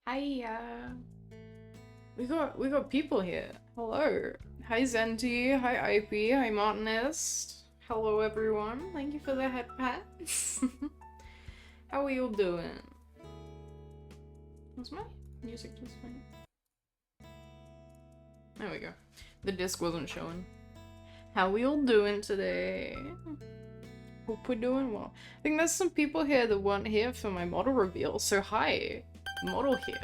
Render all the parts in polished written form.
Hi, we got people here. Hello. Hi Zenti, hi IP, hi Martinist. Hello everyone. Thank you for the head pats. How are you all doing? Was my music just fine? There we go. The disc wasn't showing. How we all doing today? Hope we're doing well. I think there's some people here that weren't here for my model reveal, so hi. Model here.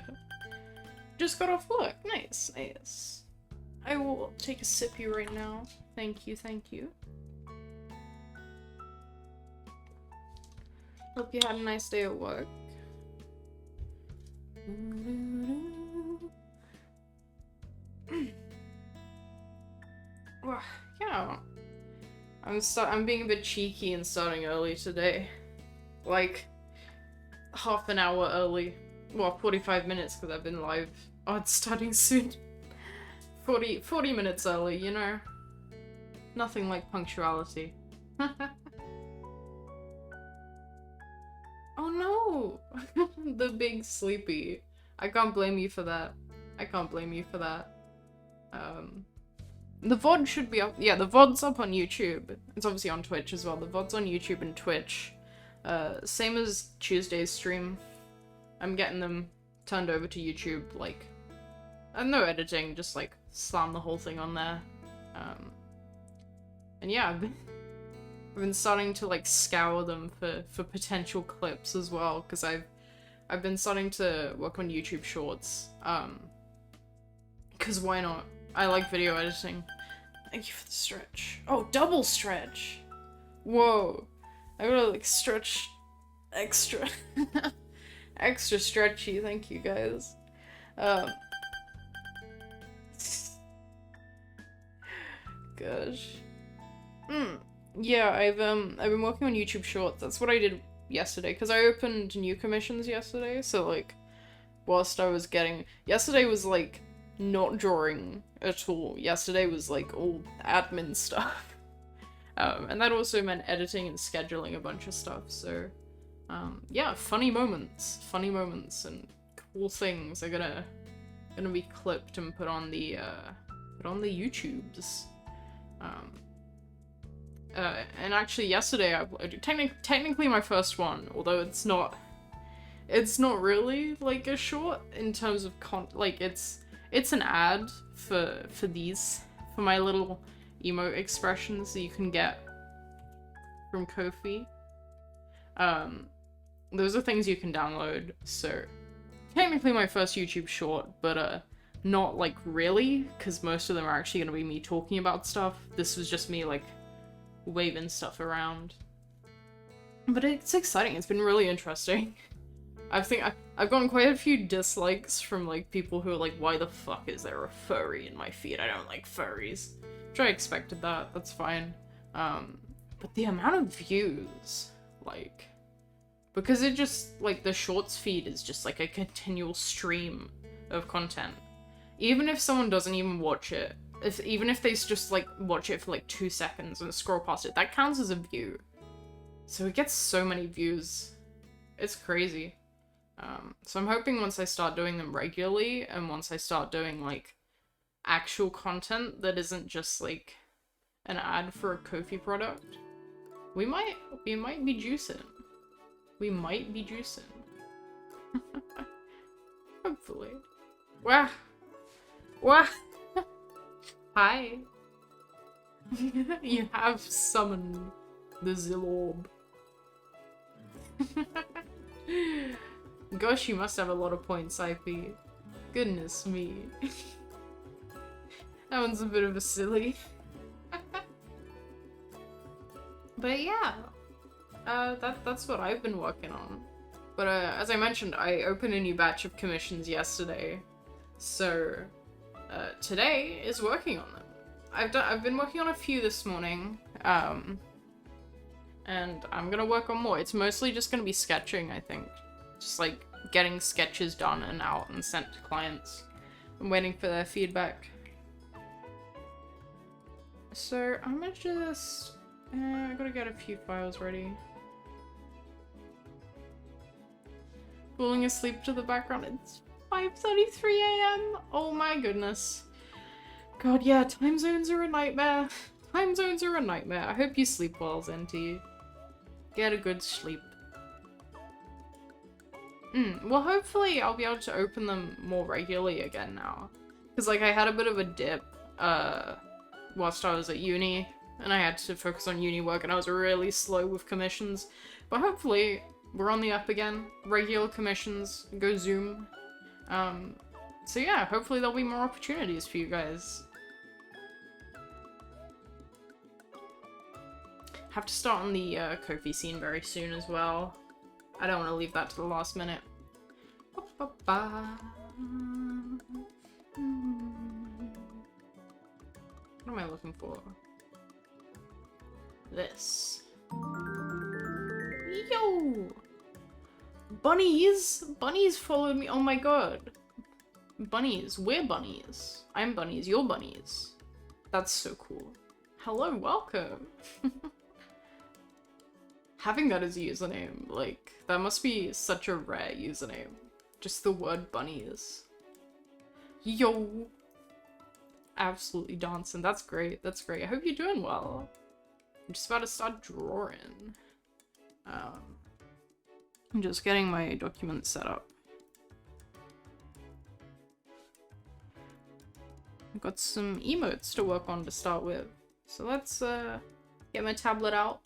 Just got off work. Nice, nice. I will take a sippy right now. Thank you, thank you. Hope you had a nice day at work. Yeah. I'm being a bit cheeky and starting early today. Like, half an hour early. Well, 45 minutes because I've been live. Oh, it's starting soon. 40 minutes early, you know? Nothing like punctuality. Oh no! The big sleepy. I can't blame you for that. I can't blame you for that. The VOD should be up. Yeah, the VOD's up on YouTube. It's obviously on Twitch as well. The VOD's on YouTube and Twitch. Same as Tuesday's stream. I'm getting them turned over to YouTube, like, no editing, just like slam the whole thing on there. And yeah, I've been starting to like scour them for potential clips as well, because I've been starting to work on YouTube Shorts. Because why not? I like video editing. Thank you for the stretch. Oh, double stretch! Whoa. I gotta like stretch extra. Extra stretchy, thank you guys. Gosh. Yeah, I've been working on YouTube Shorts. That's what I did yesterday, because I opened new commissions yesterday, so like, whilst I was getting... Yesterday was like, not drawing at all. Yesterday was like all admin stuff. And that also meant editing and scheduling a bunch of stuff, so... yeah, funny moments and cool things are gonna be clipped and put on the YouTubes. And actually yesterday I uploaded technically my first one, although it's not really like a short in terms of it's an ad for my little emote expressions that you can get from Ko-fi. Those are things you can download, so technically my first YouTube short, but not like really, because most of them are actually gonna be me talking about stuff. This was just me like waving stuff around. But it's exciting, it's been really interesting. I've gotten quite a few dislikes from like people who are like, why the fuck is there a furry in my feed? I don't like furries. Which I expected that, that's fine. But the amount of views, like... Because it just, like, the shorts feed is just, like, a continual stream of content. Even if someone doesn't even watch it, even if they just, like, watch it for, like, 2 seconds and scroll past it, that counts as a view. So it gets so many views. It's crazy. So I'm hoping once I start doing them regularly, and once I start doing, like, actual content that isn't just, like, an ad for a Ko-fi product, we might be juicing. We might be juicing. Hopefully. Wah! Wah! Hi! You have summoned the Zilorb. Gosh, you must have a lot of points, IP. Goodness me. That one's a bit of a silly. But yeah. That's what I've been working on. But as I mentioned, I opened a new batch of commissions yesterday, so today is working on them. I've been working on a few this morning, and I'm gonna work on more. It's mostly just gonna be sketching, I think, just like getting sketches done and out and sent to clients. I'm waiting for their feedback. So I'm gonna just I gotta get a few files ready. Falling asleep to the background, it's 5:33 a.m. Oh my goodness. God, yeah, time zones are a nightmare. Time zones are a nightmare. I hope you sleep well, Zenti. Get a good sleep. Well, hopefully I'll be able to open them more regularly again now. Because, like, I had a bit of a dip, whilst I was at uni, and I had to focus on uni work, and I was really slow with commissions. But hopefully, we're on the up again. Regular commissions, go Zoom. So yeah, hopefully there'll be more opportunities for you guys. Have to start on the Kofi scene very soon as well. I don't want to leave that to the last minute. What am I looking for? This. Yo! Bunnies! Bunnies followed me. Oh my god. Bunnies. We're bunnies. I'm bunnies. You're bunnies. That's so cool. Hello, welcome. Having that as a username, like, that must be such a rare username. Just the word bunnies. Yo! Absolutely dancing. That's great. That's great. I hope you're doing well. I'm just about to start drawing. I'm just getting my documents set up. I've got some emotes to work on to start with. So let's get my tablet out.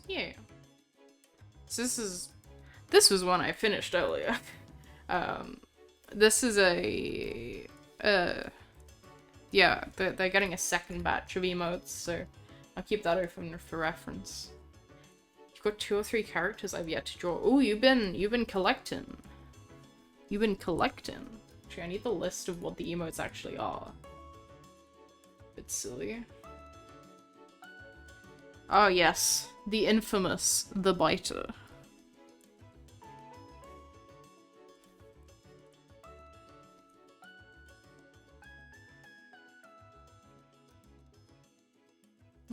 Yeah. So this was one I finished earlier. This is a yeah, they're getting a second batch of emotes, so I'll keep that open for reference. You've got 2 or 3 characters I've yet to draw. Oh, you've been collecting. You've been collecting. Actually, I need the list of what the emotes actually are. Bit silly. Oh yes, the infamous The Biter.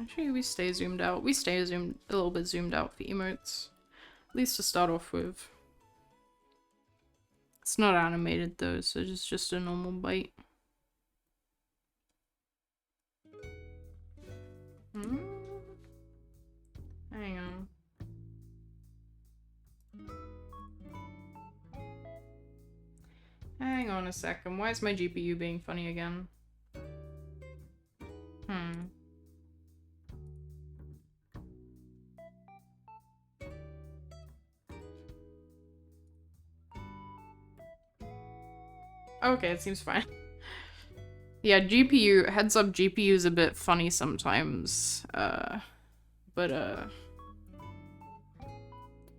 Actually, we stay zoomed out. We stay a little bit zoomed out for emotes. At least to start off with. It's not animated though, so it's just a normal bite. Hang on. Hang on a second. Why is my GPU being funny again? Okay, it seems fine. Yeah, GPU, heads up, GPU is a bit funny sometimes. But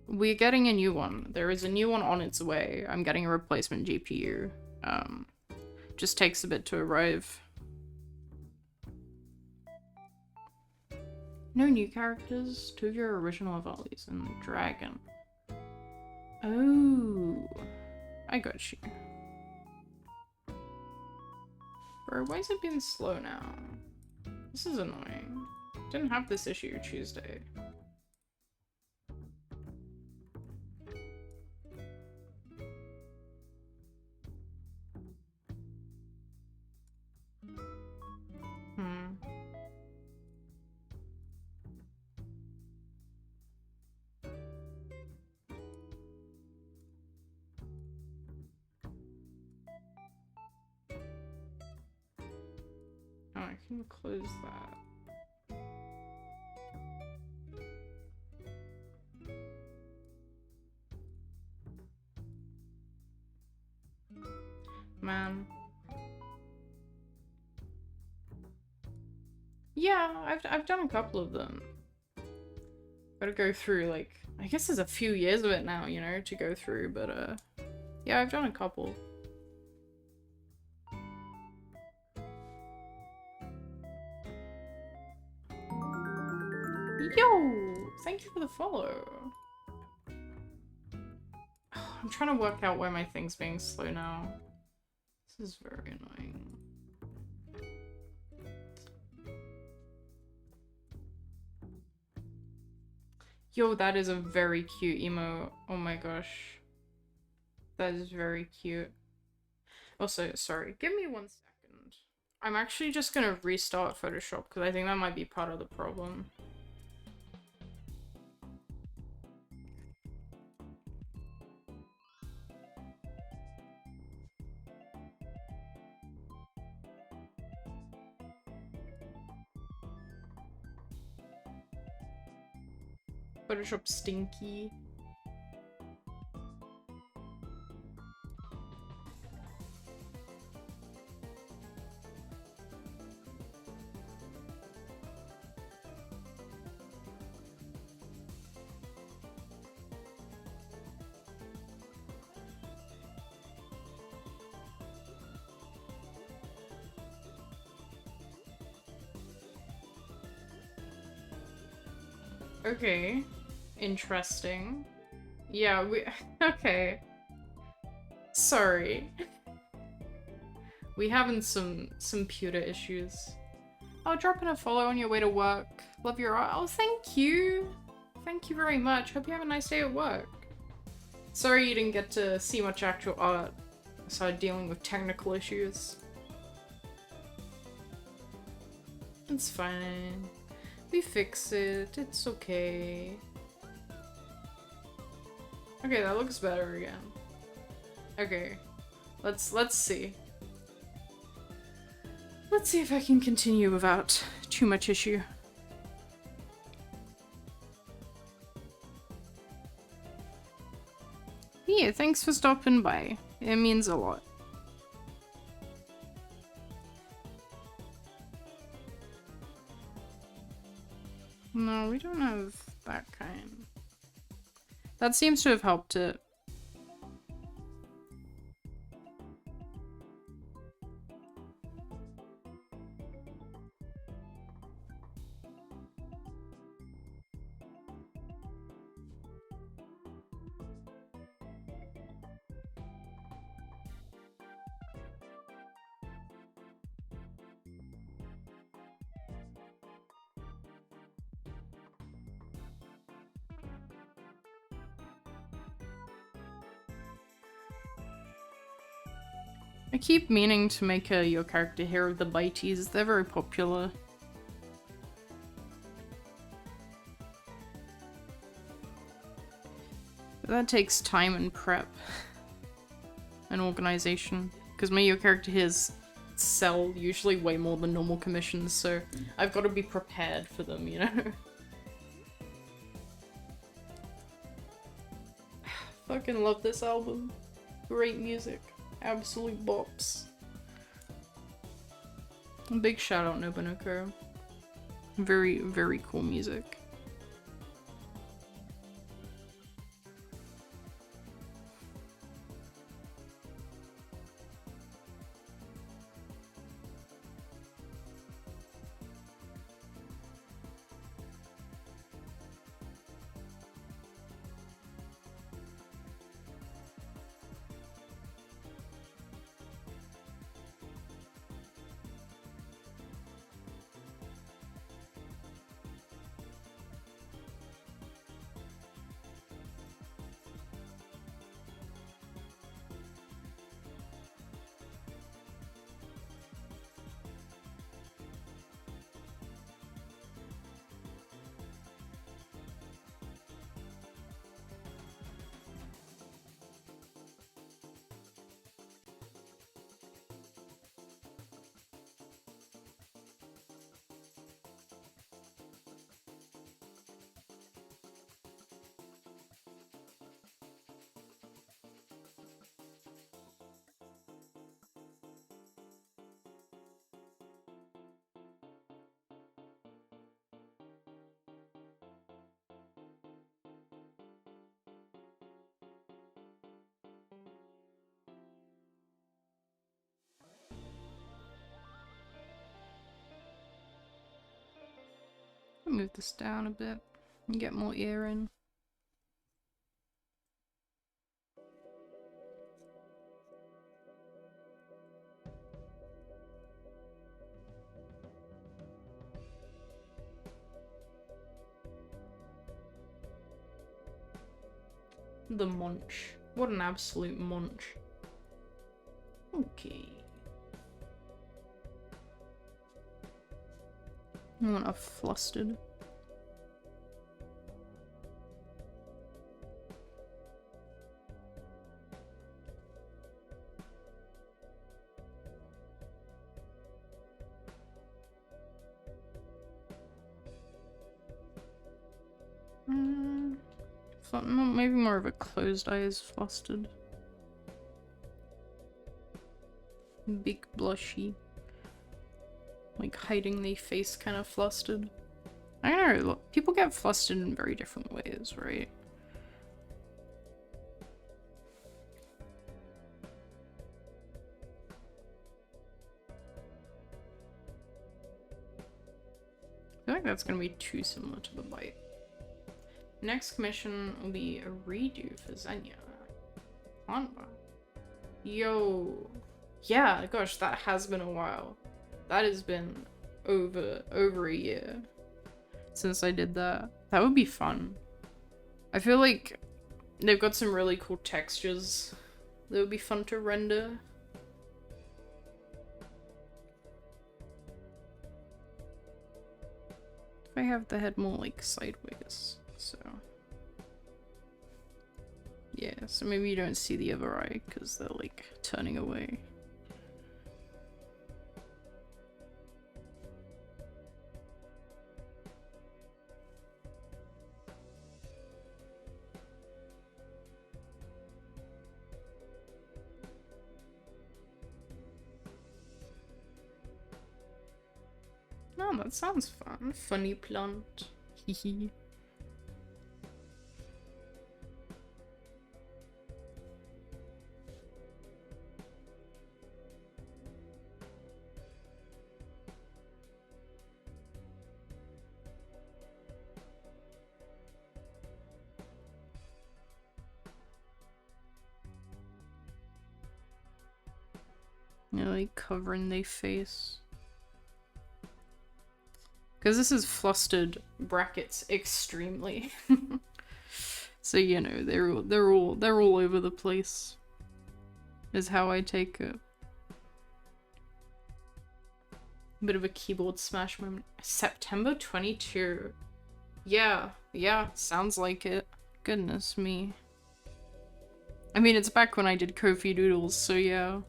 we're getting a new one. There is a new one on its way. I'm getting a replacement GPU. Just takes a bit to arrive. No new characters. 2 of your original avalis and the dragon. Oh, I got you. Bro, why is it being slow now? This is annoying. Didn't have this issue Tuesday. Oh, I can close that. Man. Yeah, I've done a couple of them. Gotta go through, like, I guess there's a few years of it now, you know, to go through, but yeah, I've done a couple. Yo! Thank you for the follow. I'm trying to work out why my thing's being slow now. This is very annoying. Yo, that is a very cute emo. Oh my gosh. That is very cute. Also, sorry, give me 1 second. I'm actually just gonna restart Photoshop because I think that might be part of the problem. Photoshop stinky. Okay. Interesting. Yeah, we- okay. Sorry. We having some pewter issues. Oh, dropping a follow on your way to work. Love your art. Oh, thank you. Thank you very much. Hope you have a nice day at work. Sorry you didn't get to see much actual art. I started dealing with technical issues. It's fine. We fix it. It's okay. Okay, that looks better again. Okay. Let's see. Let's see if I can continue without too much issue. Yeah, thanks for stopping by. It means a lot. No, we don't have that kind. That seems to have helped it. I keep meaning to make your character here of the Bites. They're very popular. But that takes time and prep. And organization. Because my character here's sell usually way more than normal commissions, so I've got to be prepared for them, you know? Fucking love this album. Great music. Absolute bops. A big shout out Nobunaga. Very, very cool music. Move this down a bit and get more ear in. The munch. What an absolute munch. Okay. I'm not flustered. Maybe more of a closed eye is flustered. Big blushy. Like hiding the face kind of flustered. I don't know, people get flustered in very different ways, right? I feel like that's gonna be too similar to the bite. Next commission will be a redo for Xenia. Hanba. Yo. Yeah, gosh, that has been a while. That has been over a year since I did that. That would be fun. I feel like they've got some really cool textures that would be fun to render. I have the head more like sideways, so yeah, so maybe you don't see the other eye because they're like turning away. Oh, that sounds fun. Funny plant. Hehe. Yeah, like covering their face. Because this is flustered brackets extremely. So you know, they're all over the place. Is how I take it. Bit of a keyboard smash moment. September 22. Yeah, sounds like it. Goodness me. I mean, it's back when I did Kofi Doodles, so yeah.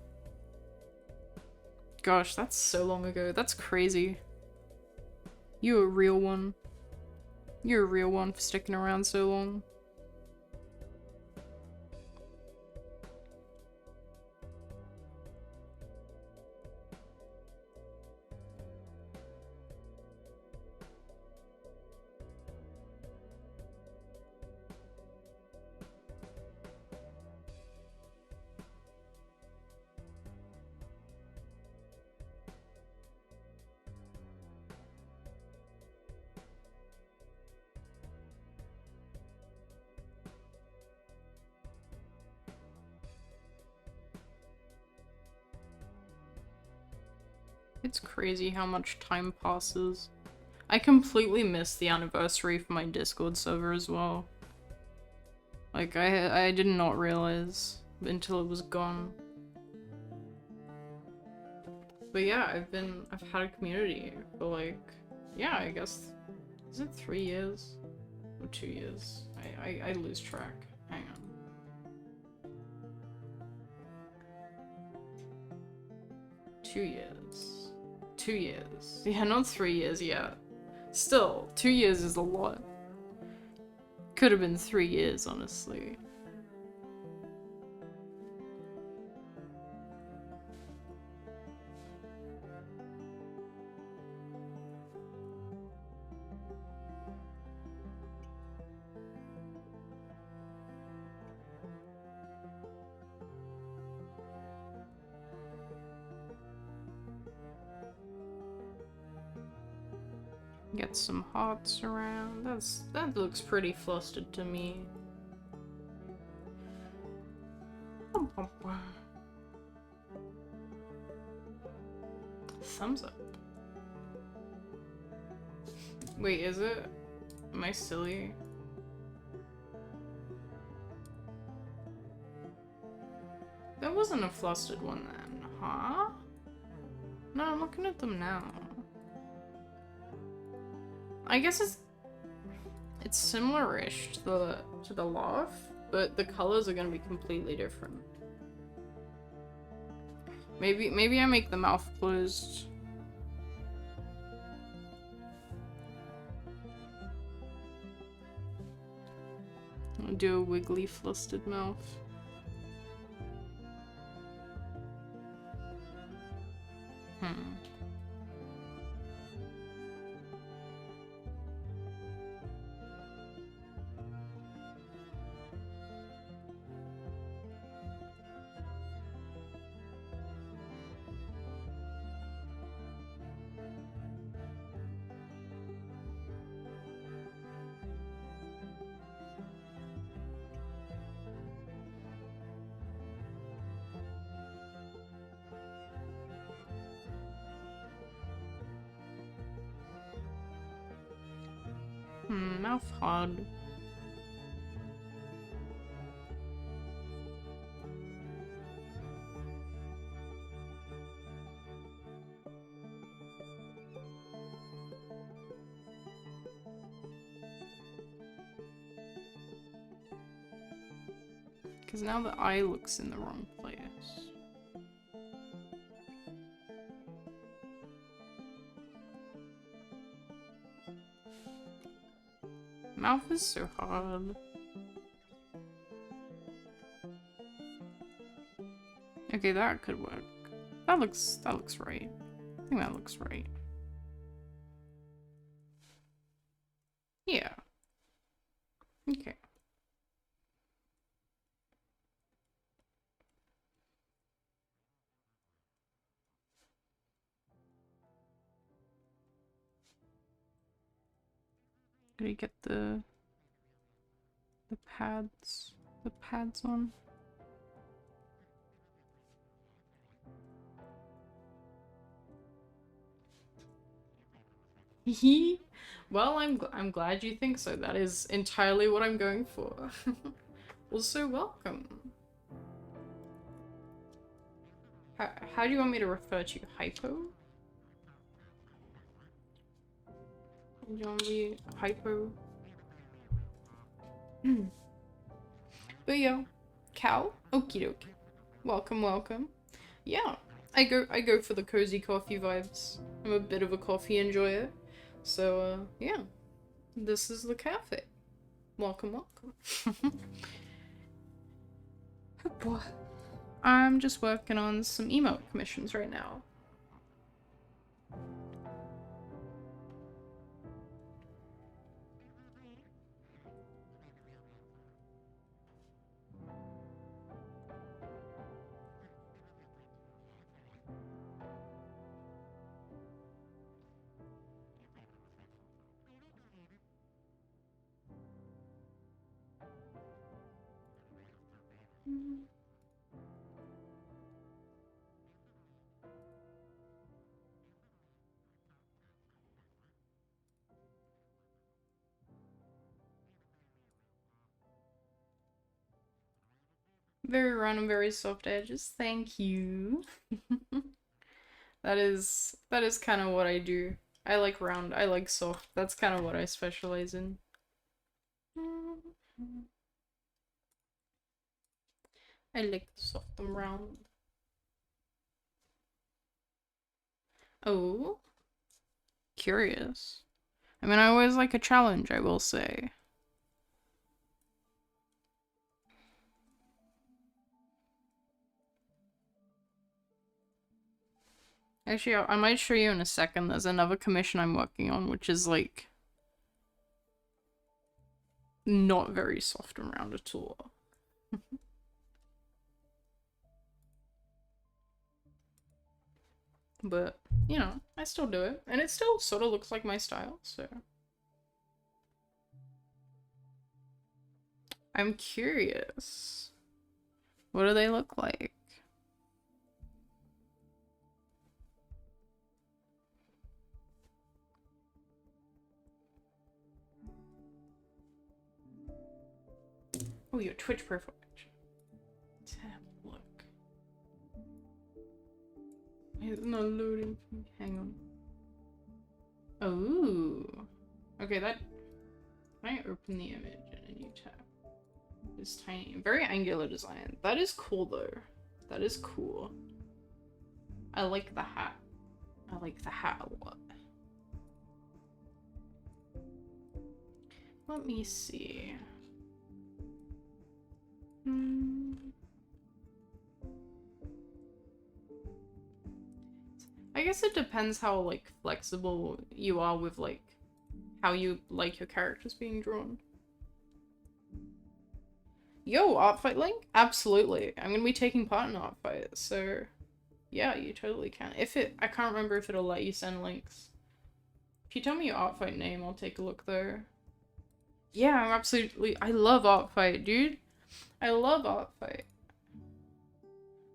Gosh, that's so long ago. That's crazy. You're a real one. You're a real one for sticking around so long. It's crazy how much time passes. I completely missed the anniversary for my Discord server as well. Like, I did not realize until it was gone. But yeah, I've had a community for like, yeah, I guess, is it 3 years? Or 2 years? I lose track. Hang on. 2 years. 2 years. Yeah, not 3 years yet. Still, 2 years is a lot. Could have been 3 years, honestly. Get some hearts around. That looks pretty flustered to me. Thumbs up. Wait, is it? Am I silly? It wasn't a flustered one then, huh? No, I'm looking at them now. I guess it's similar-ish to the laugh, but the colors are gonna be completely different. Maybe I make the mouth closed. I'll do a wiggly flustered mouth. Mouth hard. Because now the eye looks in the wrong place. Mouth is so hard. Okay, that could work. That looks right. I think that looks right. Yeah. Okay. Did he get the pads on? Well, I'm glad you think so. That is entirely what I'm going for. Also, welcome. How do you want me to refer to you? Hypo? Do you want me hypo? But yeah, Cal. Okie dokie. Welcome, welcome. Yeah, I go for the cozy coffee vibes. I'm a bit of a coffee enjoyer. So, yeah. This is the cafe. Welcome, welcome. Oh boy. I'm just working on some emote commissions right now. Very random, very soft edges. Thank you. That is kind of what I do. I like round, I like soft. That's kind of what I specialize in. I like soft and round. Oh. Curious. I mean, I always like a challenge, I will say. Actually, I might show you in a second. There's another commission I'm working on, which is like not very soft and round at all. But, you know, I still do it. And it still sort of looks like my style, so. I'm curious. What do they look like? Oh, your Twitch profile picture. Let's have a look. It's not loading. Hang on. Oh. Okay, that... Can I open the image in a new tab? It's tiny. Very angular design. That is cool, though. That is cool. I like the hat. I like the hat a lot. Let me see. I guess it depends how, like, flexible you are with, like, how you like your characters being drawn. Yo, art fight link? Absolutely. I'm gonna be taking part in art fight, so yeah, you totally can. I can't remember if it'll let you send links. If you tell me your art fight name, I'll take a look though. Yeah, I love art fight, dude. I love art fight.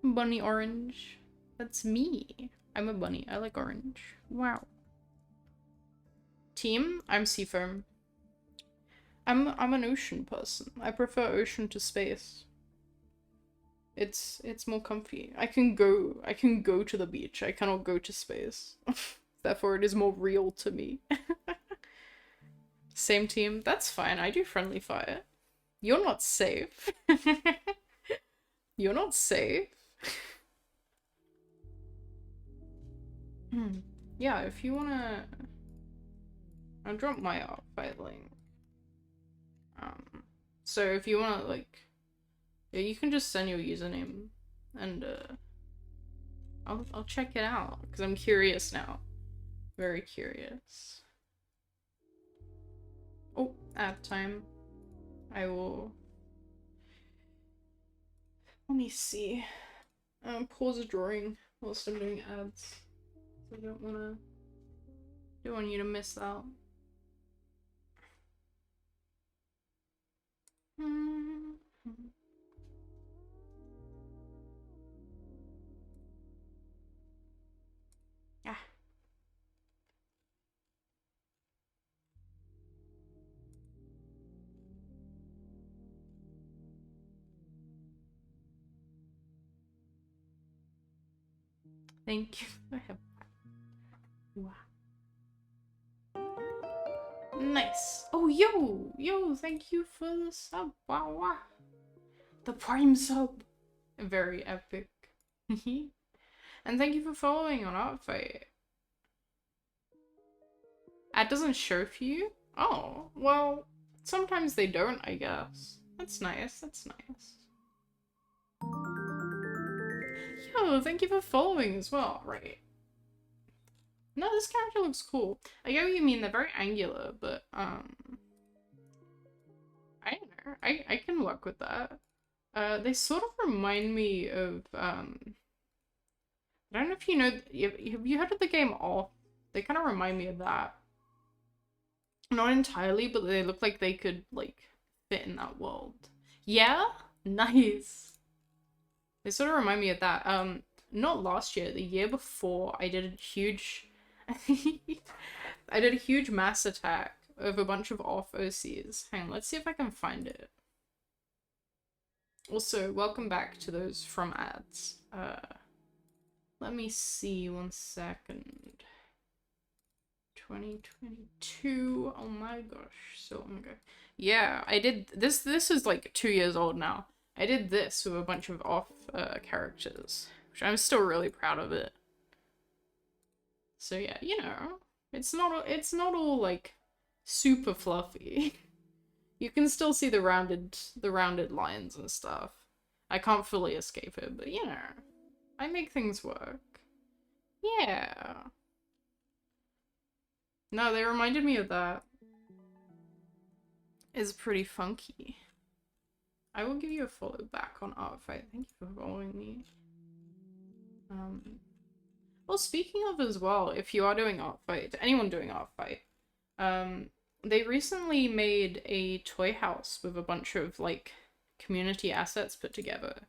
Bunny orange. That's me. I'm a bunny. I like orange. Wow. Team? I'm Seafoam. I'm an ocean person. I prefer ocean to space. It's more comfy. I can go to the beach. I cannot go to space. Therefore it is more real to me. Same team. That's fine. I do friendly fire. You're not safe. You're not safe. Yeah, if you wanna... I'll drop my art fight link. So if you wanna, like... Yeah, you can just send your username and, I'll check it out, because I'm curious now. Very curious. Oh, ad time. I will... Let me see. Pause the drawing whilst I'm doing ads. I don't want you to miss out. Ah. Thank you. Wow. Nice. Oh, yo, thank you for the sub. Wow. The prime sub. Very epic. And thank you for following on Artfight. Ad doesn't show for you? Oh, well, sometimes they don't, I guess. That's nice, that's nice. Yo, thank you for following as well. Right. No, this character looks cool. I get what you mean, they're very angular, but, I don't know. I can work with that. They sort of remind me of, I don't know if you know, have you heard of the game Off? They kind of remind me of that. Not entirely, but they look like they could, like, fit in that world. Yeah? Nice. They sort of remind me of that. Not last year, the year before, I did a huge... I did a huge mass attack of a bunch of off OCs. Hang on, let's see if I can find it. Also, welcome back to those from ads. Let me see 1 second. 2022. Oh my gosh, so long ago. Yeah, I did this. This is like 2 years old now. I did this with a bunch of off characters, which I'm still really proud of it. So yeah, you know, it's not all like super fluffy. You can still see the rounded lines and stuff. I can't fully escape it, but you know, I make things work. Yeah. No, they reminded me of that. It's pretty funky. I will give you a follow back on Artfight. Thank you for following me. Well, speaking of as well, if you are doing Artfight, anyone doing Artfight, they recently made a toy house with a bunch of, like, community assets put together.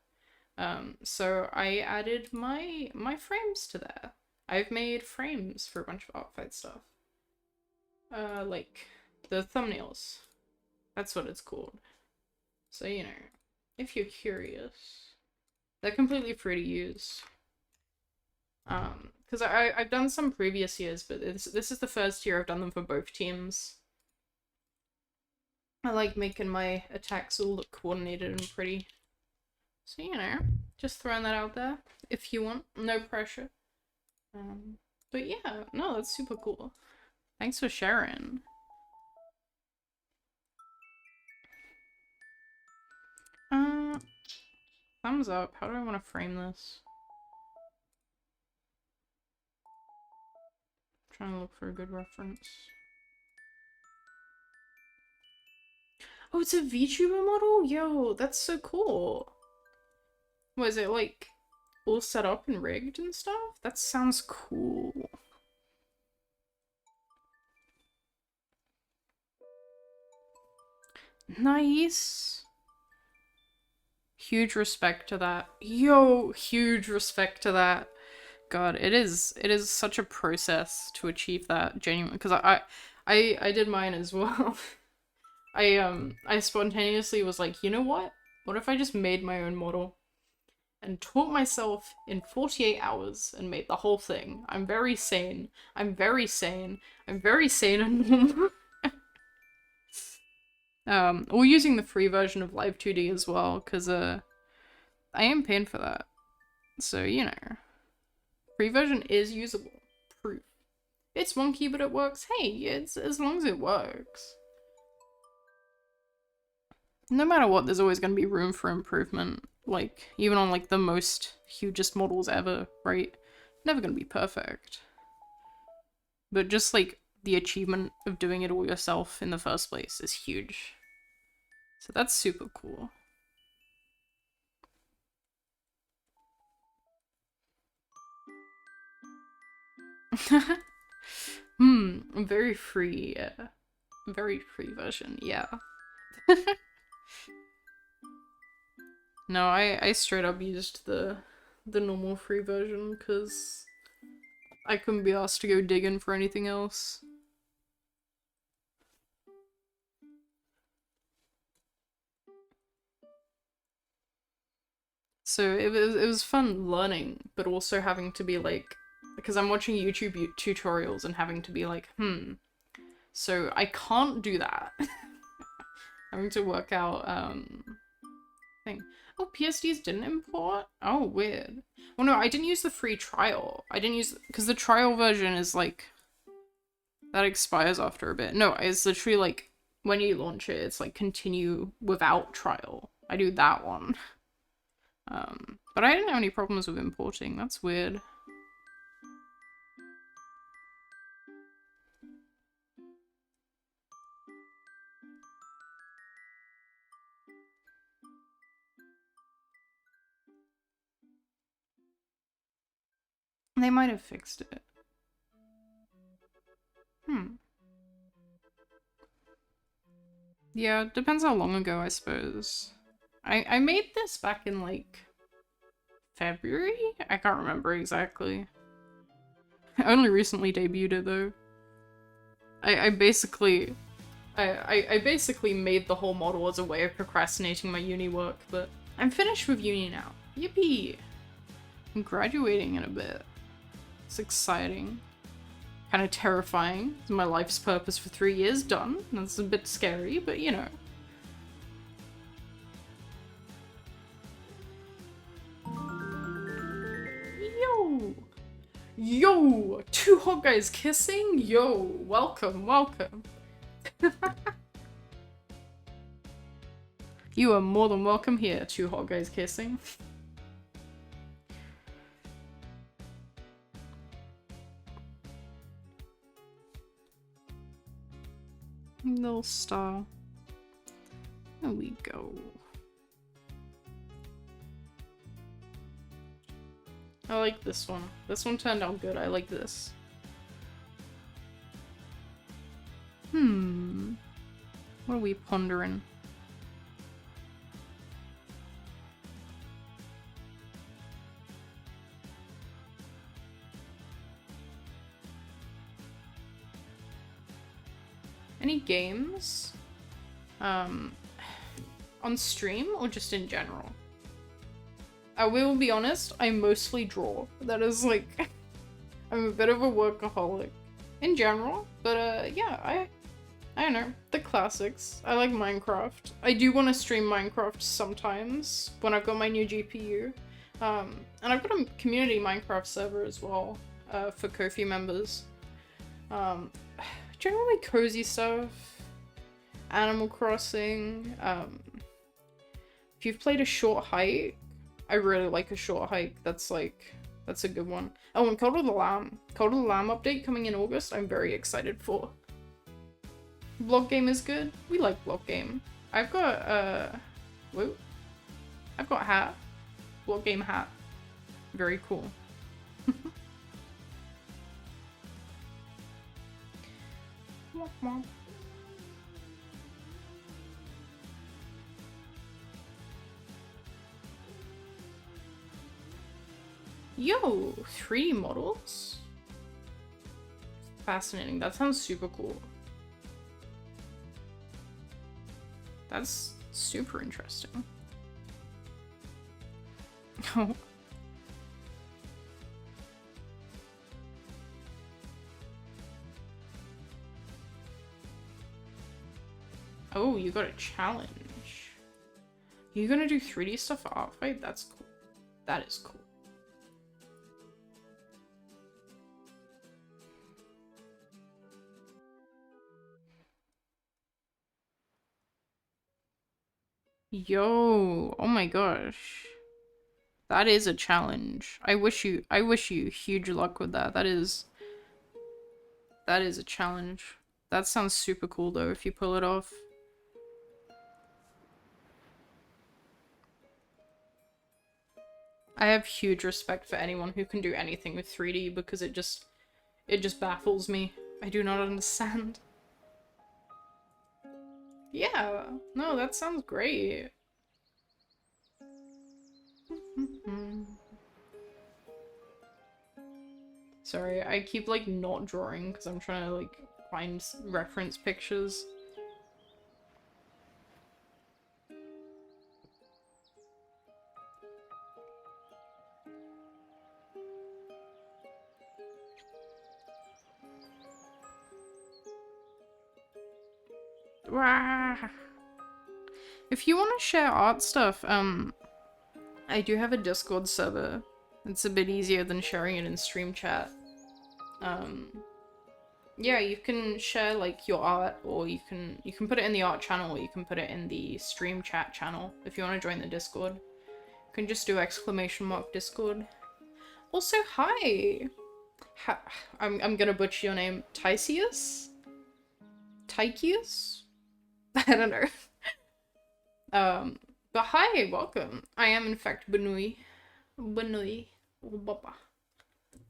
So I added my frames to there. I've made frames for a bunch of Artfight stuff. Like, the thumbnails. That's what it's called. So, you know, if you're curious, they're completely free to use. Because I've done some previous years, but this is the first year I've done them for both teams. I like making my attacks all look coordinated and pretty. So, you know, just throwing that out there if you want. No pressure. But yeah, no, that's super cool. Thanks for sharing. Thumbs up. How do I want to frame this? Trying to look for a good reference. Oh, it's a VTuber model? Yo, that's so cool. Was it like all set up and rigged and stuff? That sounds cool. Nice. Huge respect to that. Yo, huge respect to that. God, it is such a process to achieve that, genuinely, because I did mine as well. I spontaneously was like, you know what? What if I just made my own model and taught myself in 48 hours and made the whole thing? I'm very sane. I'm very sane. I'm very sane and normal. Or using the free version of Live 2D as well, because I am paying for that. So, you know. Free version is usable. Proof. It's wonky, but it works. Hey, it's as long as it works. No matter what, there's always going to be room for improvement. Like, even on, like, the most hugest models ever, right? Never going to be perfect. But just, like, the achievement of doing it all yourself in the first place is huge. So that's super cool. Very free, yeah. Very free version, yeah. No, I straight up used the normal free version because I couldn't be asked to go digging for anything else. So it was fun learning, but also having to be like, because I'm watching YouTube tutorials and having to be like, so I can't do that. Having to work out, thing. Oh, PSDs didn't import? Oh, weird. Well, no, I didn't use the free trial. I didn't use, because the trial version is like, that expires after a bit. No, it's literally like, when you launch it, it's like continue without trial. I do that one. But I didn't have any problems with importing. That's weird. They might have fixed it. Yeah, depends how long ago, I suppose. I made this back in, like, February? I can't remember exactly. I only recently debuted it, though. I basically made the whole model as a way of procrastinating my uni work, but I'm finished with uni now. Yippee! I'm graduating in a bit. It's exciting. Kind of terrifying. It's my life's purpose for 3 years done. That's a bit scary, but you know. Yo! Yo! 2 hot guys kissing? Yo! Welcome, welcome. You are more than welcome here, 2 hot guys kissing. Little star. There we go. I like this one. This one turned out good. I like this. What are we pondering? Any games? On stream or just in general? I will be honest, I mostly draw. That is like I'm a bit of a workaholic in general, but yeah, I don't know, the classics. I like Minecraft. I do want to stream Minecraft sometimes when I've got my new GPU. And I've got a community Minecraft server as well, for Ko-fi members. Generally cozy stuff, Animal Crossing. If you've played A Short Hike, I really like A Short Hike. That's a good one. Oh, and Cult of the Lamb. Cult of the Lamb update coming in August, I'm very excited for. Block Game is good. We like Block Game. I've got, whoa. I've got hat. Block Game hat. Very cool. Yo, 3D models? Fascinating. That sounds super cool. That's super interesting. Oh. Oh, you got a challenge. You gonna do 3D stuff for Art Fight? That's cool. That is cool. Yo, oh my gosh. That is a challenge. I wish you huge luck with that. That is a challenge. That sounds super cool though if you pull it off. I have huge respect for anyone who can do anything with 3D because it just baffles me. I do not understand. Yeah, no, that sounds great. Sorry, I keep like not drawing because I'm trying to like find reference pictures. If you want to share art stuff, I do have a Discord server. It's a bit easier than sharing it in stream chat. Yeah, you can share like your art, or you can put it in the art channel, or you can put it in the stream chat channel if you want to join the Discord. You can just do !Discord. Also, hi! I'm gonna butcher your name. Tysius? Tychius? I don't know. But hi, welcome. I am in fact Benui. Benui.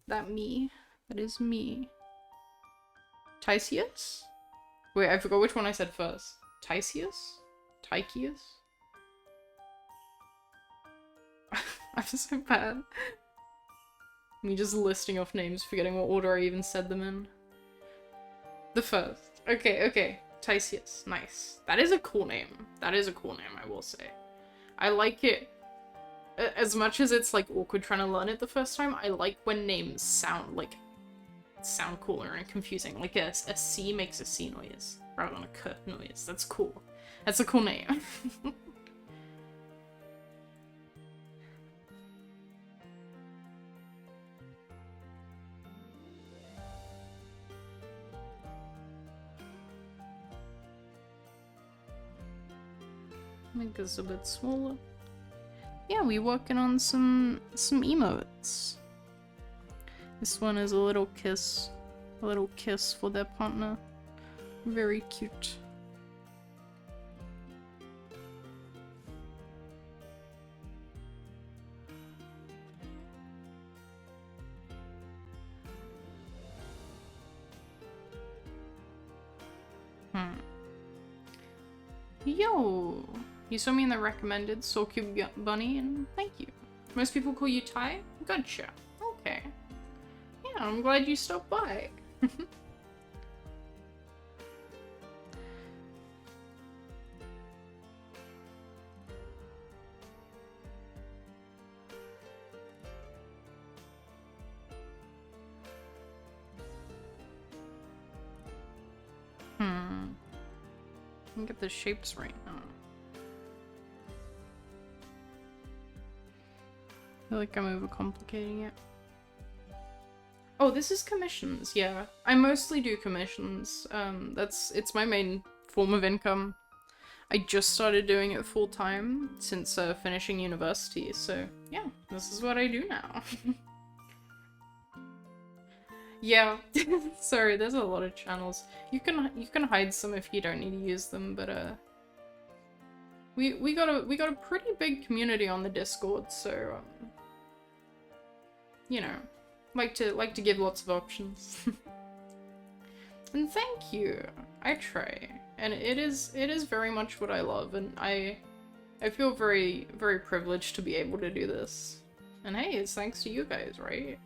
That me. That is me. Tysius? Wait, I forgot which one I said first. Tysius? Tychius? I'm so bad. Me just listing off names, forgetting what order I even said them in. The first. Okay. Tysius. Nice. That is a cool name. That is a cool name, I will say. I like it. As much as it's like awkward trying to learn it the first time, I like when names sound cooler and confusing. Like a C makes a C noise rather than a K noise. That's cool. That's a cool name. Make us a bit smaller. Yeah, we working on some emotes. This one is a little kiss for their partner. Very cute. Yo! You saw me in the recommended Soul Cube Bunny, and thank you. Most people call you Ty? Gotcha. Okay. Yeah, I'm glad you stopped by. can get the shapes right now. I feel like I'm overcomplicating it. Oh, this is commissions, yeah. I mostly do commissions. It's my main form of income. I just started doing it full time since finishing university, so yeah, this is what I do now. Yeah, sorry, there's a lot of channels. You can hide some if you don't need to use them, but we got a pretty big community on the Discord, so you know, like to give lots of options. And thank you. I try. And it is very much what I love, and I feel very, very privileged to be able to do this. And hey, it's thanks to you guys, right?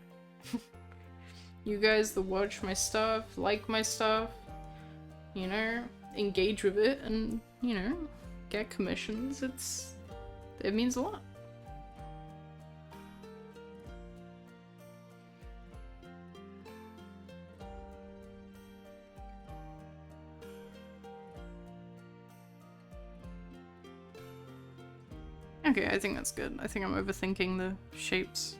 You guys that watch my stuff, like my stuff, you know, engage with it, and, you know, get commissions. It means a lot. Okay, I think that's good. I think I'm overthinking the shapes.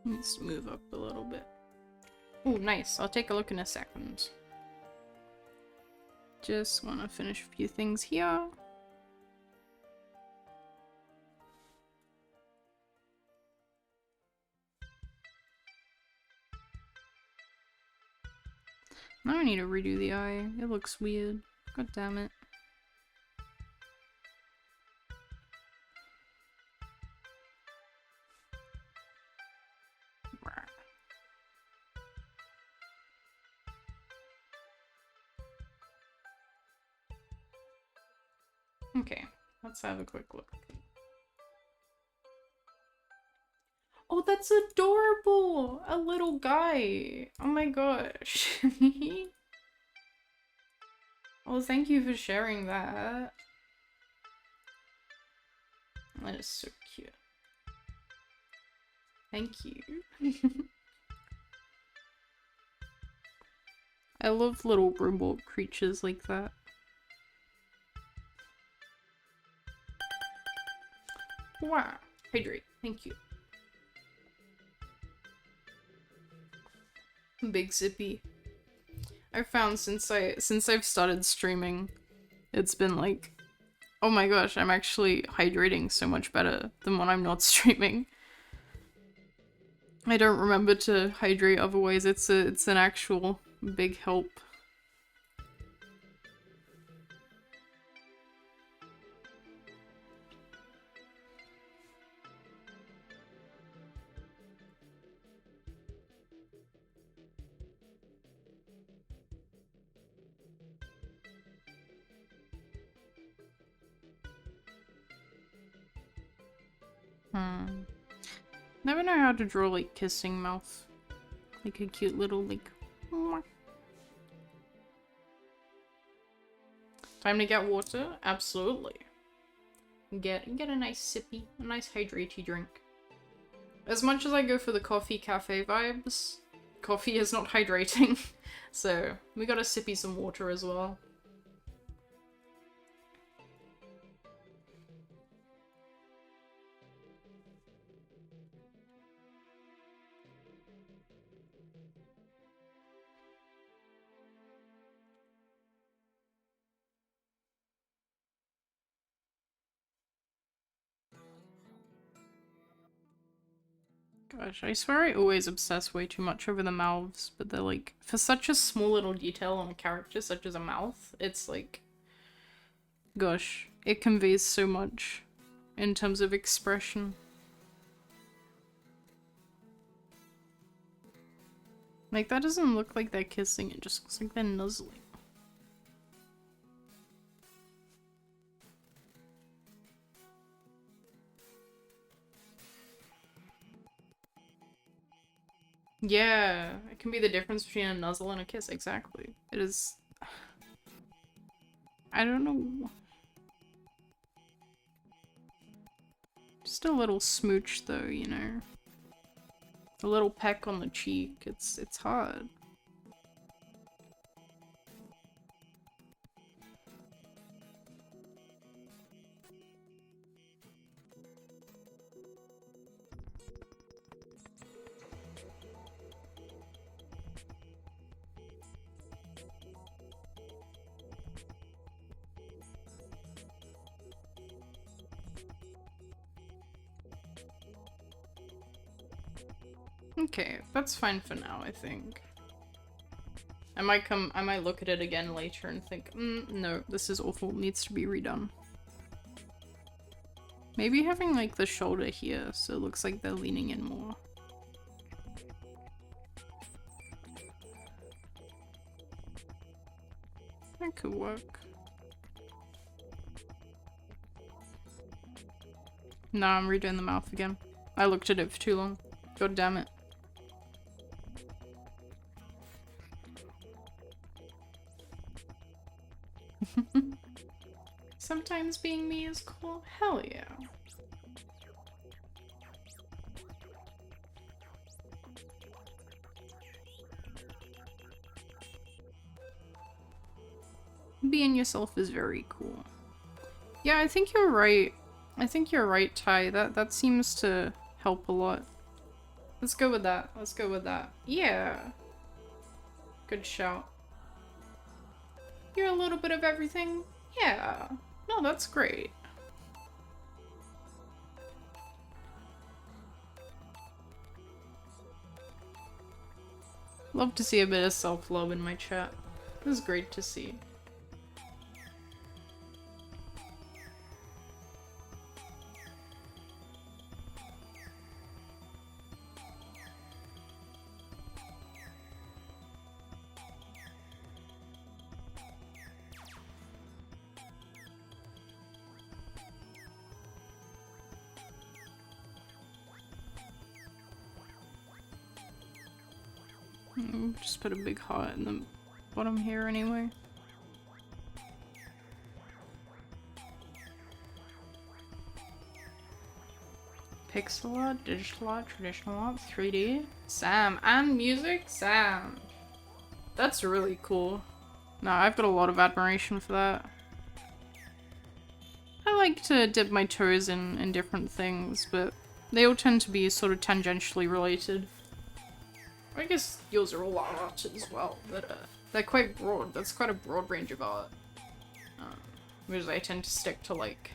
Let's move up a little bit. Oh, nice. I'll take a look in a second. Just want to finish a few things here. Now I need to redo the eye. It looks weird. God damn it. Okay, let's have a quick look. Oh, that's adorable! A little guy! Oh my gosh. Oh, thank you for sharing that. That is so cute. Thank you. I love little robot creatures like that. Wow. Hydrate. Thank you. Big sippy. I found since I've started streaming, it's been like, oh my gosh, I'm actually hydrating so much better than when I'm not streaming. I don't remember to hydrate otherwise. It's an actual big help. Never know how to draw like kissing mouth. Like a cute little like. Mwah. Time to get water? Absolutely. Get a nice sippy, a nice hydratey drink. As much as I go for the coffee cafe vibes, coffee is not hydrating. So we gotta sippy some water as well. Gosh, I swear I always obsess way too much over the mouths, but they're like, for such a small little detail on a character such as a mouth, it's like, gosh, it conveys so much in terms of expression. Like, that doesn't look like they're kissing, it just looks like they're nuzzling. Yeah, it can be the difference between a nuzzle and a kiss, exactly. It is... I don't know. Just a little smooch though, you know? A little peck on the cheek, it's hard. Okay, that's fine for now, I think. I might look at it again later and think, no, this is awful, needs to be redone. Maybe having like the shoulder here, so it looks like they're leaning in more. That could work. No, I'm redoing the mouth again. I looked at it for too long. God damn it. Sometimes being me is cool. Hell yeah. Being yourself is very cool. Yeah, I think you're right. I think you're right, Ty. That seems to help a lot. Let's go with that. Let's go with that. Yeah. Good shout. You're a little bit of everything? Yeah. No, that's great. Love to see a bit of self-love in my chat. This is great to see. Just put a big heart in the bottom here anyway. Pixel art, digital art, traditional art, 3D. Sam, and music? Sam. That's really cool. No, I've got a lot of admiration for that. I like to dip my toes in different things, but they all tend to be sort of tangentially related. I guess yours are all art as well, but they're quite broad. That's quite a broad range of art. Whereas I tend to stick to like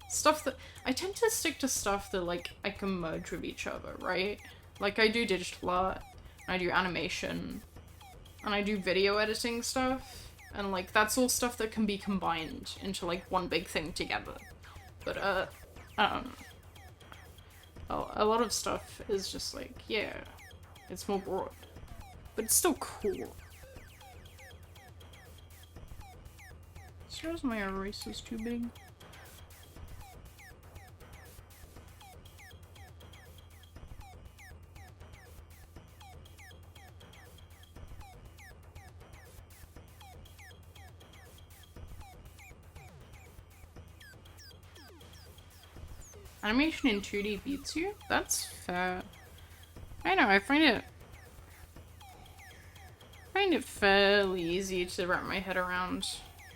stuff that like I can merge with each other, right? Like I do digital art, and I do animation, and I do video editing stuff, and like that's all stuff that can be combined into like one big thing together. But a lot of stuff is just like, yeah. It's more broad, but it's still cool. Shows my eraser's too big. Animation in 2D beats you? That's fair. I know, I find it fairly easy to wrap my head around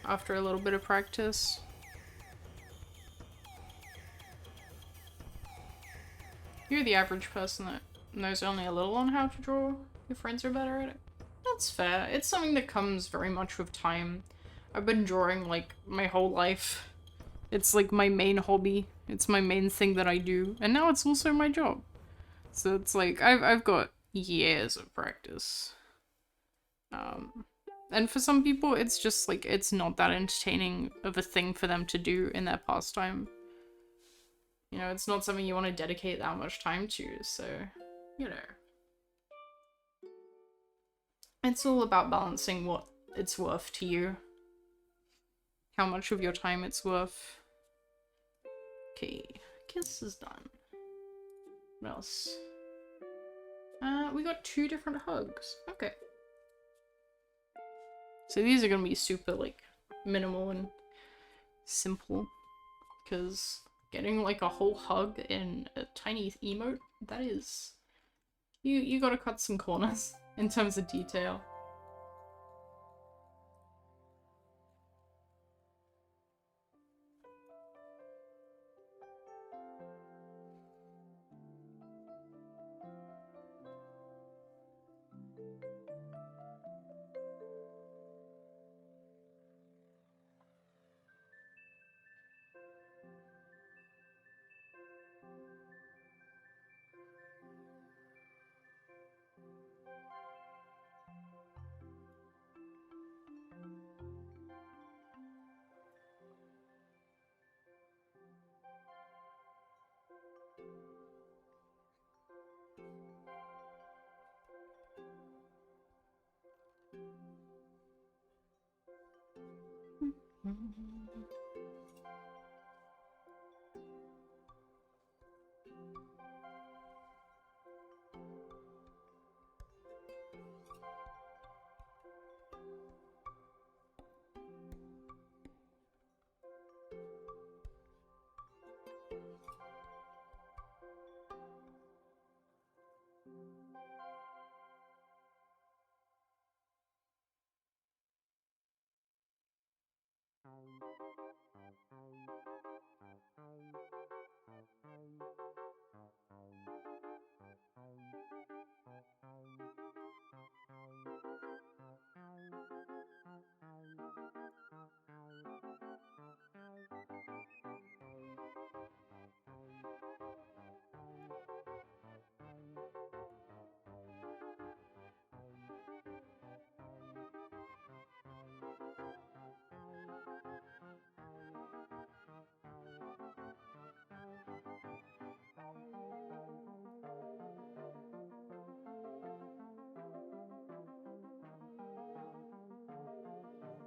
after a little bit of practice. You're the average person that knows only a little on how to draw. Your friends are better at it. That's fair. It's something that comes very much with time. I've been drawing like my whole life. It's like my main hobby. It's my main thing that I do. And now it's also my job. So it's like I've got years of practice. And for some people it's just like it's not that entertaining of a thing for them to do in their pastime. You know, it's not something you want to dedicate that much time to, so you know. It's all about balancing what it's worth to you. How much of your time it's worth. Okay, kiss is done. What else? We got 2 different hugs. Okay. So these are gonna be super, like, minimal and simple. Because getting, like, a whole hug in a tiny emote, that is... You gotta cut some corners in terms of detail.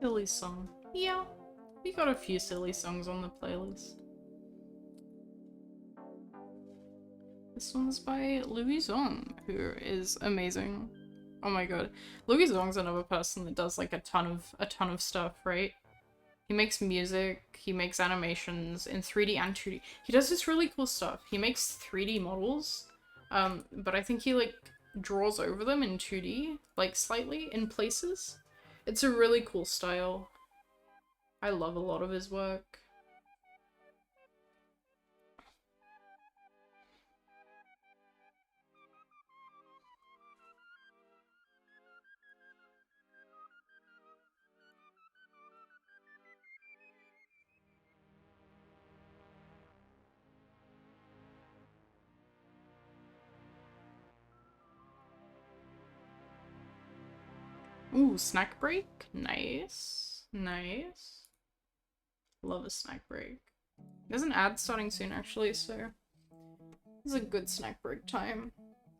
Silly song. Yeah, we got a few silly songs on the playlist. This one's by Louis Zong, who is amazing. Oh my god. Louis Zong's another person that does like a ton of stuff, right? He makes music, he makes animations in 3D and 2D. He does this really cool stuff. He makes 3D models, but I think he like draws over them in 2D, like slightly in places. It's a really cool style. I love a lot of his work. Ooh, snack break? Nice. Nice. Love a snack break. There's an ad starting soon actually, so this is a good snack break time.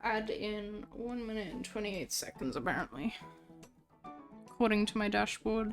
Ad in 1 minute and 28 seconds apparently. According to my dashboard.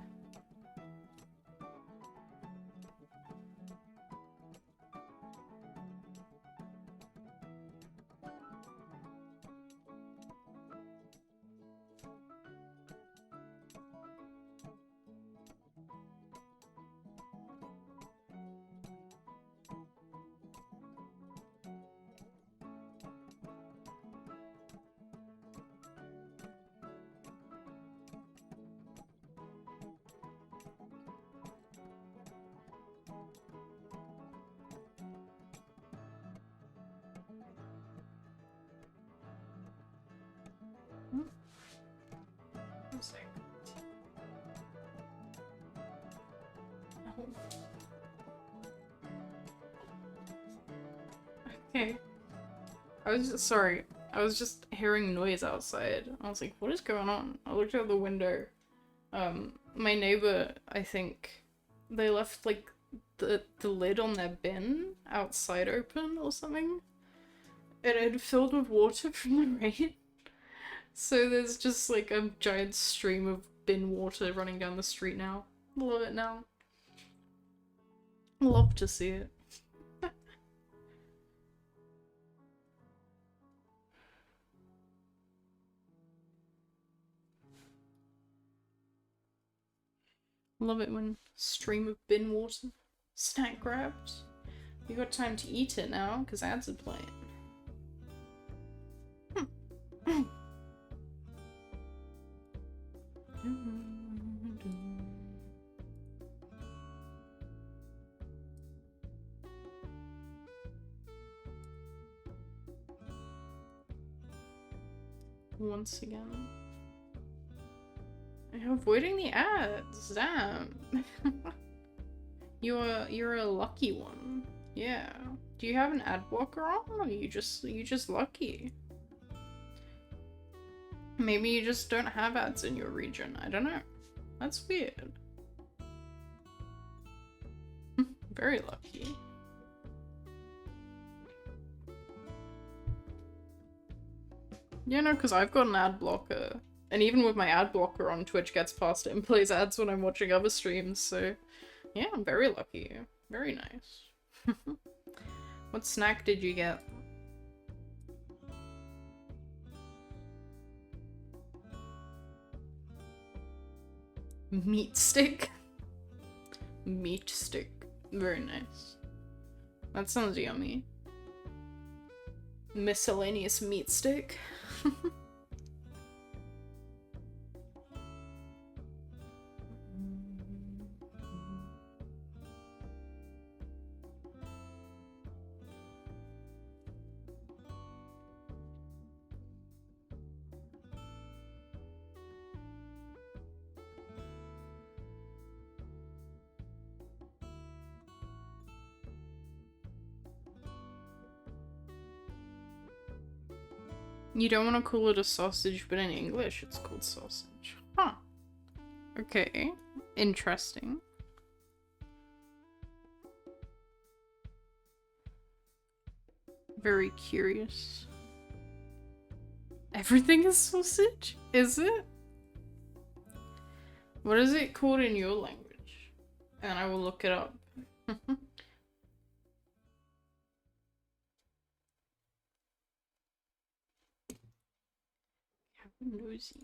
Okay. sorry. I was just hearing noise outside. I was like, what is going on? I looked out the window. My neighbor, I think, they left like the lid on their bin outside open or something. And it had filled with water from the rain. So there's just like a giant stream of bin water running down the street now. Love it now. Love to see it. Love it when stream of bin water. Snack grabs. You got time to eat it now, because ads are playing. Once again. I'm avoiding the ads, damn. You're a lucky one. Yeah. Do you have an ad blocker on, or are you just lucky? Maybe you just don't have ads in your region. I don't know. That's weird. Very lucky. Yeah, no, because I've got an ad blocker. And even with my ad blocker on, Twitch gets past it and plays ads when I'm watching other streams, so... Yeah, I'm very lucky. Very nice. What snack did you get? Meat stick? Meat stick. Very nice. That sounds yummy. Miscellaneous meat stick. You don't want to call it a sausage, but in English it's called sausage. Huh. Okay. Interesting. Very curious. Everything is sausage? Is it? What is it called in your language? And I will look it up. Cabanossi.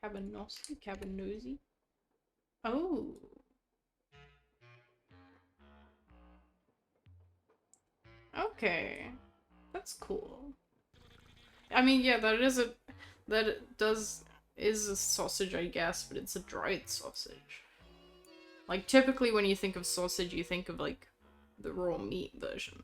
Cabanossi? Cabanossi? Oh. Okay. That's cool. I mean, yeah, is a sausage, I guess, but it's a dried sausage. Like, typically when you think of sausage, you think of, like, the raw meat version.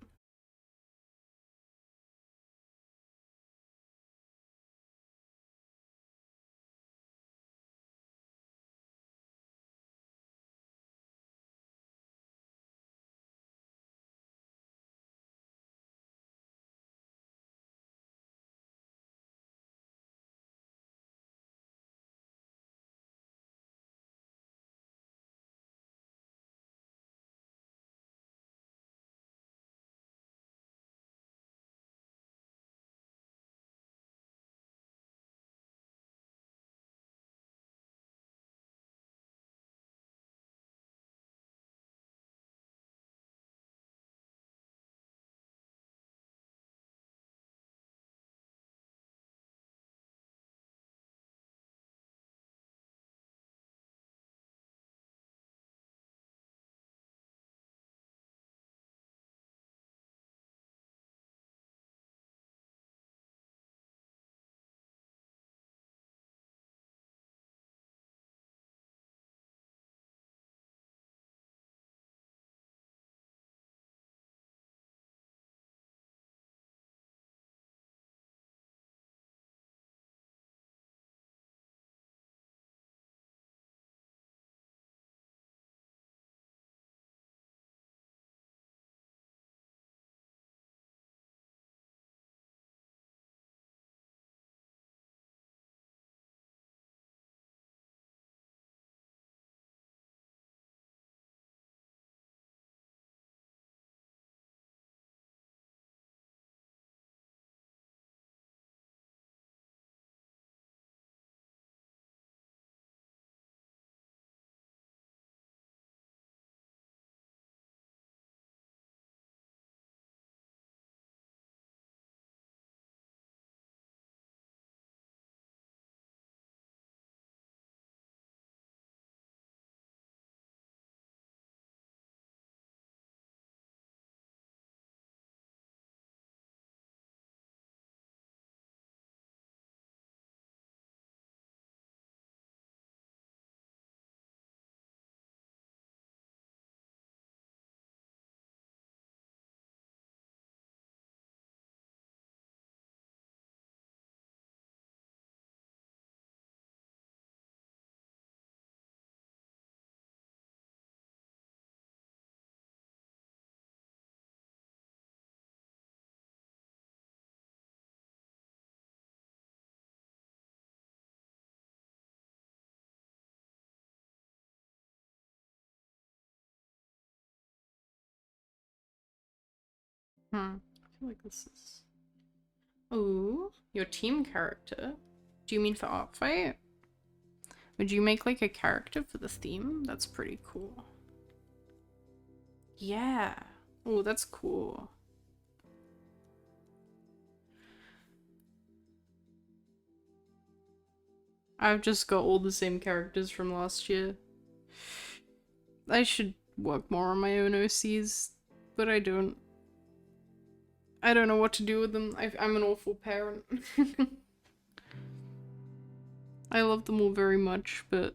I feel like this is... Ooh, your team character? Do you mean for art fight? Would you make like a character for the theme? That's pretty cool. Yeah. Oh, that's cool. I've just got all the same characters from last year. I should work more on my own OCs, but I don't. I don't know what to do with them. I'm an awful parent. I love them all very much, but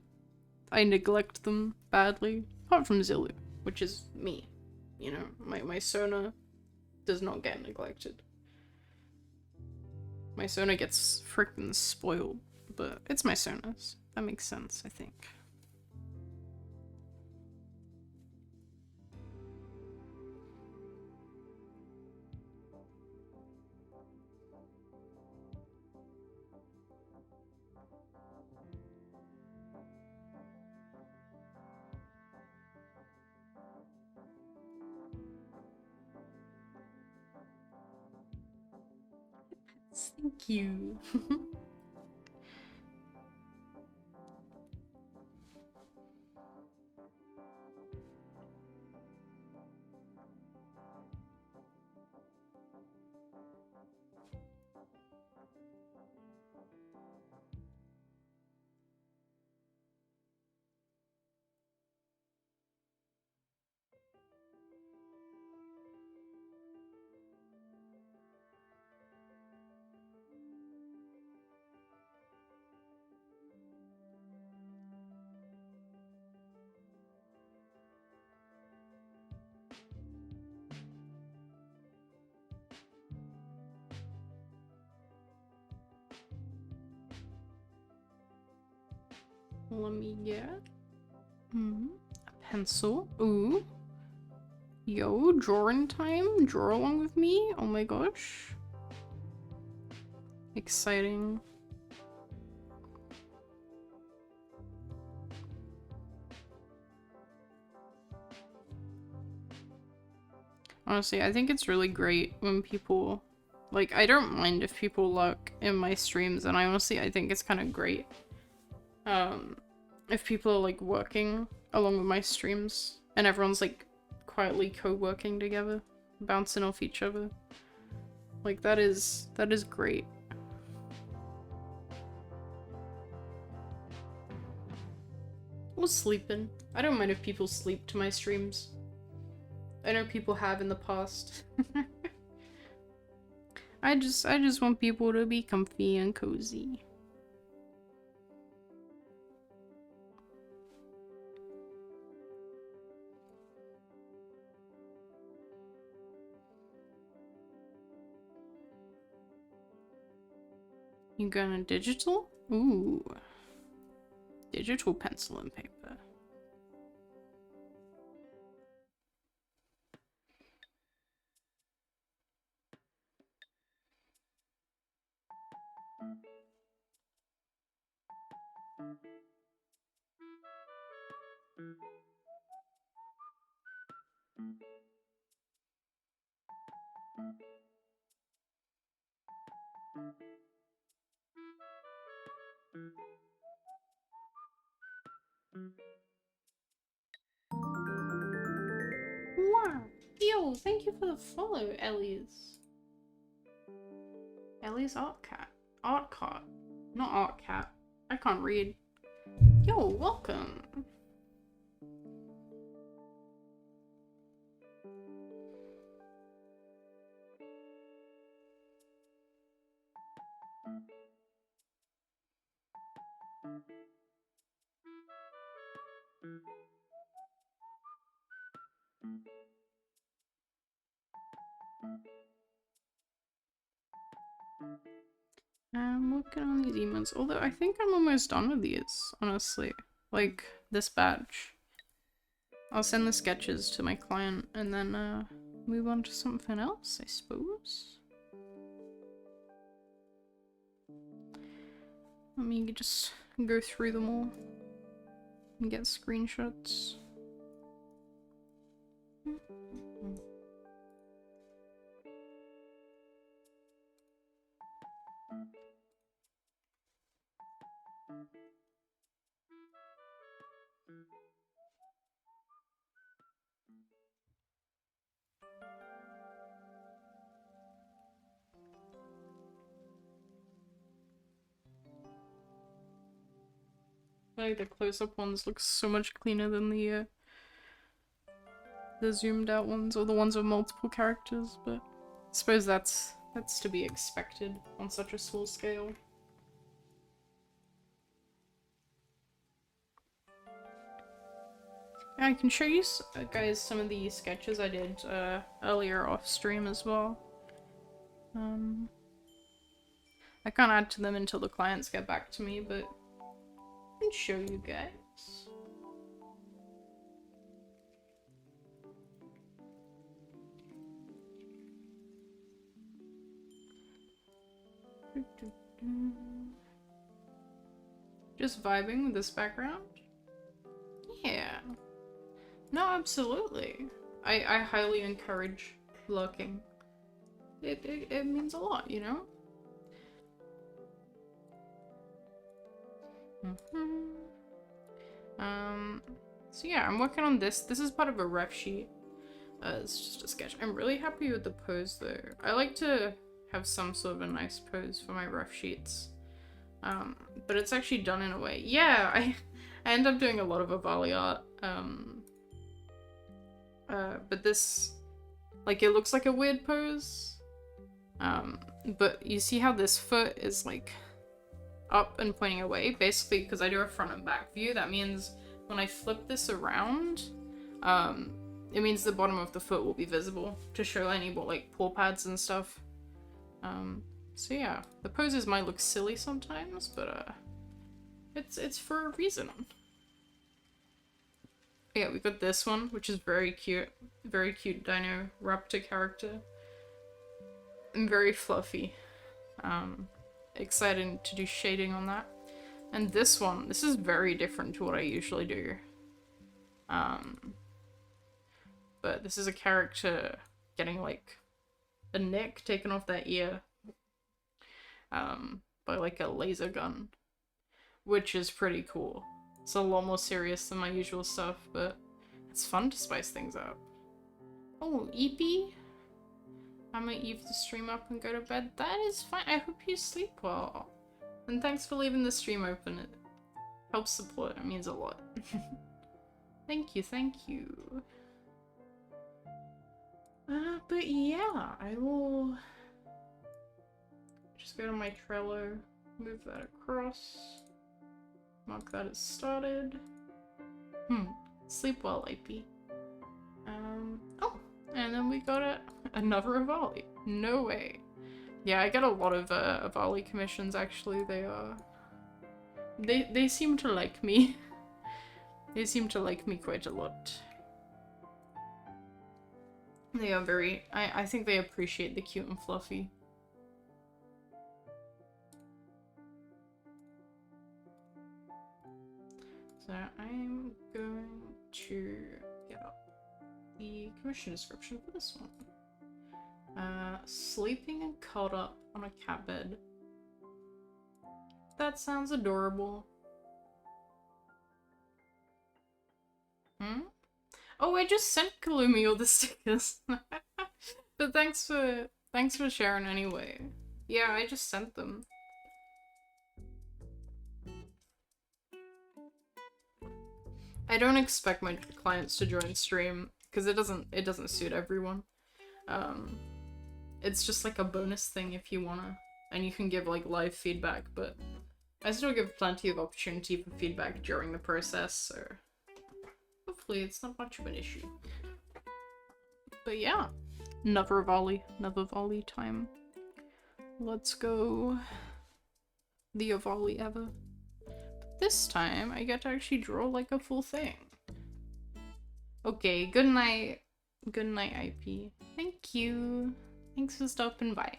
I neglect them badly. Apart from Zillu, which is me. You know, my Sona does not get neglected. My Sona gets frickin' spoiled, but it's my Sonas. That makes sense, I think. Thank you. Let me get a pencil. Ooh. Yo, drawing time? Draw along with me? Oh my gosh. Exciting. Honestly, I think it's really great when people... Like, I don't mind if people lurk in my streams, and I think it's kind of great. If people are, like, working along with my streams, and everyone's, like, quietly co-working together, bouncing off each other. Like, that is great. Or sleeping. I don't mind if people sleep to my streams. I know people have in the past. I just want people to be comfy and cozy. You going digital? Ooh. Digital pencil and paper. Wow. Yo, thank you for the follow, Ellie's. Ellie's Art Cat. Art Cart. Not Art Cat. I can't read. Yo, welcome. I'm working on these emails, although I think I'm almost done with these, honestly. Like, this batch. I'll send the sketches to my client and then move on to something else, I suppose. Let me just go through them all and get screenshots. Like the close-up ones look so much cleaner than the zoomed out ones or the ones with multiple characters, but I suppose that's to be expected on such a small scale. I can show you guys some of the sketches I did earlier off stream as well. I can't add to them until the clients get back to me, but I can show you guys. Just vibing with this background? Yeah. No, absolutely. I highly encourage lurking. It means a lot, you know? So yeah, I'm working on this. This is part of a ref sheet. It's just a sketch. I'm really happy with the pose though. I like to have some sort of a nice pose for my ref sheets. But it's actually done in a way. Yeah, I end up doing a lot of avali art. But this, like, it looks like a weird pose. But you see how this foot is like up and pointing away? Basically, because I do a front and back view, that means when I flip this around, it means the bottom of the foot will be visible to show any like paw pads and stuff. So yeah, the poses might look silly sometimes, but it's for a reason. Yeah, we got this one, which is very cute dino raptor character. And very fluffy. Excited to do shading on that. And this one, this is very different to what I usually do. But this is a character getting like a neck taken off their ear by like a laser gun, which is pretty cool. It's a lot more serious than my usual stuff, but it's fun to spice things up. Oh, EP? I might leave the stream up and go to bed. That is fine. I hope you sleep well. And thanks for leaving the stream open. It helps support. It means a lot. Thank you, thank you. But yeah, I will just go to my Trello, move that across, mark that as started. Sleep well, IP. Oh, and then we got another avali. No way. Yeah, I get a lot of avali commissions actually. They seem to like me. They seem to like me quite a lot. They are very, I think they appreciate the cute and fluffy. So I'm going to get up the commission description for this one. Sleeping and curled up on a cat bed. That sounds adorable. Oh, I just sent Kalumi all the stickers. But thanks for sharing anyway. Yeah, I just sent them. I don't expect my clients to join stream because it doesn't suit everyone. It's just like a bonus thing if you wanna, and you can give like live feedback, but I still give plenty of opportunity for feedback during the process, so hopefully it's not much of an issue. But yeah, another volley time. Let's go. The avali ever. But this time I get to actually draw like a full thing. Okay, good night. Good night, IP. Thank you. Thanks for stopping by.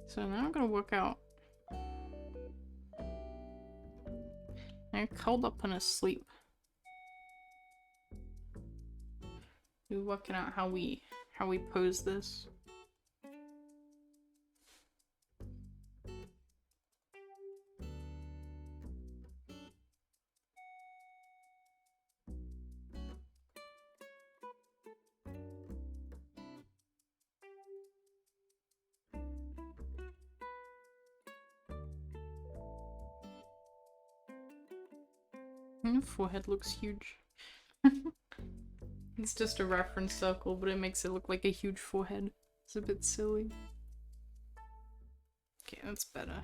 So now I'm gonna work out. I'm curled up and asleep. We're working out how we how we pose this. Forehead looks huge. It's just a reference circle, but it makes it look like a huge forehead. It's a bit silly. Okay, that's better.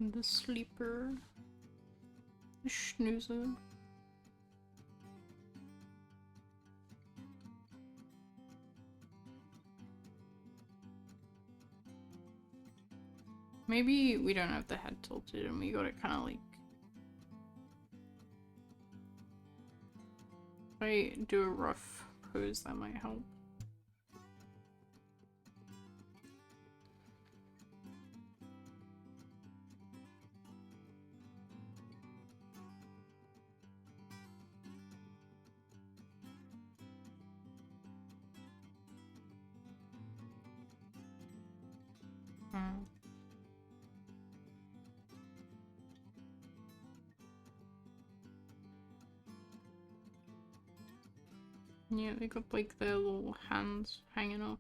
The sleeper. The snoozer. Maybe we don't have the head tilted and we got it kind of like... If I do a rough pose, that might help. Yeah, they got like their little hands hanging off.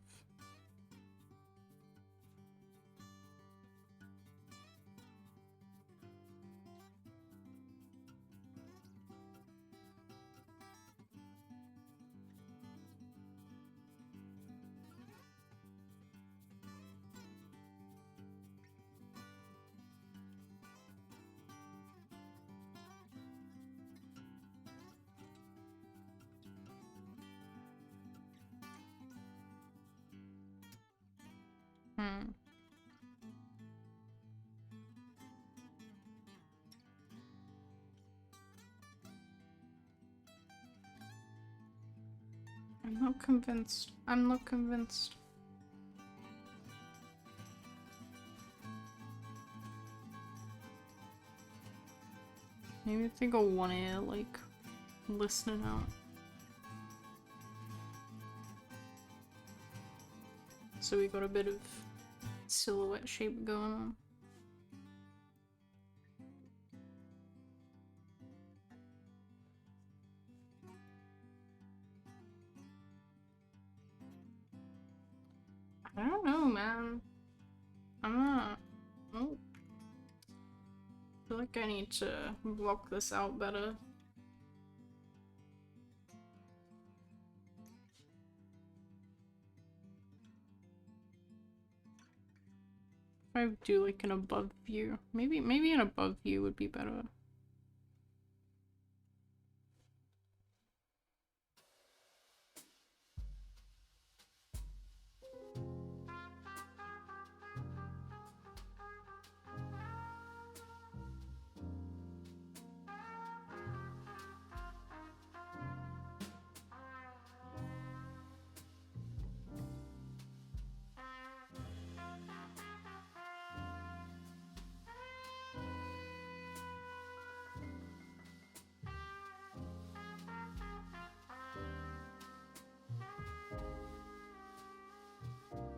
I'm not convinced. I'm not convinced. Maybe if they go one ear, like, listening out. So we got a bit of silhouette shape going on. I don't know, man. I'm not... Oh. I feel like I need to block this out better. If I do like an above view. Maybe an above view would be better.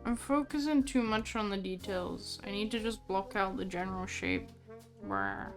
I'm focusing too much on the details. I need to just block out the general shape. Brr.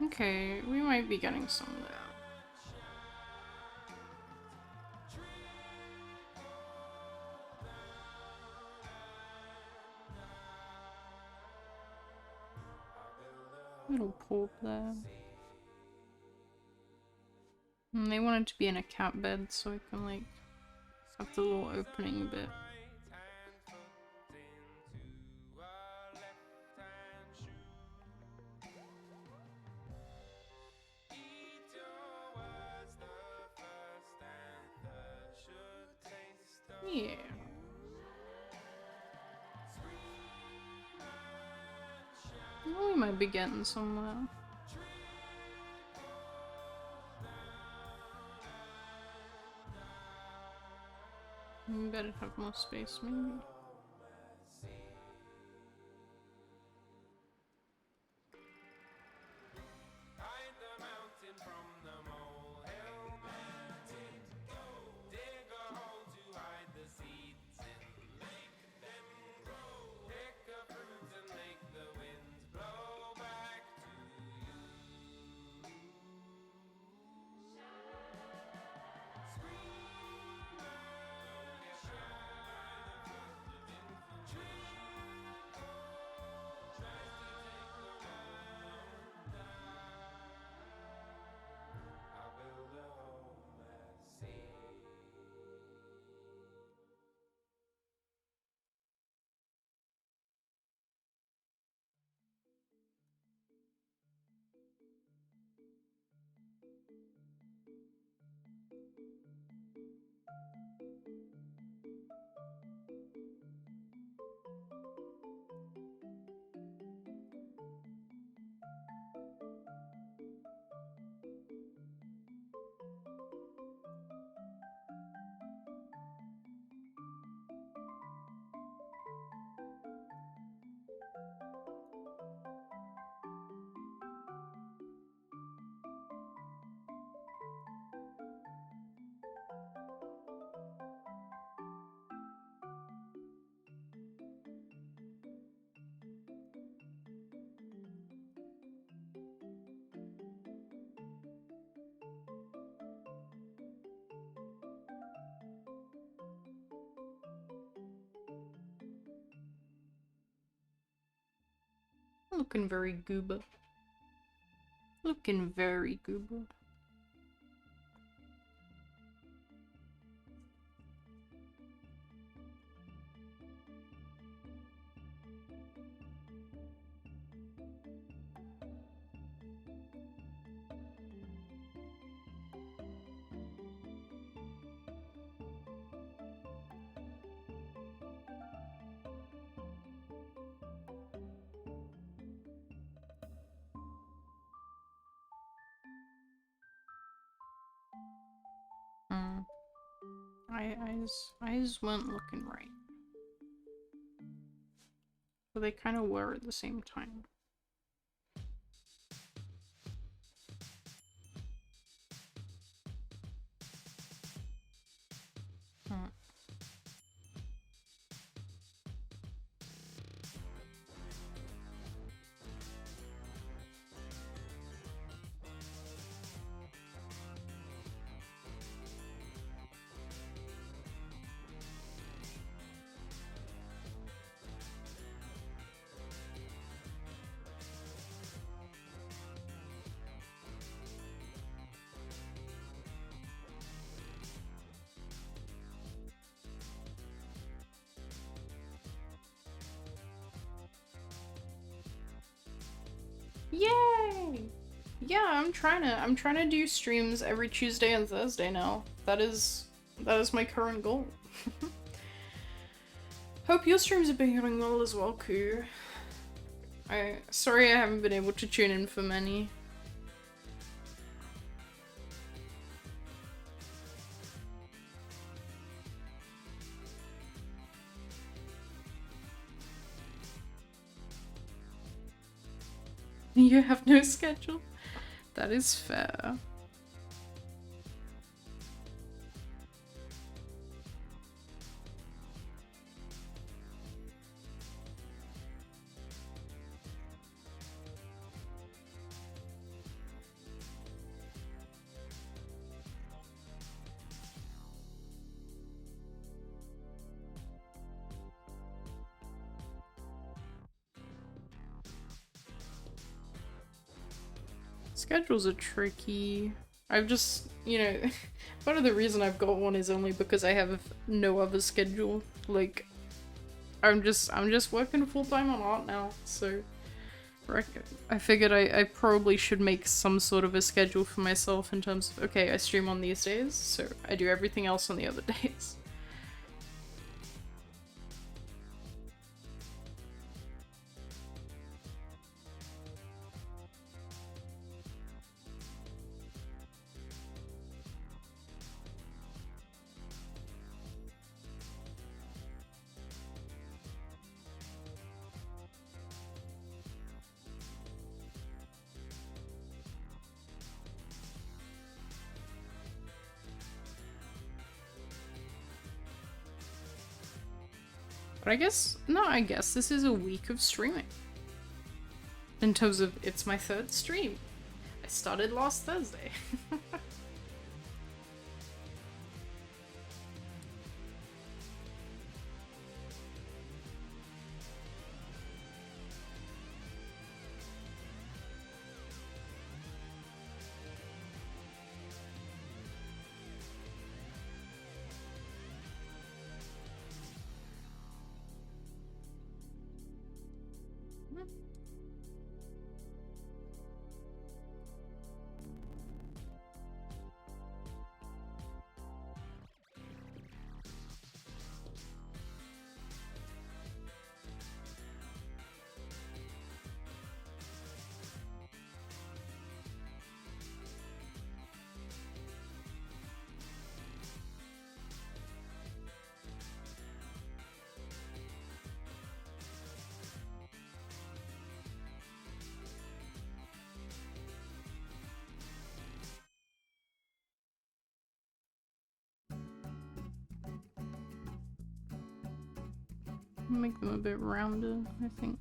Okay, we might be getting some of that. Little pulp there. And they want it to be in a cat bed so I can like have the little opening bit. Yeah. Well, we might be getting somewhere. We better have more space, maybe. Looking very gooba. Looking very gooba. Eyes weren't looking right. But they kind of were at the same time. Yay! Yeah, I'm trying to do streams every Tuesday and Thursday now. That is my current goal. Hope your streams have been going well as well, Koo. Sorry I haven't been able to tune in for many. You have no schedule? That is fair. Schedules are tricky. I've just, you know, part of the reason I've got one is only because I have no other schedule. Like, I'm just working full-time on art now, so I figured I probably should make some sort of a schedule for myself in terms of, okay, I stream on these days, so I do everything else on the other days. But I guess this is a week of streaming. In terms of, it's my 3rd stream. I started last Thursday. Make them a bit rounded, I think.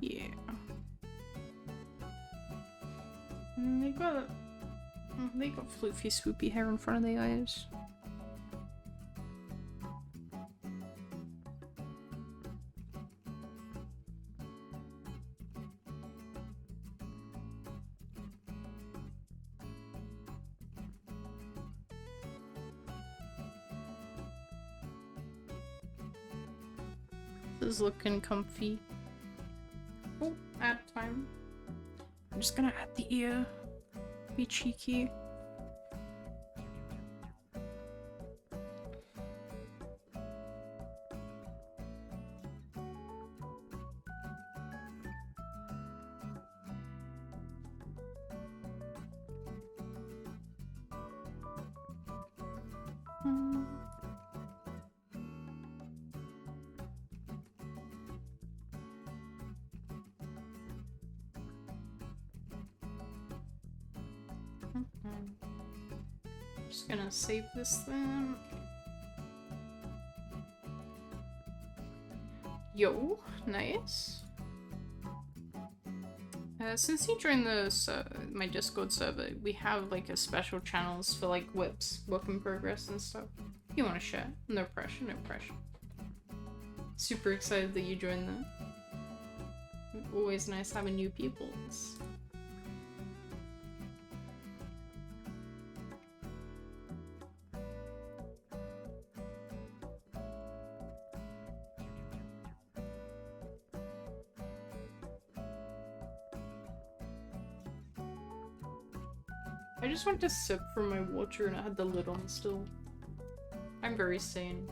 Yeah. And they got floofy swoopy hair in front of their eyes. This is looking comfy. Oh, add time. I'm just gonna add the ear. Be cheeky. Just gonna save this then. Yo, nice. Since you joined the my Discord server, we have like a special channels for like whips, work in progress and stuff. If you want to share, no pressure, no pressure. Super excited that you joined that. Always nice having new people. I just went to sip from my water and it had the lid on still. I'm very sane.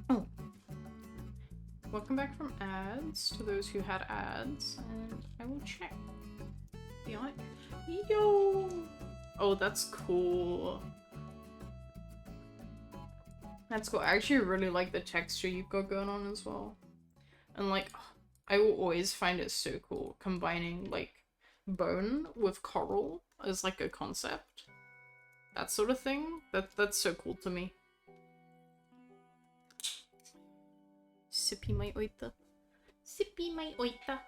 Oh. Welcome back from ads to those who had ads, and I will check. Yo! Oh, that's cool. That's cool. I actually really like the texture you've got going on as well. And like, I will always find it so cool combining like bone with coral as like a concept. That sort of thing. That's so cool to me. Sippy my oita. Sippy my oita.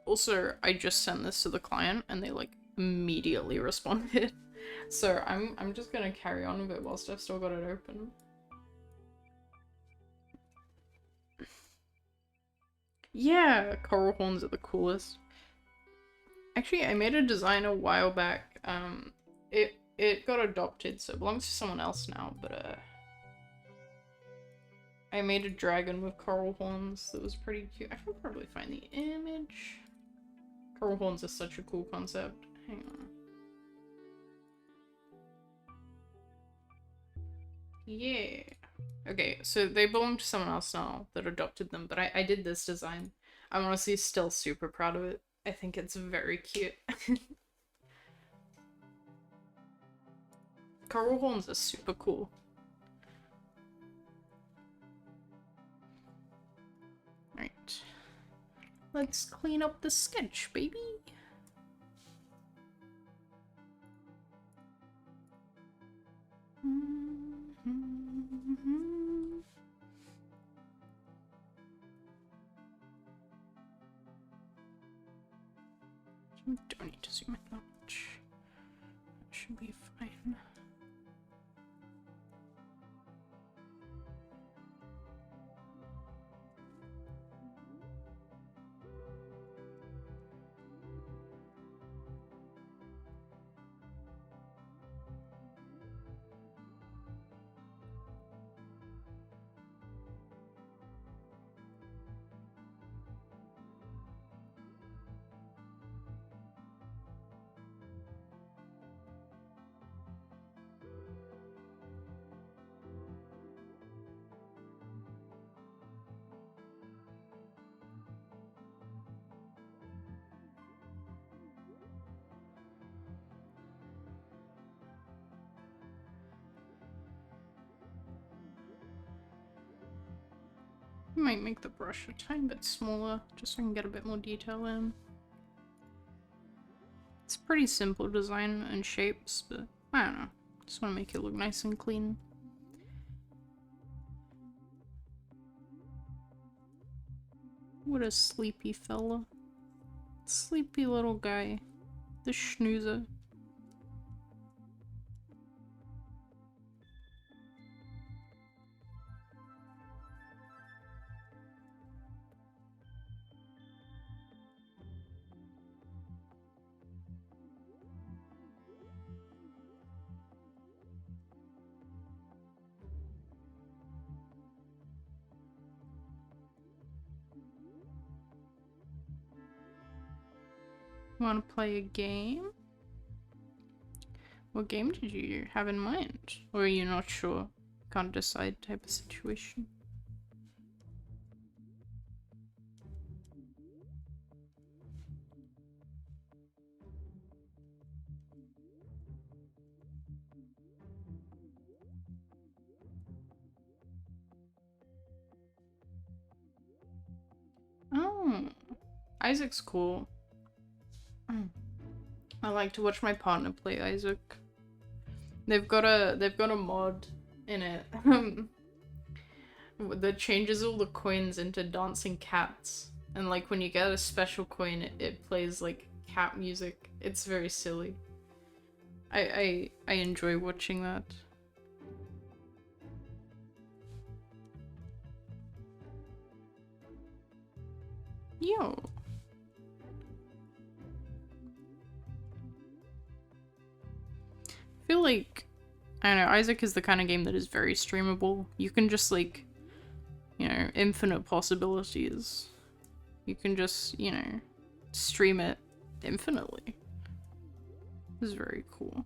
Also, I just sent this to the client and they like immediately responded. So I'm just gonna carry on with it whilst I've still got it open. Yeah, coral horns are the coolest. Actually, I made a design a while back. It got adopted, so it belongs to someone else now, but I made a dragon with coral horns that was pretty cute. I can probably find the image. Coral horns are such a cool concept. Hang on. Yeah. Okay, so they belong to someone else now that adopted them, but I did this design. I'm honestly still super proud of it. I think it's very cute. Coral horns are super cool. Right. Let's clean up the sketch, baby. Don't need to zoom in that much. That should be fine. I might make the brush a tiny bit smaller, just so I can get a bit more detail in. It's a pretty simple design and shapes, but I don't know. Just want to make it look nice and clean. What a sleepy fella. Sleepy little guy. The schnoozer. Want to play a game? What game did you have in mind? Or are you not sure? Can't decide type of situation? Oh, Isaac's cool. I like to watch my partner play Isaac. They've got a mod in it that changes all the coins into dancing cats, and like when you get a special coin, it plays like cat music. It's very silly. I enjoy watching that. Yo. I feel like, I don't know, Isaac is the kind of game that is very streamable. You can just like, you know, infinite possibilities. You can just, you know, stream it infinitely. This is very cool.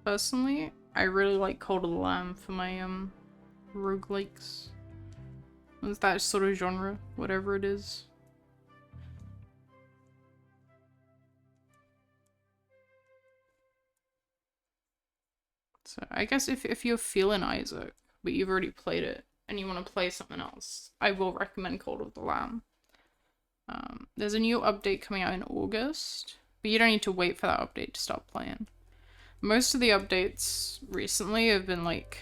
Personally, I really like Cult of the Lamb for my roguelikes. It's that sort of genre, whatever it is. So I guess if you're feeling Isaac, but you've already played it, and you want to play something else, I will recommend Cult of the Lamb. There's a new update coming out in August, but you don't need to wait for that update to start playing. Most of the updates recently have been like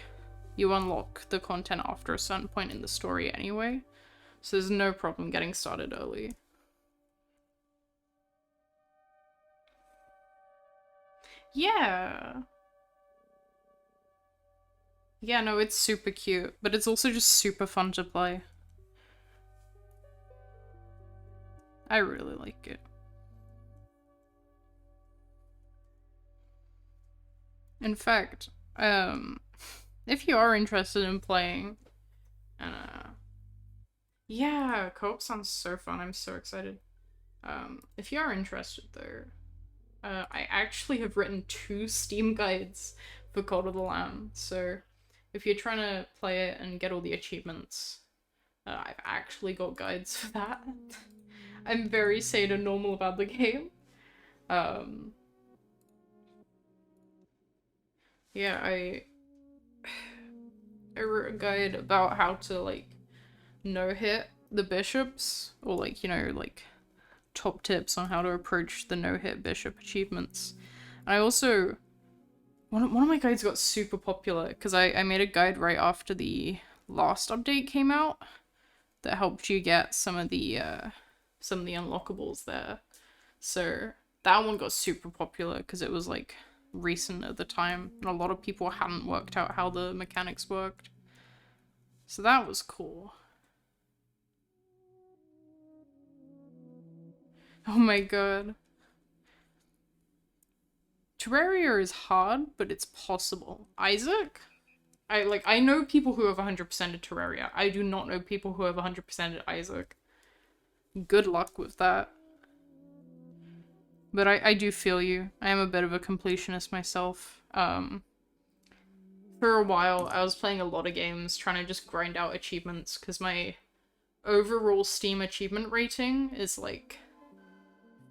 You unlock the content after a certain point in the story anyway, so there's no problem getting started early. Yeah. Yeah, no, it's super cute, but it's also just super fun to play. I really like it. In fact, if you are interested in playing, yeah, co-op sounds so fun. I'm so excited. If you are interested though, I actually have written 2 Steam guides for Cult of the Lamb. So if you're trying to play it and get all the achievements, I've actually got guides for that. I'm very sane and normal about the game. Yeah, I wrote a guide about how to like no-hit the bishops, or like, you know, like top tips on how to approach the no-hit bishop achievements. And I also one of my guides got super popular because I made a guide right after the last update came out that helped you get some of the unlockables there. So that one got super popular because it was like recent at the time, and a lot of people hadn't worked out how the mechanics worked. So that was cool. Oh my god. Terraria is hard, but it's possible. Isaac? I know people who have 100%ed Terraria. I do not know people who have 100%ed Isaac. Good luck with that. But I do feel you. I am a bit of a completionist myself. For a while, I was playing a lot of games trying to just grind out achievements because my overall Steam achievement rating is like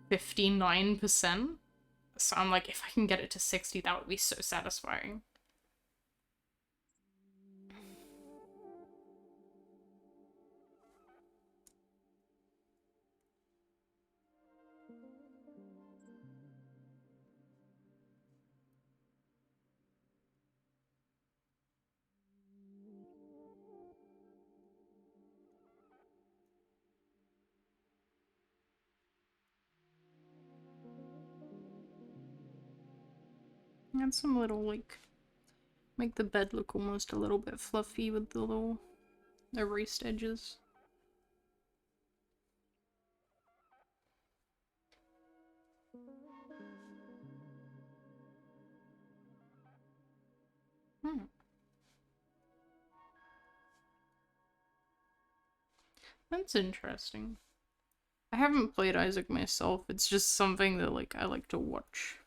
59%. So I'm like, if I can get it to 60, that would be so satisfying. Add some little, like, make the bed look almost a little bit fluffy with the little erased edges. That's interesting. I haven't played Isaac myself. It's just something that, like, I like to watch.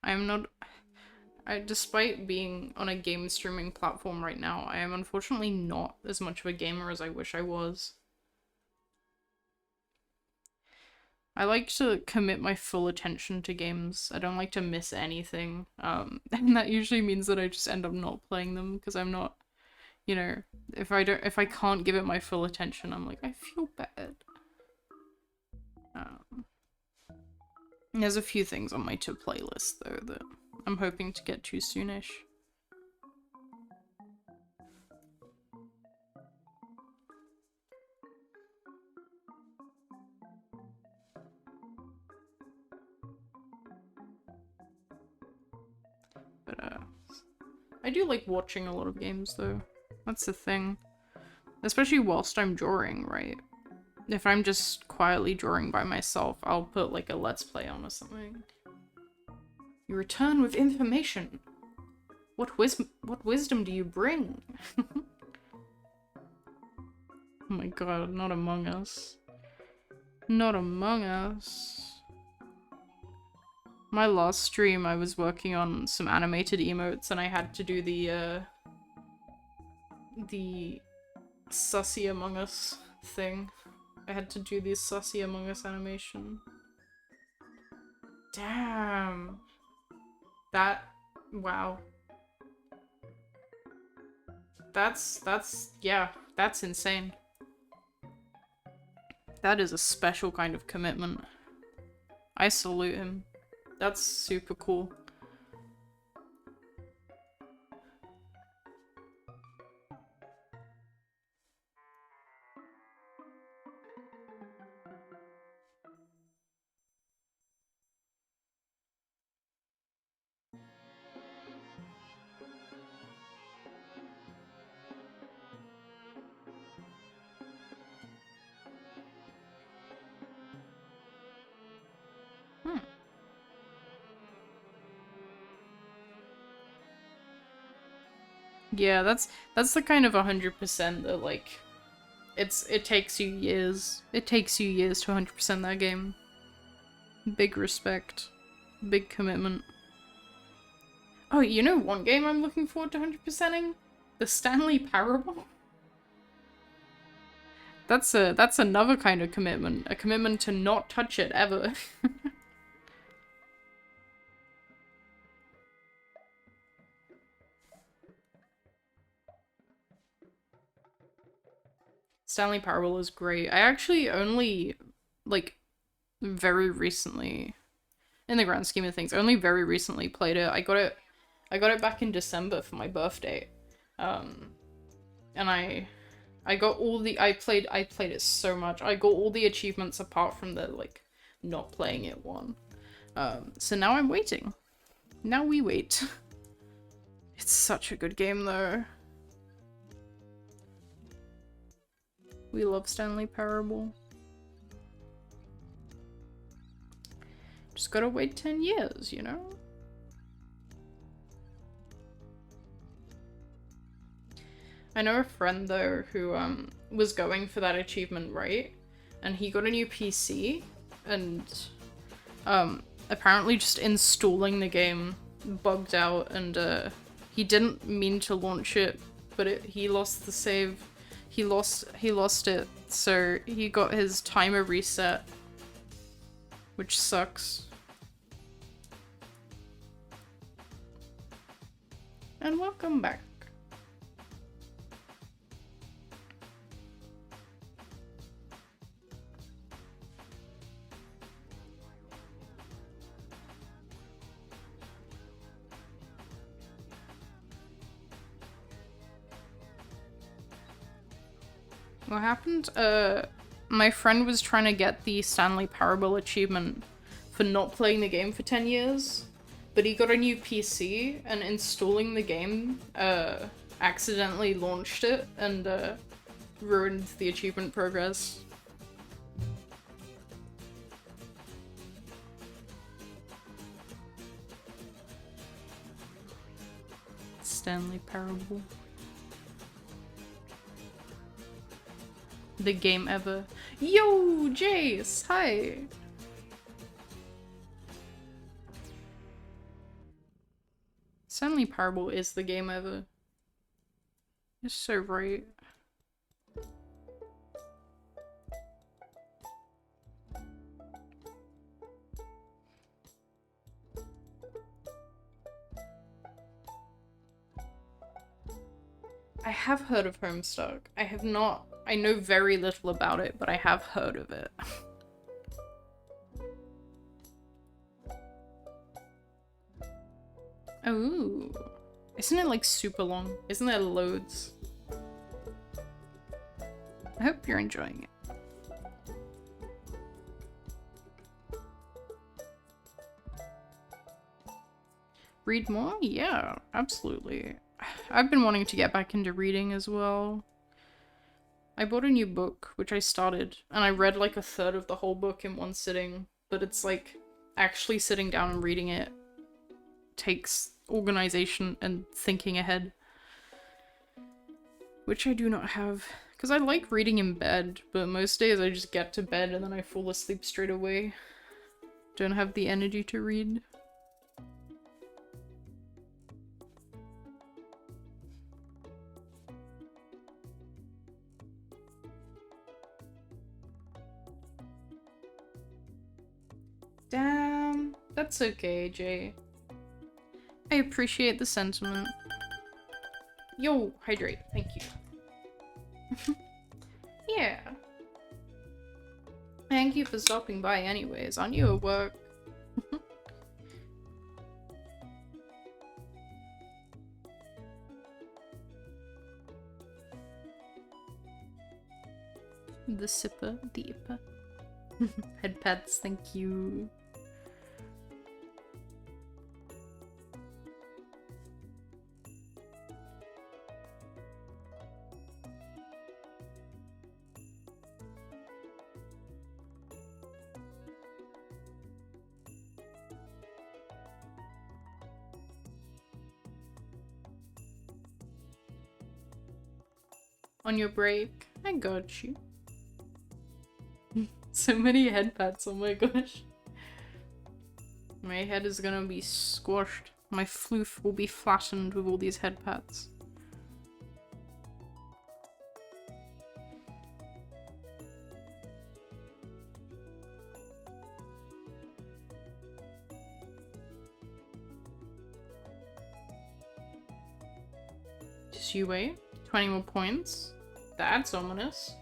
I'm not... despite being on a game streaming platform right now, I am unfortunately not as much of a gamer as I wish I was. I like to commit my full attention to games. I don't like to miss anything. And that usually means that I just end up not playing them because I'm not, you know, if I can't give it my full attention, I'm like, I feel bad. There's a few things on my to playlist though that I'm hoping to get to soonish. But I do like watching a lot of games though. That's the thing. Especially whilst I'm drawing, right? If I'm just quietly drawing by myself, I'll put like a let's play on or something. You return with information. What wisdom do you bring? Oh my god, not Among Us. Not Among Us. My last stream, I was working on some animated emotes and I had to do the Sussy Among Us thing. I had to do the Sussy Among Us animation. Damn. That, wow. Yeah, that's insane. That is a special kind of commitment. I salute him. That's super cool. Yeah, that's the kind of 100% that, like, it takes you years. It takes you years to 100% that game. Big respect. Big commitment. Oh, you know one game I'm looking forward to 100%ing? The Stanley Parable? That's another kind of commitment. A commitment to not touch it ever. Stanley Parable is great. I actually only, like, very recently, in the grand scheme of things, only very recently played it. I got it back in December for my birthday. And I got all the, I played it so much. I got all the achievements apart from the, like, not playing it one. So now I'm waiting. Now we wait. It's such a good game though. We love Stanley Parable. Just gotta wait 10 years, you know? I know a friend though who was going for that achievement, right? And he got a new PC and apparently just installing the game bugged out and he didn't mean to launch it, but he lost the save. He lost it, so he got his timer reset, which sucks. And welcome back. What happened? My friend was trying to get the Stanley Parable achievement for not playing the game for 10 years, but he got a new PC and installing the game, accidentally launched it and, ruined the achievement progress. Stanley Parable. The game ever. Yo, Jace! Hi! Stanley Parable is the game ever. You're so right. I have heard of Homestuck. I have not. I know very little about it, but I have heard of it. Oh. Isn't it like super long? Isn't there loads? I hope you're enjoying it. Read more? Yeah, absolutely. I've been wanting to get back into reading as well. I bought a new book, which I started, and I read like a third of the whole book in one sitting, but it's like actually sitting down and reading it takes organization and thinking ahead, which I do not have, because I like reading in bed, but most days I just get to bed and then I fall asleep straight away. Don't have the energy to read. Damn, that's okay, Jay. I appreciate the sentiment. Yo, hydrate, thank you. Yeah. Thank you for stopping by anyways, aren't you at work? The sipper, the ipper. Head pets, thank you. on your break. I got you. So many head pats, oh my gosh. My head is gonna be squashed. My floof will be flattened with all these head pats. Just you wait. 20 more points. That's ominous.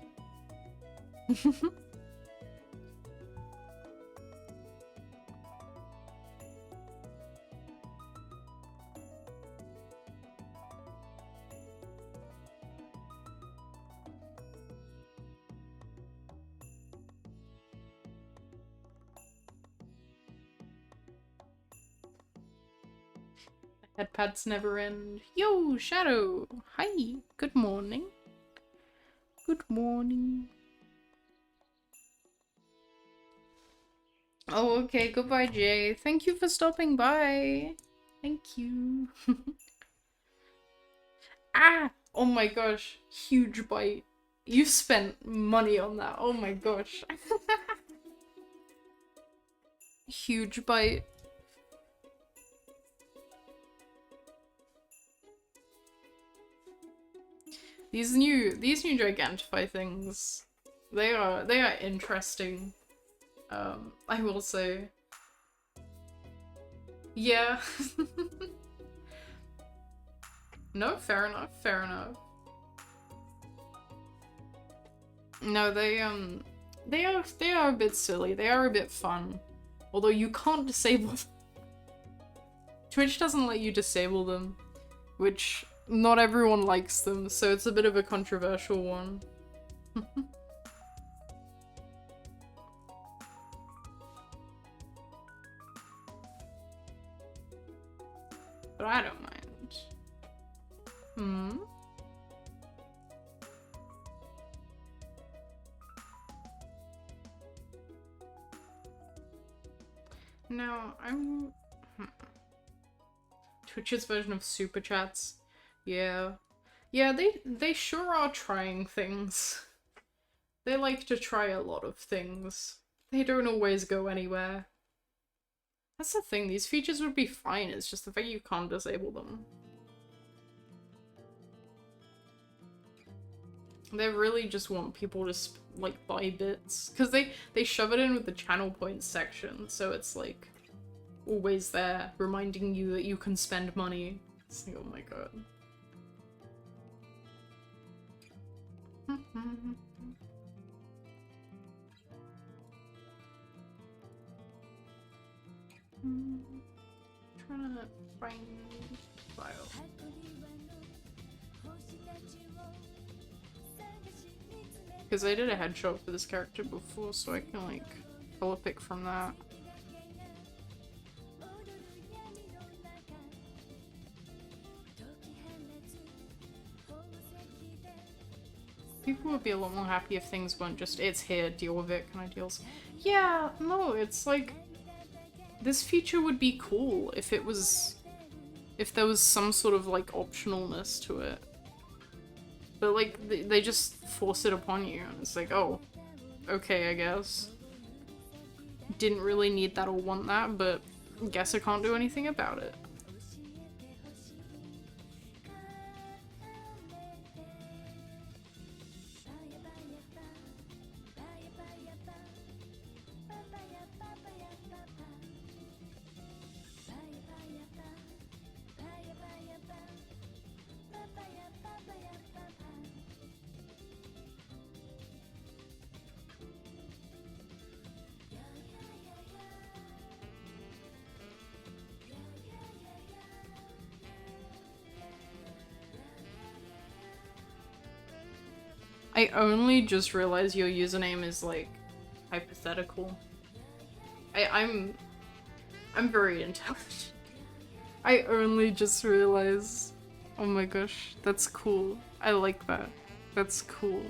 Headpads never end. Yo, Shadow! Hi! Good morning. Good morning. Oh, okay. Goodbye, Jay. Thank you for stopping by. Thank you. Ah! Oh my gosh. Huge bite. You spent money on that. Oh my gosh. Huge bite. These new Gigantify things, they are interesting. I will say. Yeah. No, fair enough, fair enough. No, they are a bit silly. They are a bit fun. Although you can't disable them. Twitch doesn't let you disable them, which not everyone likes them, so it's a bit of a controversial one. But I don't mind. Hmm? No, I'm... Twitch's version of Super Chats. Yeah. Yeah, they sure are trying things. They like to try a lot of things. They don't always go anywhere. That's the thing, these features would be fine, it's just the fact you can't disable them. They really just want people to, like, buy bits. Because they shove it in with the channel points section, so it's, like, always there, reminding you that you can spend money. It's like, oh my god. Trying to find file. Because I did a headshot for this character before, so I can like color pick from that. People would be a lot more happy if things weren't just, it's here, deal with it kind of deals. Yeah, no, it's like, this feature would be cool if it was, if there was some sort of like optionalness to it. But like, they just force it upon you, and it's like, oh, okay, I guess. Didn't really need that or want that, but guess I can't do anything about it. I only just realized your username is like hypothetical. I'm very intelligent. I only just realized. Oh my gosh, that's cool. I like that. That's cool.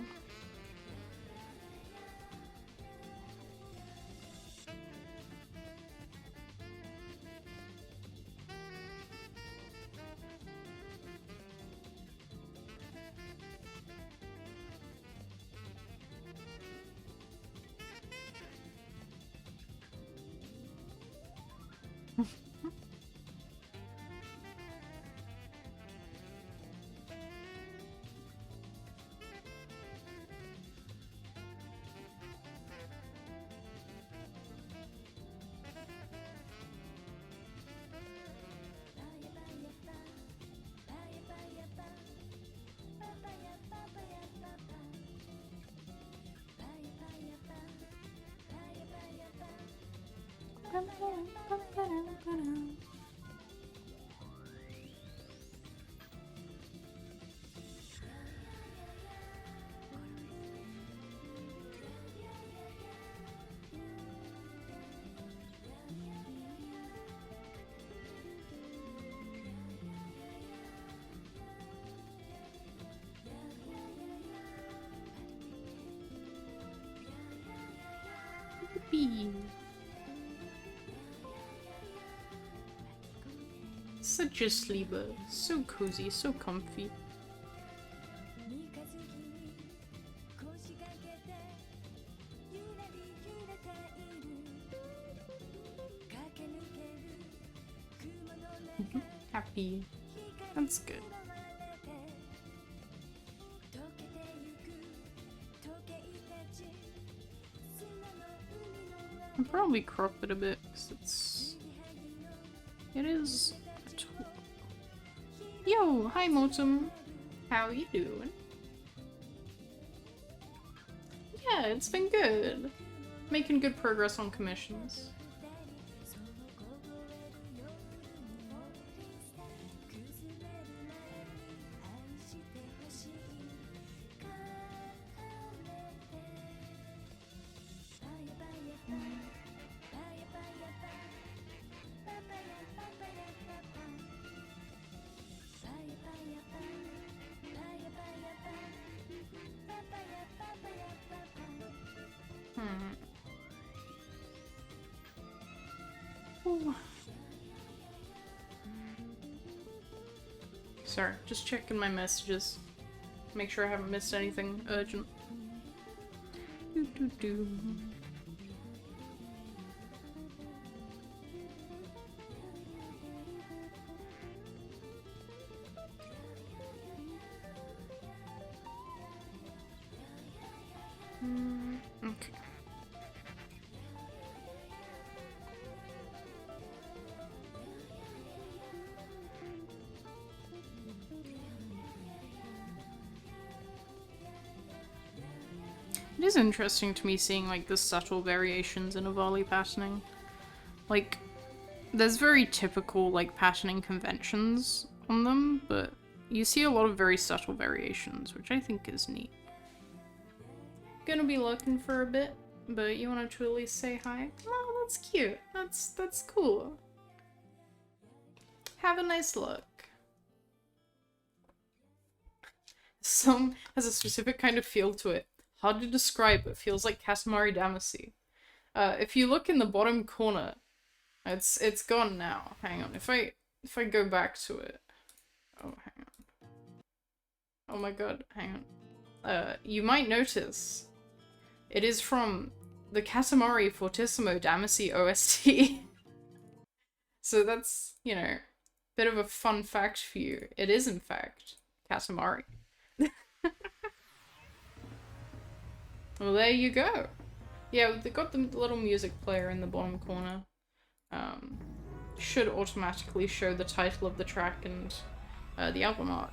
Such a sleeper. So cozy, so comfy. Happy. That's good. I'll probably crop it a bit because it is. Yo, hi Motum. How you doing? Yeah, it's been good. Making good progress on commissions. Sorry, just checking my messages. Make sure I haven't missed anything urgent. Doo-doo-doo. Okay. It is interesting to me seeing like the subtle variations in avali patterning. Like, there's very typical like patterning conventions on them, but you see a lot of very subtle variations, which I think is neat. Gonna be looking for a bit, but you wanted to at least say hi? Oh, that's cute. That's cool. Have a nice look. Some has a specific kind of feel to it. Hard to describe, but feels like Katamari Damacy. If you look in the bottom corner, it's gone now. Hang on, if I go back to it. Oh, hang on. Oh my god, hang on. You might notice it is from the Katamari Fortissimo Damacy OST. So that's, you know, bit of a fun fact for you. It is in fact Katamari. Well, there you go. Yeah, they got the little music player in the bottom corner. Should automatically show the title of the track and the album art.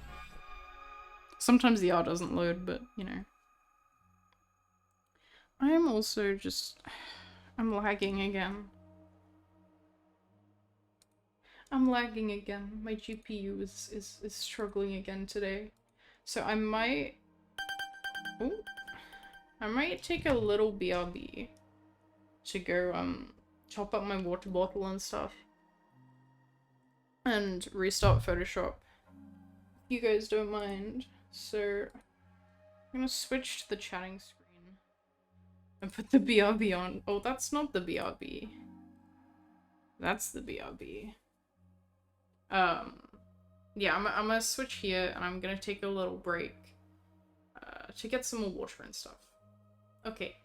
Sometimes the art doesn't load, but, you know. I am also just... I'm lagging again. I'm lagging again. My GPU is struggling again today. So I might... Ooh. I might take a little BRB to go, top up my water bottle and stuff. And restart Photoshop. If you guys don't mind. So, I'm gonna switch to the chatting screen. And put the BRB on. Oh, that's not the BRB. That's the BRB. Yeah, I'm gonna switch here and I'm gonna take a little break. To get some more water and stuff. Okay.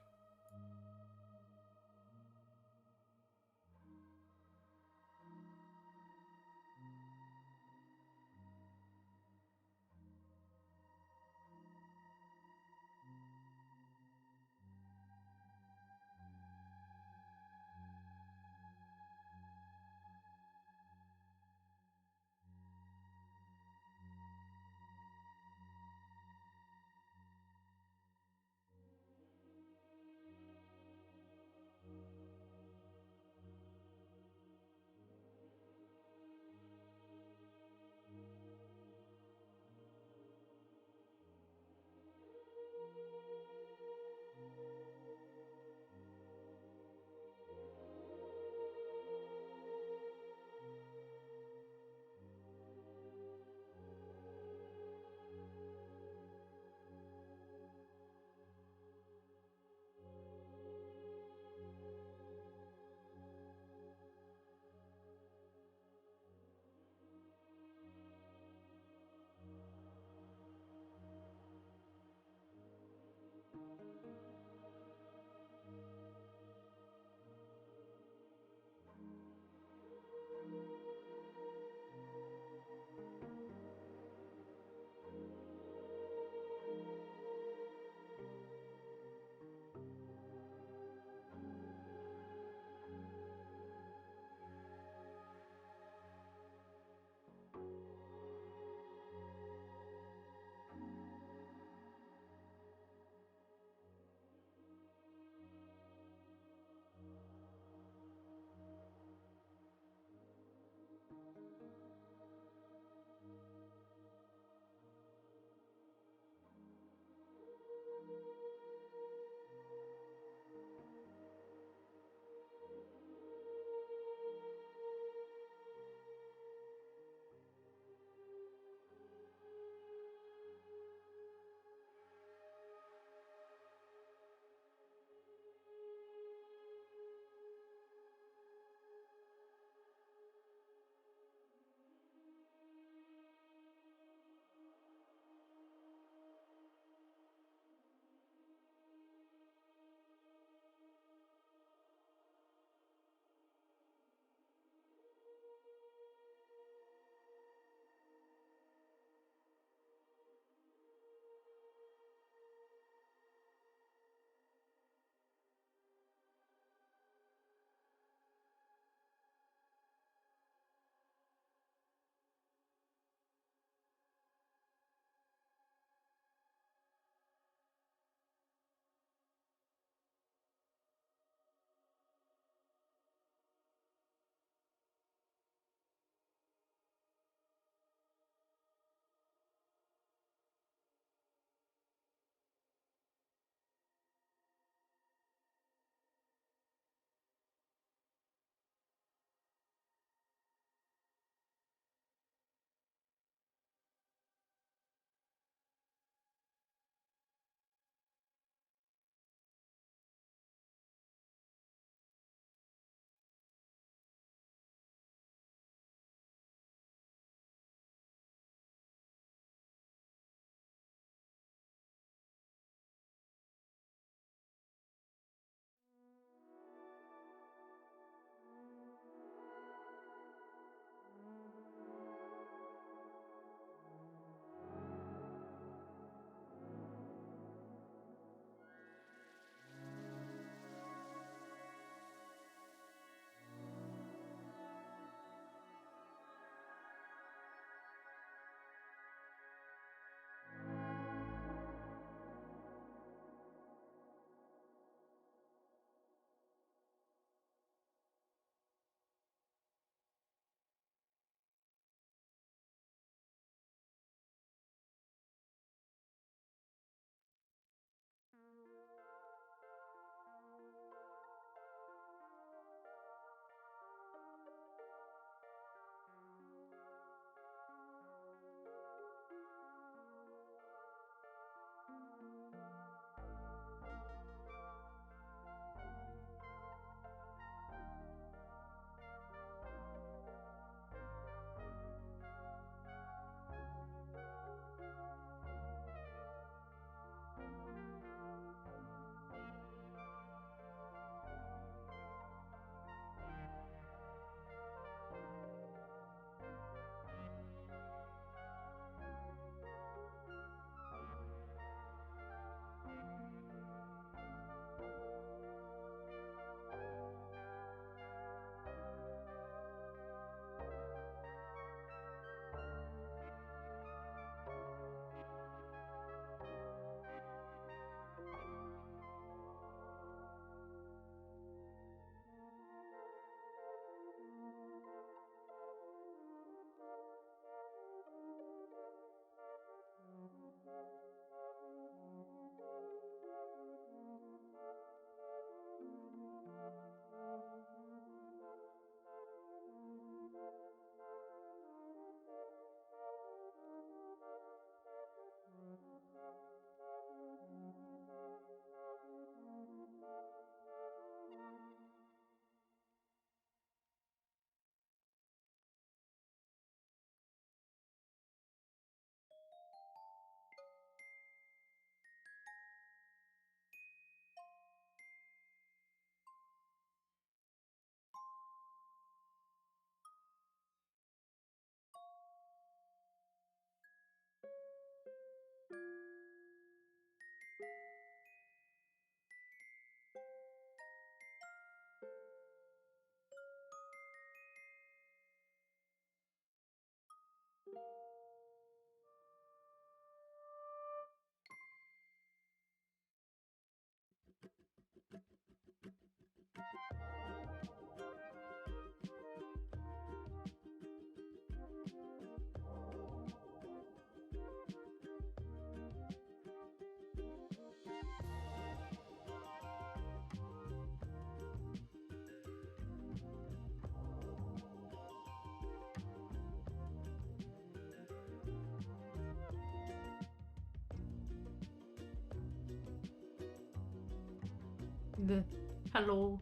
Hello.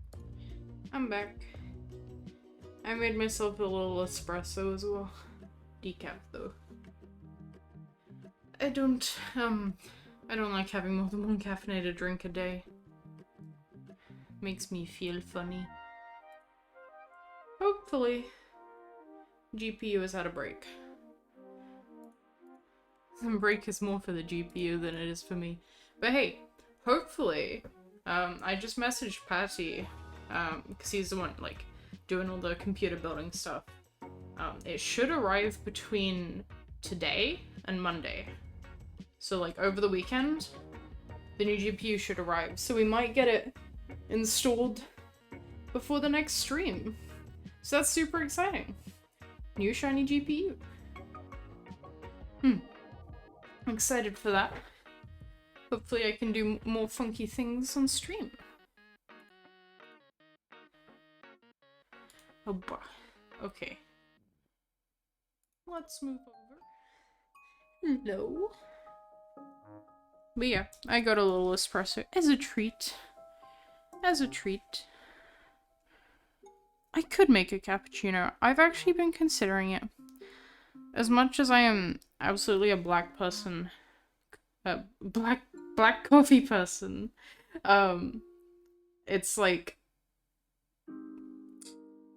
I'm back. I made myself a little espresso as well. Decaf though. I don't like having more than one caffeinated drink a day. Makes me feel funny. Hopefully, GPU has had a break. The break is more for the GPU than it is for me. But hey, hopefully, I just messaged Patty, because he's the one, like, doing all the computer building stuff. It should arrive between today and Monday. So, like, over the weekend, the new GPU should arrive. So we might get it installed before the next stream. So that's super exciting. New shiny GPU. I'm excited for that. Hopefully I can do more funky things on stream. Oh boy. Okay. Let's move over. Hello. But yeah, I got a little espresso as a treat. As a treat. I could make a cappuccino. I've actually been considering it. As much as I am absolutely a black person, black coffee person, it's like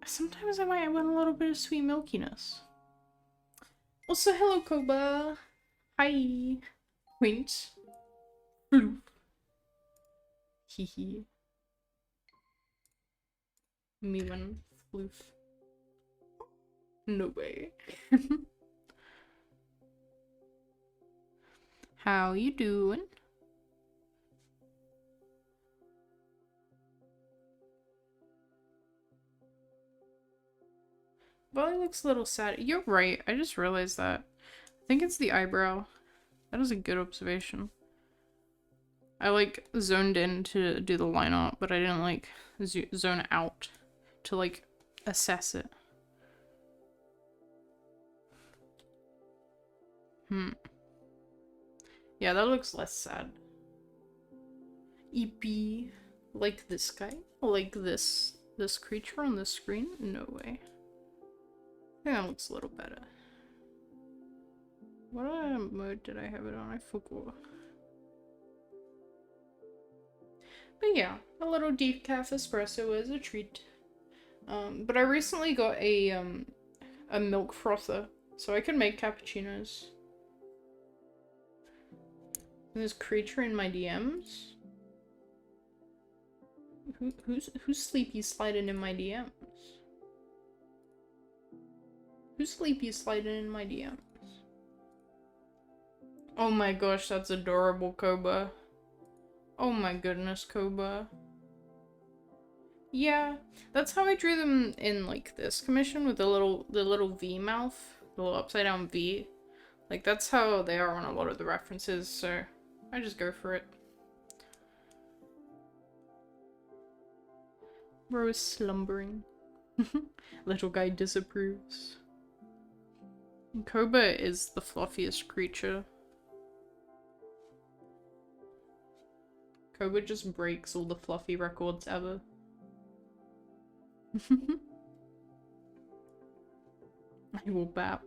sometimes I might want a little bit of sweet milkiness. Also, hello Koba. Hi. Wint. Floof. Hehe. Mewan. Floof. No way. How you doing? Well, it looks a little sad. You're right. I just realized that. I think it's the eyebrow. That is a good observation. I like zoned in to do the line art, but I didn't like zone out to like assess it. Yeah, that looks less sad. EP, like this guy, like this creature on the screen. No way. I think that looks a little better. What mode did I have it on? I forgot. But yeah, a little decaf espresso is a treat. But I recently got a milk frother, so I can make cappuccinos. And this creature in my DMs? Who's sleepy sliding in my DMs? Who's sleepy sliding in my DMs? Oh my gosh, that's adorable, Koba. Oh my goodness, Koba. Yeah, that's how I drew them in like this commission with the little V mouth, the little upside down V. Like that's how they are on a lot of the references, so I just go for it. Rose slumbering. Little guy disapproves. Koba is the fluffiest creature. Koba just breaks all the fluffy records ever. I will bap.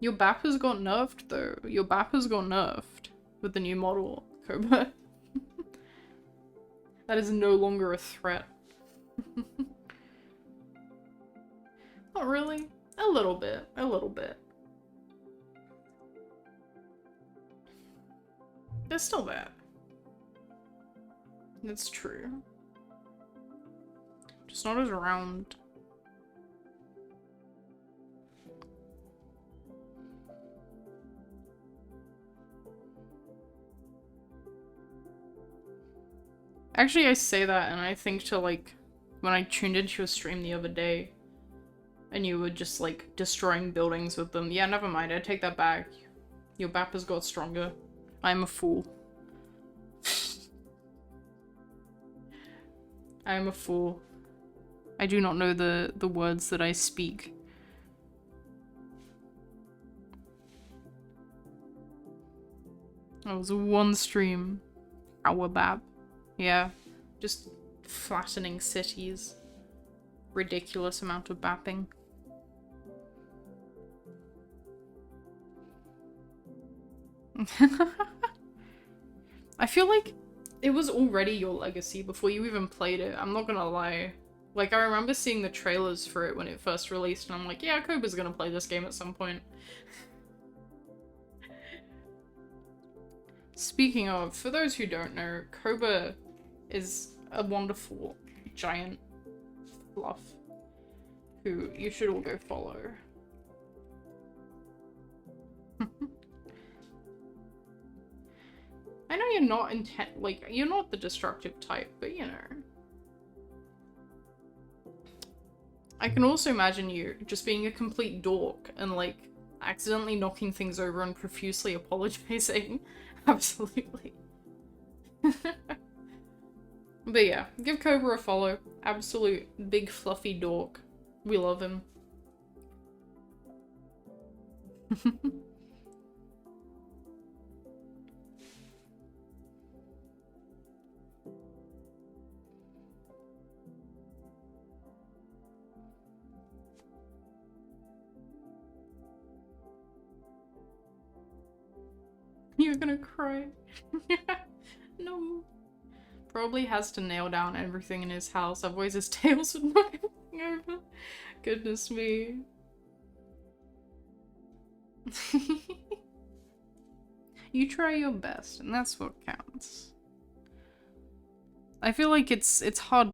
Your bap has got nerfed though. Your bap has got nerfed with the new model, Koba. That is no longer a threat. Not really. A little bit. A little bit. They're still there. That's true. Just not as round. Actually, I say that and I think to like, when I tuned into a stream the other day, and you were just like destroying buildings with them. Yeah, never mind, I take that back. Your BAP has got stronger. I'm a fool. I am a fool. I do not know the words that I speak. That was one stream. Our BAP. Yeah, just flattening cities. Ridiculous amount of bapping. I feel like it was already your legacy before you even played it. I'm not gonna lie. Like, I remember seeing the trailers for it when it first released, and I'm like, yeah, Koba's gonna play this game at some point. Speaking of, for those who don't know, Koba is a wonderful giant fluff who you should all go follow. I know you're not you're not the destructive type, but you know. I can also imagine you just being a complete dork and like accidentally knocking things over and profusely apologizing. Absolutely. But yeah, give Cobra a follow. Absolute big fluffy dork. We love him. You're gonna cry. No. Probably has to nail down everything in his house, otherwise his tails would knock everything over. Goodness me. You try your best, and that's what counts. I feel like it's hard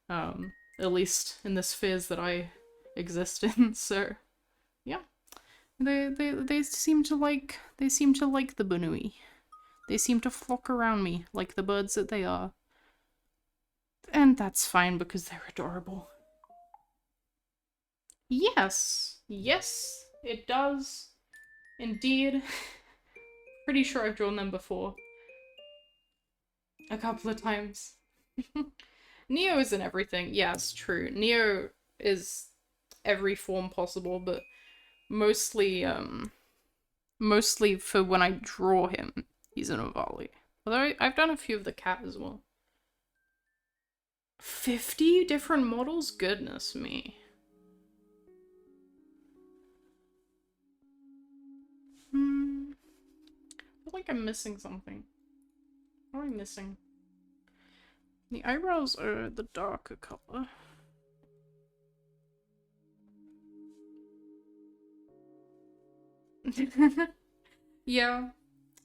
At least in the spheres that I exist in, so yeah. They seem to like the Bunui. They seem to flock around me like the birds that they are. And that's fine because they're adorable. Yes. Yes, it does. Indeed. Pretty sure I've drawn them before. A couple of times. Neo isn't everything. Yeah, it's true. Neo is every form possible, but mostly for when I draw him, he's an avali. Although I've done a few of the cat as well. 50 different models? Goodness me. I feel like I'm missing something. What am I missing? The eyebrows are the darker color. Yeah,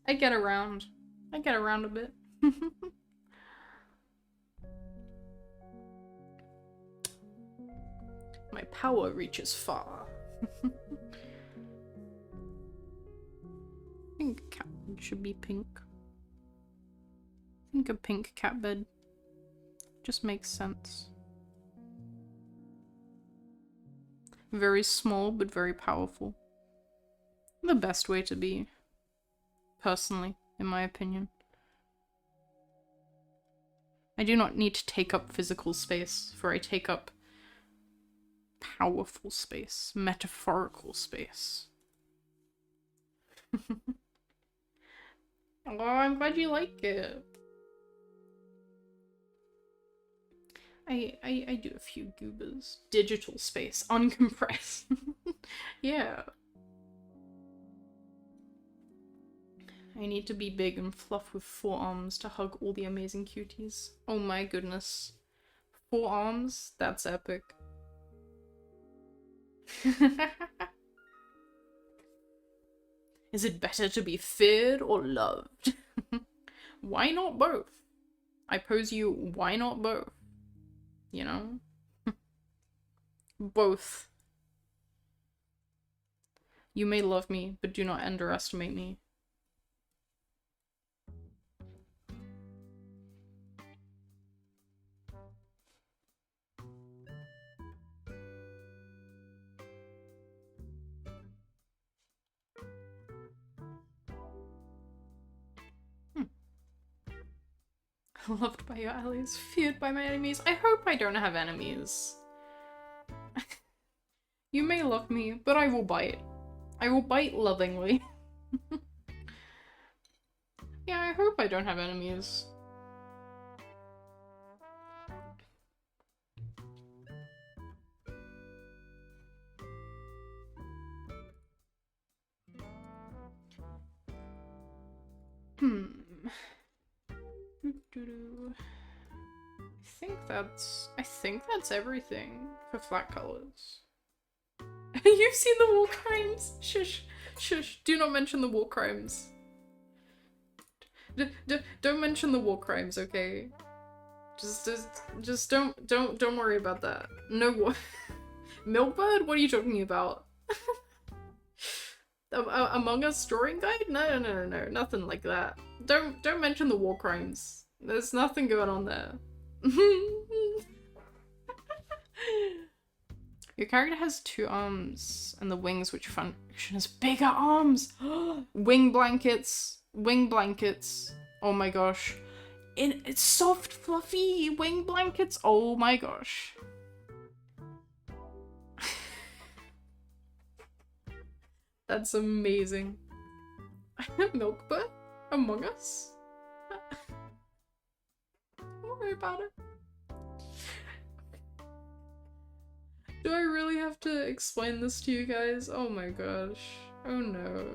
I get around. I get around a bit. My power reaches far. I think a cat bed should be pink. I think a pink cat bed just makes sense. Very small, but very powerful. The best way to be, personally, in my opinion. I do not need to take up physical space, for I take up powerful space, metaphorical space. Oh, I'm glad you like it. I do a few goobers. Digital space, uncompressed. Yeah. I need to be big and fluff with 4 arms to hug all the amazing cuties. Oh my goodness. 4 arms? That's epic. Is it better to be feared or loved? Why not both? I pose you, why not both? You know? Both. You may love me, but do not underestimate me. Loved by your allies, feared by my enemies. I hope I don't have enemies. You may love me, but I will bite. I will bite lovingly. Yeah, I hope I don't have enemies. I think that's everything for flat colors. You've seen the war crimes? Shush, shush, do not mention the war crimes. Don't mention the war crimes, okay? Just don't worry about that. No war. Milkbird? What are you talking about? Among Us drawing guide? No, nothing like that. Don't mention the war crimes. There's nothing going on there. Your character has 2 arms and the wings which function as bigger arms. Wing blankets. Wing blankets. Oh my gosh. It's soft, fluffy wing blankets. Oh my gosh. That's amazing. Milkbird? Among Us? Don't worry about it. Do I really have to explain this to you guys? Oh my gosh. Oh no.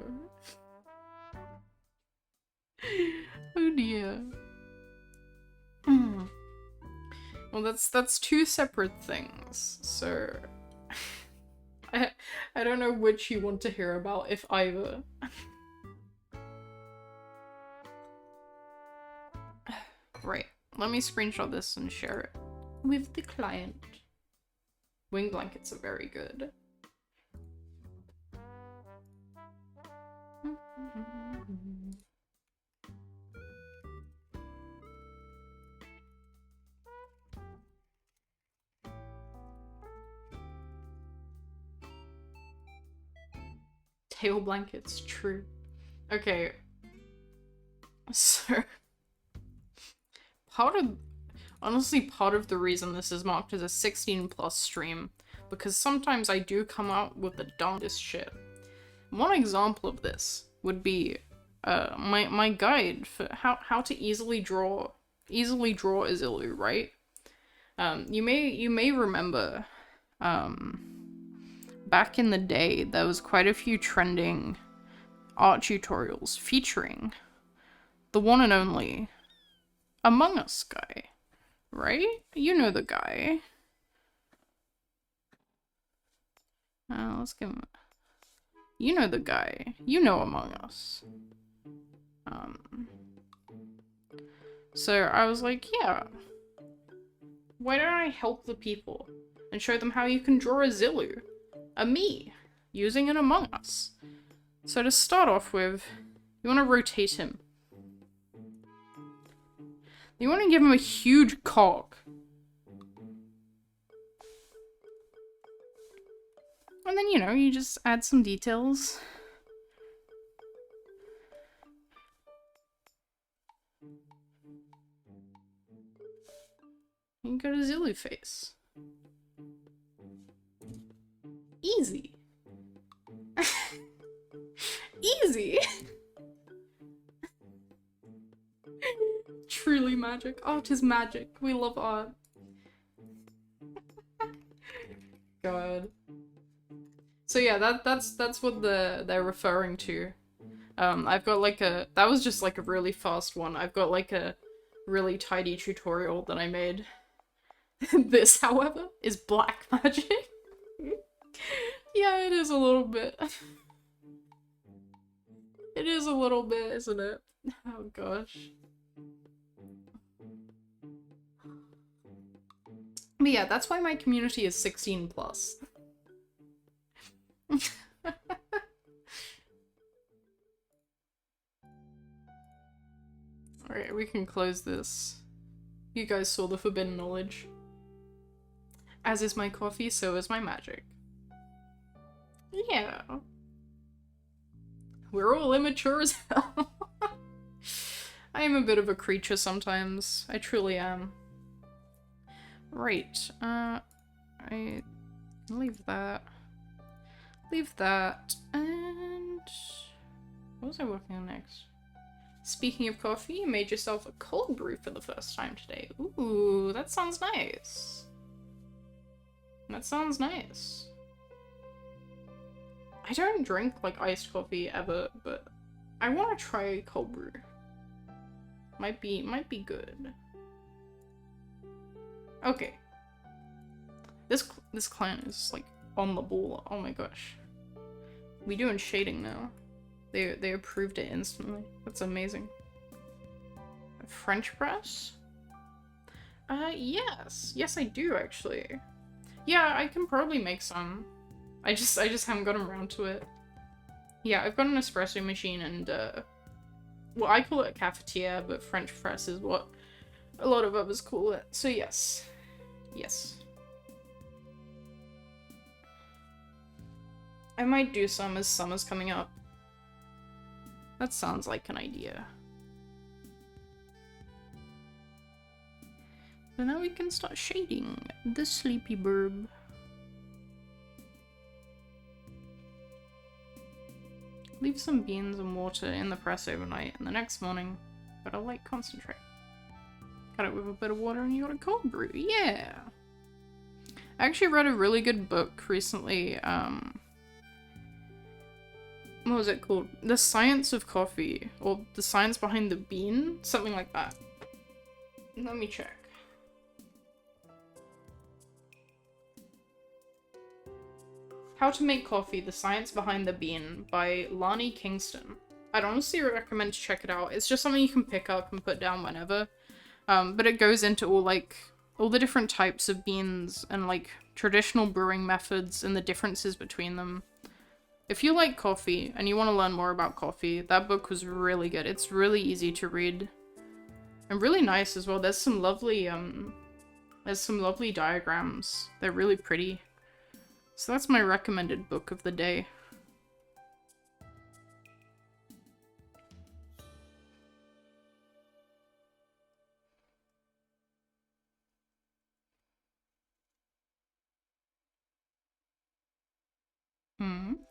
Oh dear. Well, that's 2 separate things, so I don't know which you want to hear about, if either. Right, let me screenshot this and share it. with the client. Wing blankets are very good. Tail blankets, true. Okay. So, honestly, part of the reason this is marked as a 16+ stream, because sometimes I do come out with the dumbest shit. One example of this would be my guide for how to easily draw a Zillu, right? You may remember back in the day there was quite a few trending art tutorials featuring the one and only Among Us guy, right? You know the guy. Let's give him. You know the guy. You know Among Us. So I was like, yeah. Why don't I help the people and show them how you can draw a Zillu? A me, using an Among Us. So to start off with, you want to rotate him. You want to give him a huge cock. And then, you know, you just add some details. You go to Zillu face. Easy. Easy. Truly magic. Art is magic. We love art. God. So yeah, that's what they're referring to. I've got like that was just like a really fast one. I've got like a really tidy tutorial that I made. This, however, is black magic. Yeah, it is a little bit. It is a little bit, isn't it? Oh gosh. But yeah, that's why my community is 16+. Alright, we can close this. You guys saw the forbidden knowledge. As is my coffee, so is my magic. Yeah. We're all immature as hell. I am a bit of a creature sometimes. I truly am. Right. I leave that. Leave that. And what was I working on next? Speaking of coffee, you made yourself a cold brew for the first time today. Ooh, that sounds nice. That sounds nice. I don't drink like iced coffee ever, but I want to try cold brew. Might be good. Okay. This client is like on the ball. Oh my gosh. We doing shading now. They approved it instantly. That's amazing. A French press? Yes. Yes, I do actually. Yeah, I can probably make some. I just haven't gotten around to it. Yeah, I've got an espresso machine and well, I call it a cafetiere, but French press is what a lot of others call it. So yes. Yes. I might do some as summer's coming up. That sounds like an idea. So now we can start shading the sleepy burb. Leave some beans and water in the press overnight, and the next morning, gotta like concentrate. Cut it with a bit of water and you got a cold brew. Yeah! I actually read a really good book recently, what was it called? The Science of Coffee, or The Science Behind the Bean? Something like that. Let me check. How to Make Coffee, The Science Behind the Bean by Lani Kingston. I'd honestly recommend to check it out. It's just something you can pick up and put down whenever. But it goes into all, like, all the different types of beans and like traditional brewing methods and the differences between them. If you like coffee and you want to learn more about coffee, that book was really good. It's really easy to read and really nice as well. There's some lovely diagrams. They're really pretty. So that's my recommended book of the day.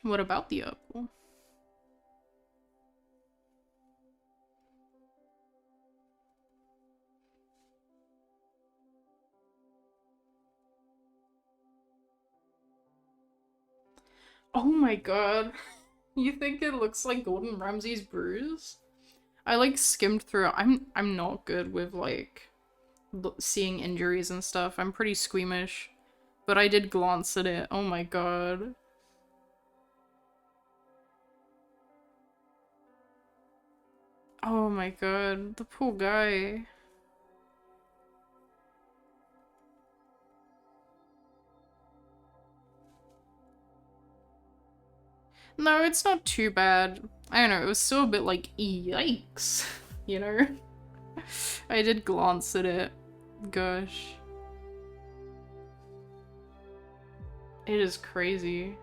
What about the apple? Oh my god. You think it looks like Gordon Ramsay's bruise? I like skimmed through it. I'm not good with like seeing injuries and stuff. I'm pretty squeamish. But I did glance at it. Oh my god. Oh my god, the poor guy. No, it's not too bad. I don't know, it was still a bit like, yikes, you know? I did glance at it. Gosh. It is crazy.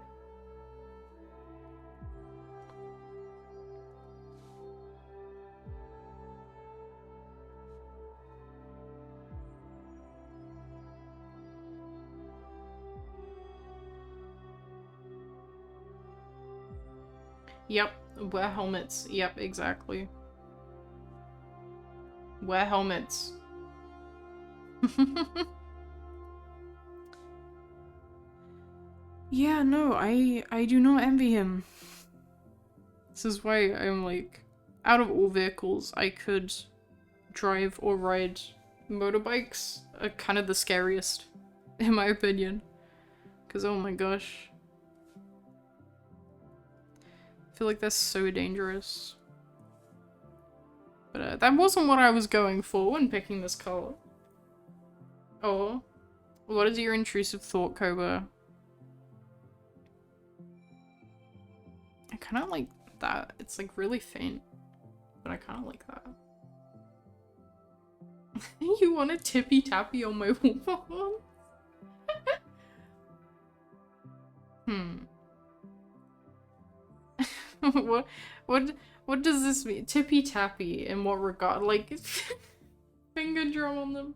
Yep, wear helmets. Yep, exactly. Wear helmets. Yeah, no, I do not envy him. This is why I'm like, out of all vehicles I could drive or ride, motorbikes are kind of the scariest, in my opinion. Because, oh my gosh. I feel like they're so dangerous. But that wasn't what I was going for when picking this color. Oh. What is your intrusive thought, Cobra? I kind of like that. It's like really faint. But I kind of like that. You want a tippy tappy on my wall? What does this mean? Tippy tappy in what regard? Like finger drum on them?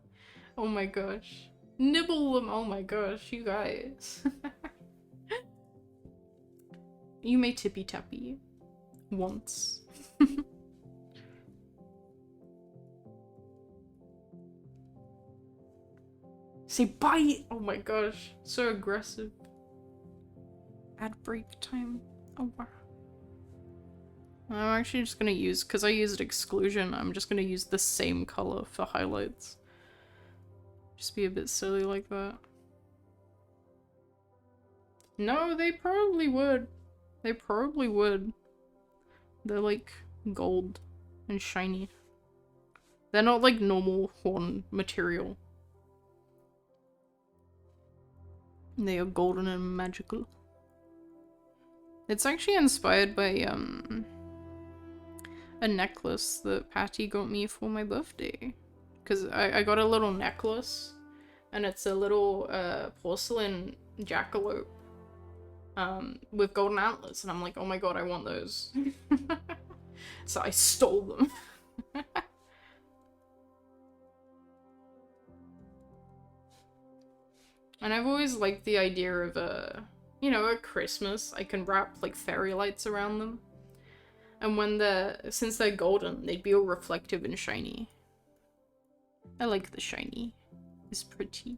Oh my gosh. Nibble them, oh my gosh, you guys. You may tippy tappy. Once. Say bite! Oh my gosh, so aggressive. Ad break time. Oh wow. I'm actually just gonna use, because I used exclusion, I'm just gonna use the same color for highlights. Just be a bit silly like that. No, they probably would. They probably would. They're like gold and shiny. They're not like normal horn material. They are golden and magical. It's actually inspired by a necklace that Patty got me for my birthday. Because I got a little necklace and it's a little porcelain jackalope with golden antlers, and I'm like, oh my god, I want those. So I stole them. And I've always liked the idea of you know, at Christmas I can wrap like fairy lights around them. And when since they're golden, they'd be all reflective and shiny. I like the shiny. It's pretty.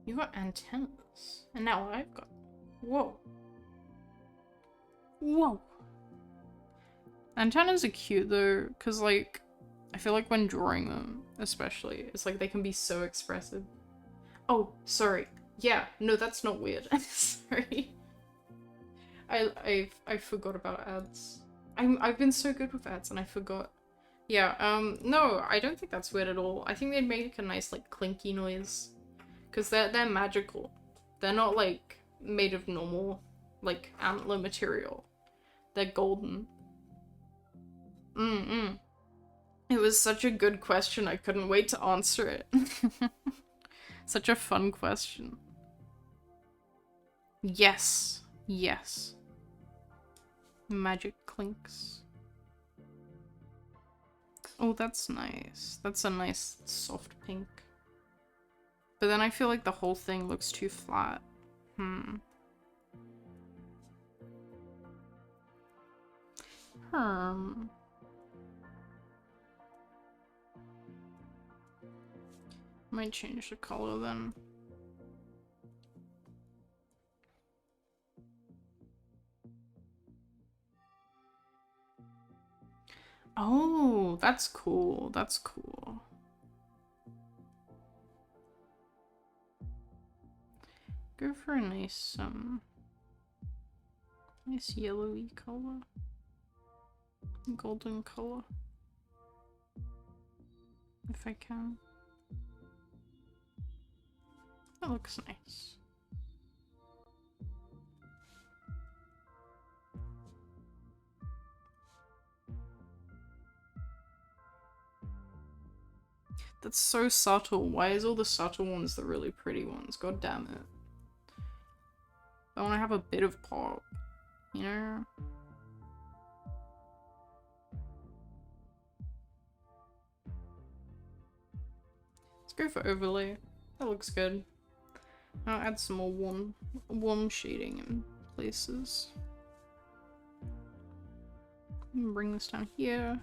You got antennas. And now I've got... Whoa. Whoa. Antennas are cute though, because like, I feel like when drawing them, especially, it's like they can be so expressive. Oh, sorry. Yeah, no, that's not weird. Sorry. I forgot about ads. I've been so good with ads and I forgot. Yeah, no, I don't think that's weird at all. I think they'd make a nice, like, clinky noise. Because they're magical. They're not, like, made of normal, like, antler material. They're golden. Mm-mm. It was such a good question, I couldn't wait to answer it. Such a fun question. Yes. Yes. Magic clinks. Oh, that's nice. That's a nice soft pink. But then I feel like the whole thing looks too flat. Hmm. Might change the color then. Oh, that's cool. That's cool. Go for a nice, nice yellowy color. Golden color. If I can. That looks nice. That's so subtle. Why is all the subtle ones the really pretty ones? God damn it. I want to have a bit of pop, you know? Let's go for overlay. That looks good. I'll add some more warm shading in places. Bring this down here.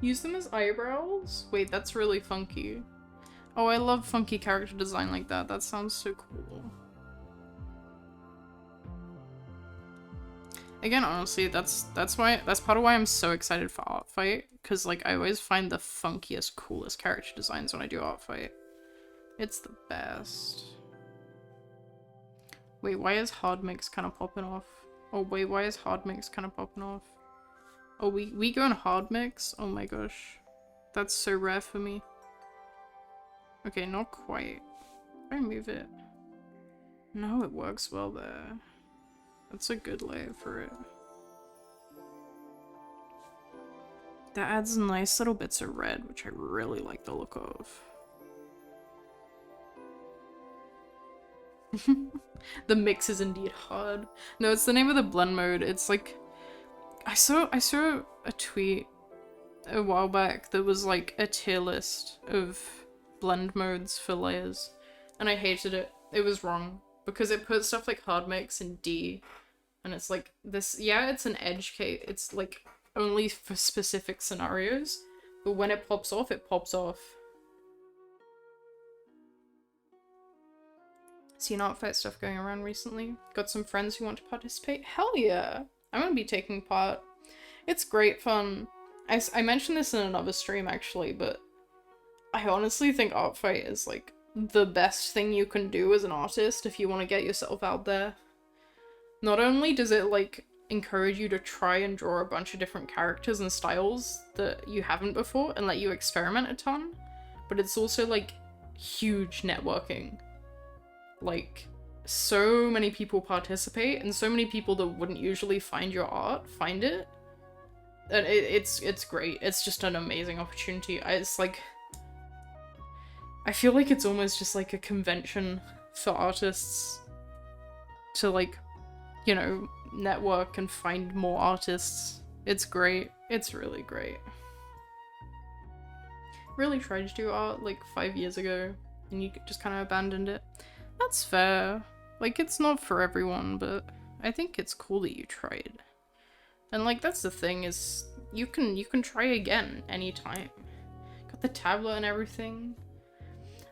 Use them as eyebrows? Wait, that's really funky. Oh, I love funky character design like that. That sounds so cool. Again, honestly, that's part of why I'm so excited for Art Fight, because like I always find the funkiest, coolest character designs when I do Art Fight. It's the best. Wait, why is hard mix kind of popping off? Oh wait, why is hard mix kind of popping off? Oh, we go in hard mix? Oh my gosh. That's so rare for me. Okay, not quite. I move it. No, it works well there. That's a good layer for it. That adds nice little bits of red, which I really like the look of. The mix is indeed hard. No, it's the name of the blend mode. It's like I saw a tweet a while back that was like a tier list of blend modes for layers, and I hated it. It was wrong because it put stuff like hard mix in D, and it's like this. Yeah, it's an edge case. It's like only for specific scenarios, but when it pops off, it pops off. Seen Art Fight stuff going around recently. Got some friends who want to participate. Hell yeah! I'm gonna be taking part. It's great fun. I mentioned this in another stream actually, but I honestly think Art Fight is like the best thing you can do as an artist if you want to get yourself out there. Not only does it like encourage you to try and draw a bunch of different characters and styles that you haven't before and let you experiment a ton, but it's also like huge networking. Like, so many people participate, and so many people that wouldn't usually find your art find it. And it's great. It's just an amazing opportunity. It's like, I feel like it's almost just like a convention for artists to like, you know, network and find more artists. It's great. It's really great. Really tried to do art like 5 years ago, and you just kind of abandoned it. That's fair. Like, it's not for everyone, but I think it's cool that you tried. And like, that's the thing, is you can try again anytime. Got the tablet and everything.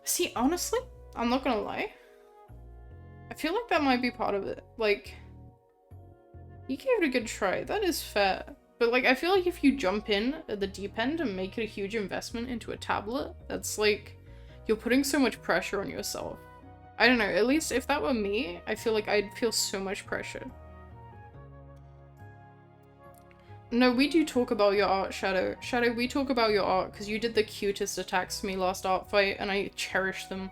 See, honestly, I'm not gonna lie. I feel like that might be part of it. Like, you gave it a good try. That is fair. But like, I feel like if you jump in at the deep end and make it a huge investment into a tablet, that's like, you're putting so much pressure on yourself. I don't know, at least if that were me, I feel like I'd feel so much pressure. No, we do talk about your art, Shadow. Shadow, we talk about your art because you did the cutest attacks to me last art fight and I cherish them.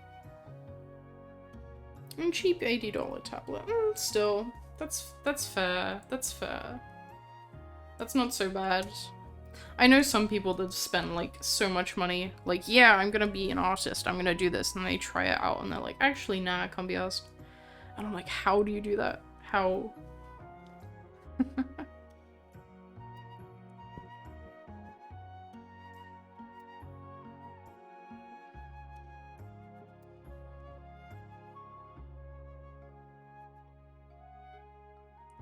And cheap $80 tablet. Still, that's fair. That's fair. That's not so bad. I know some people that spend like so much money, like, yeah, I'm gonna be an artist, I'm gonna do this, and they try it out and they're like, actually, nah, I can't be asked. And I'm like, how do you do that? How?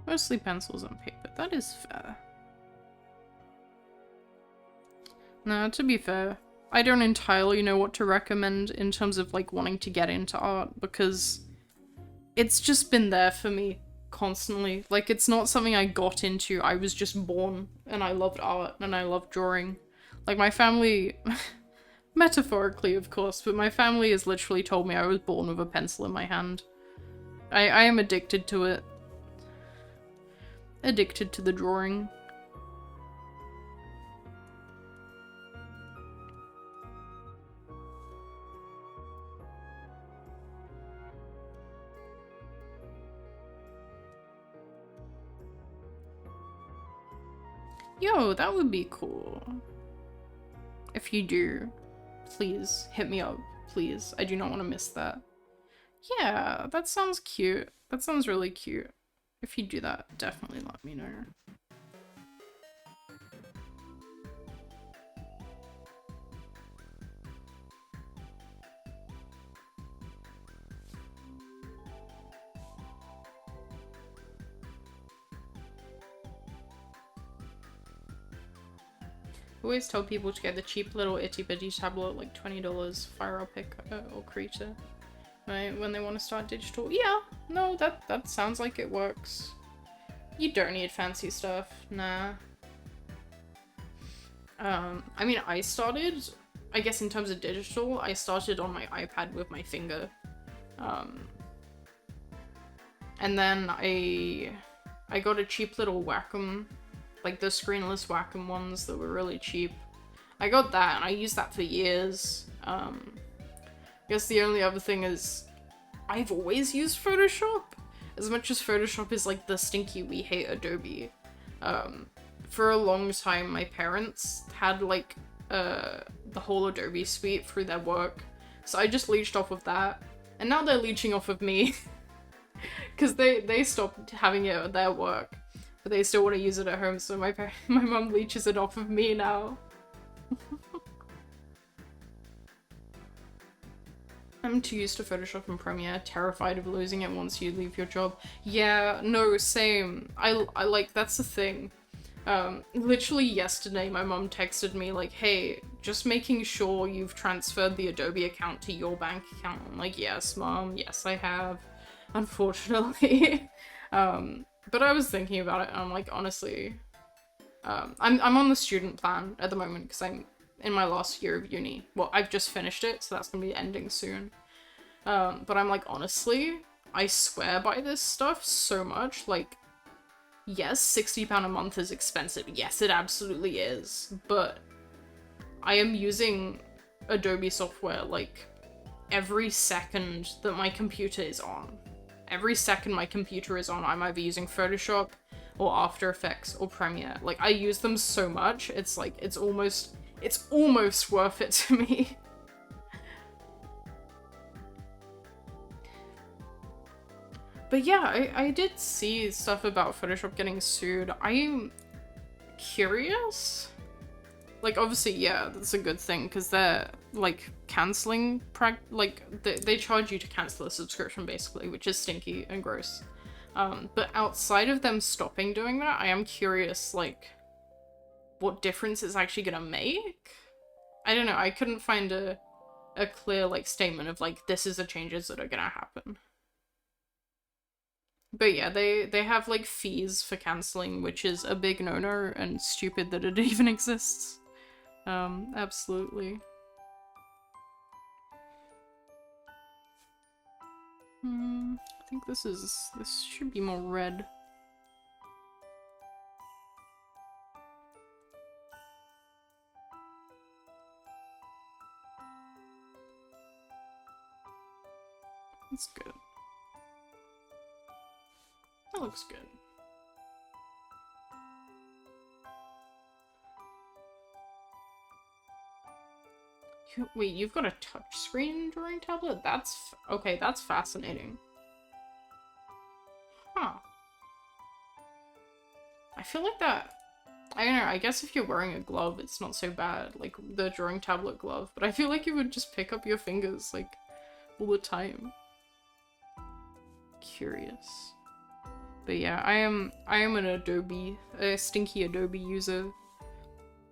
Mostly pencils and paper, that is fair. No, to be fair, I don't entirely know what to recommend in terms of like wanting to get into art because it's just been there for me constantly. Like, it's not something I got into, I was just born and I loved art and I loved drawing. Like, my family, metaphorically of course, but my family has literally told me I was born with a pencil in my hand. I am addicted to it. Addicted to the drawing. Yo, that would be cool. If you do, please hit me up, please. I do not want to miss that. Yeah, that sounds cute. That sounds really cute. If you do that, definitely let me know. I always tell people to get the cheap little itty bitty tablet, like $20, Fire Pick or Creator, right? When they want to start digital. Yeah, no, that sounds like it works. You don't need fancy stuff, nah. I mean, I started, I guess in terms of digital, I started on my iPad with my finger. And then I got a cheap little Wacom, like the screenless Wacom ones that were really cheap. I got that and I used that for years. I guess the only other thing is I've always used Photoshop. As much as Photoshop is like the stinky we hate Adobe. For a long time my parents had like the whole Adobe suite through their work. So I just leached off of that. And now they're leeching off of me. Because they stopped having it at their work. But they still want to use it at home, so my mum leeches it off of me now. I'm too used to Photoshop and Premiere, terrified of losing it once you leave your job. Yeah, no, same. I like, that's the thing. Literally yesterday my mum texted me like, hey, just making sure you've transferred the Adobe account to your bank account. I'm like, yes, mom, yes I have. Unfortunately. But I was thinking about it and I'm like, honestly, I'm on the student plan at the moment because I'm in my last year of uni. Well, I've just finished it, so that's gonna be ending soon. But I'm like, honestly, I swear by this stuff so much. Like, yes, £60 a month is expensive. Yes, it absolutely is. But I am using Adobe software like every second that my computer is on. Every second my computer is on, I'm either using Photoshop or After Effects or Premiere. Like, I use them so much, it's like, it's almost worth it to me. But yeah, I did see stuff about Photoshop getting sued. I'm curious Like, obviously, yeah, that's a good thing, because they're, like, cancelling, they charge you to cancel a subscription, basically, which is stinky and gross. But outside of them stopping doing that, I am curious, like, what difference it's actually gonna make? I don't know, I couldn't find a clear, like, statement of, like, this is the changes that are gonna happen. But yeah, they have, like, fees for cancelling, which is a big no-no and stupid that it even exists. Absolutely. I think this should be more red. That's good. That looks good. Wait, you've got a touchscreen drawing tablet? Okay, that's fascinating. Huh. I feel like that... I don't know, I guess if you're wearing a glove, it's not so bad, like the drawing tablet glove, but I feel like it would just pick up your fingers, like, all the time. Curious. But yeah, I am a stinky Adobe user.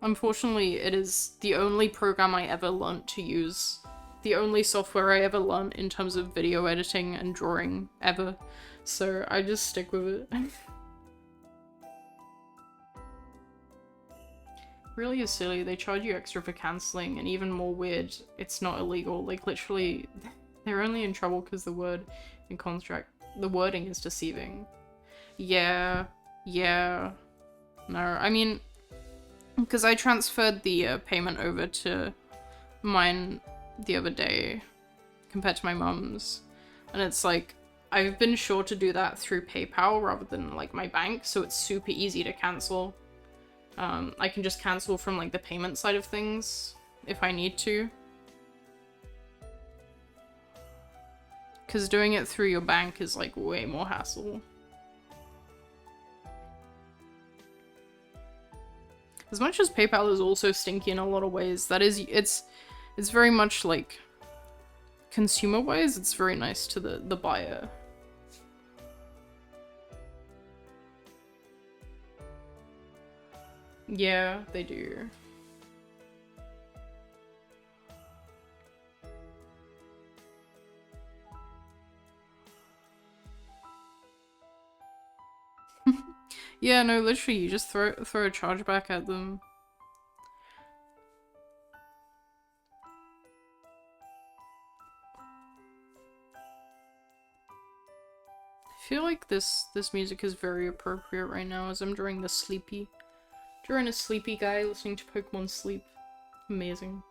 Unfortunately, it is the only program I ever learnt to use. The only software I ever learnt in terms of video editing and drawing ever. So I just stick with it. Really is silly. They charge you extra for cancelling, and even more weird, it's not illegal. Like, literally, they're only in trouble because the wording is deceiving. Yeah. No, I mean... Because I transferred the payment over to mine the other day compared to my mum's. And it's like, I've been sure to do that through PayPal rather than like my bank, so it's super easy to cancel. I can just cancel from like the payment side of things if I need to. Because doing it through your bank is like way more hassle. As much as PayPal is also stinky in a lot of ways, it's very much like consumer-wise, it's very nice to the buyer. Yeah, they do. Yeah, no, literally, you just throw a chargeback at them. I feel like this music is very appropriate right now as I'm drawing a sleepy guy listening to Pokemon Sleep. Amazing.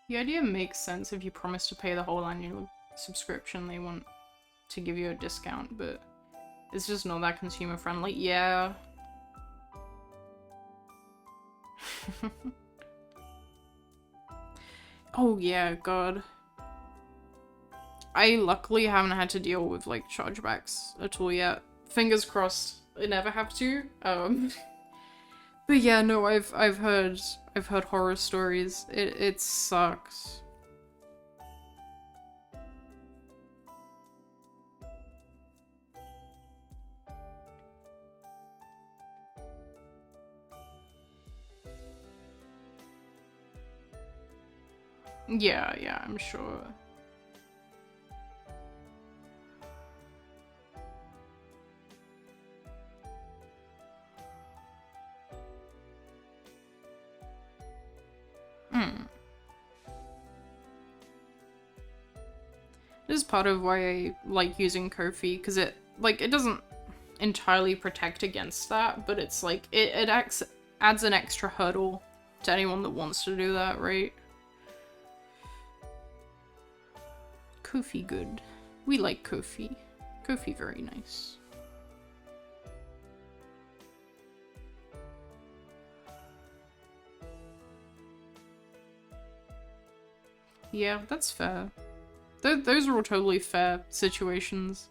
The idea makes sense. If you promise to pay the whole annual subscription, they want to give you a discount, but it's just not that consumer friendly. Yeah. Oh yeah, god. I luckily haven't had to deal with like chargebacks at all yet. Fingers crossed I never have to. But yeah, no, I've heard horror stories. It sucks. Yeah, I'm sure. This is part of why I like using Ko-fi, because it doesn't entirely protect against that, but it's like, it adds an extra hurdle to anyone that wants to do that, right? Kofi good. We like Kofi. Kofi very nice. Yeah, that's fair. Those are all totally fair situations.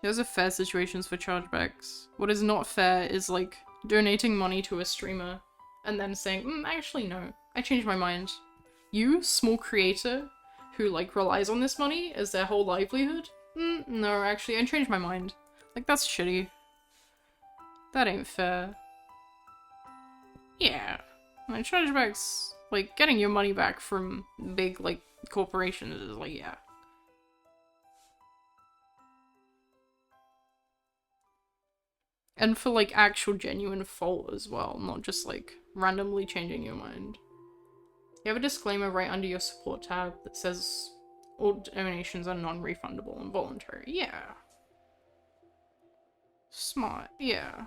Those are fair situations for chargebacks. What is not fair is, like, donating money to a streamer and then saying, actually no, I changed my mind. You, small creator, who, like, relies on this money as their whole livelihood? No, actually, I changed my mind. Like, that's shitty. That ain't fair. Yeah. Like, chargebacks, like, getting your money back from big, like, corporations is like, yeah. And for, like, actual genuine fault as well, not just, like, randomly changing your mind. You have a disclaimer right under your support tab that says all donations are non-refundable and voluntary. Yeah. Smart, yeah.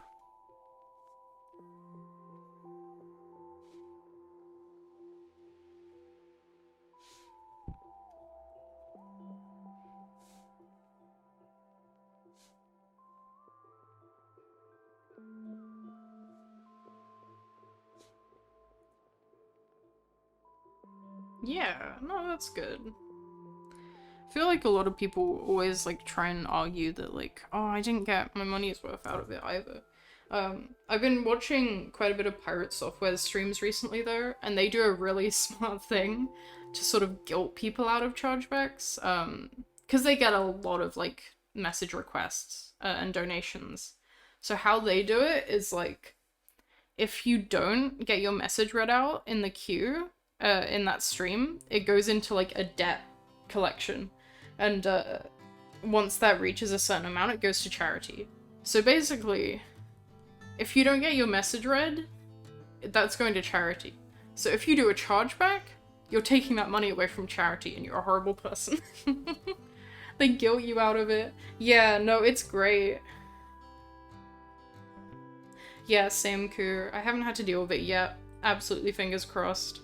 Yeah, no, that's good. I feel like a lot of people always, like, try and argue that, like, oh, I didn't get my money's worth out of it either. I've been watching quite a bit of Pirate Software streams recently, though, and they do a really smart thing to sort of guilt people out of chargebacks, because they get a lot of, like, message requests and donations. So how they do it is, like, if you don't get your message read out in the queue, in that stream, it goes into, like, a debt collection. And once that reaches a certain amount, it goes to charity. So basically, if you don't get your message read, that's going to charity. So if you do a chargeback, you're taking that money away from charity and you're a horrible person. They guilt you out of it. Yeah, no, it's great. Yeah, same Kur. I haven't had to deal with it yet. Absolutely fingers crossed.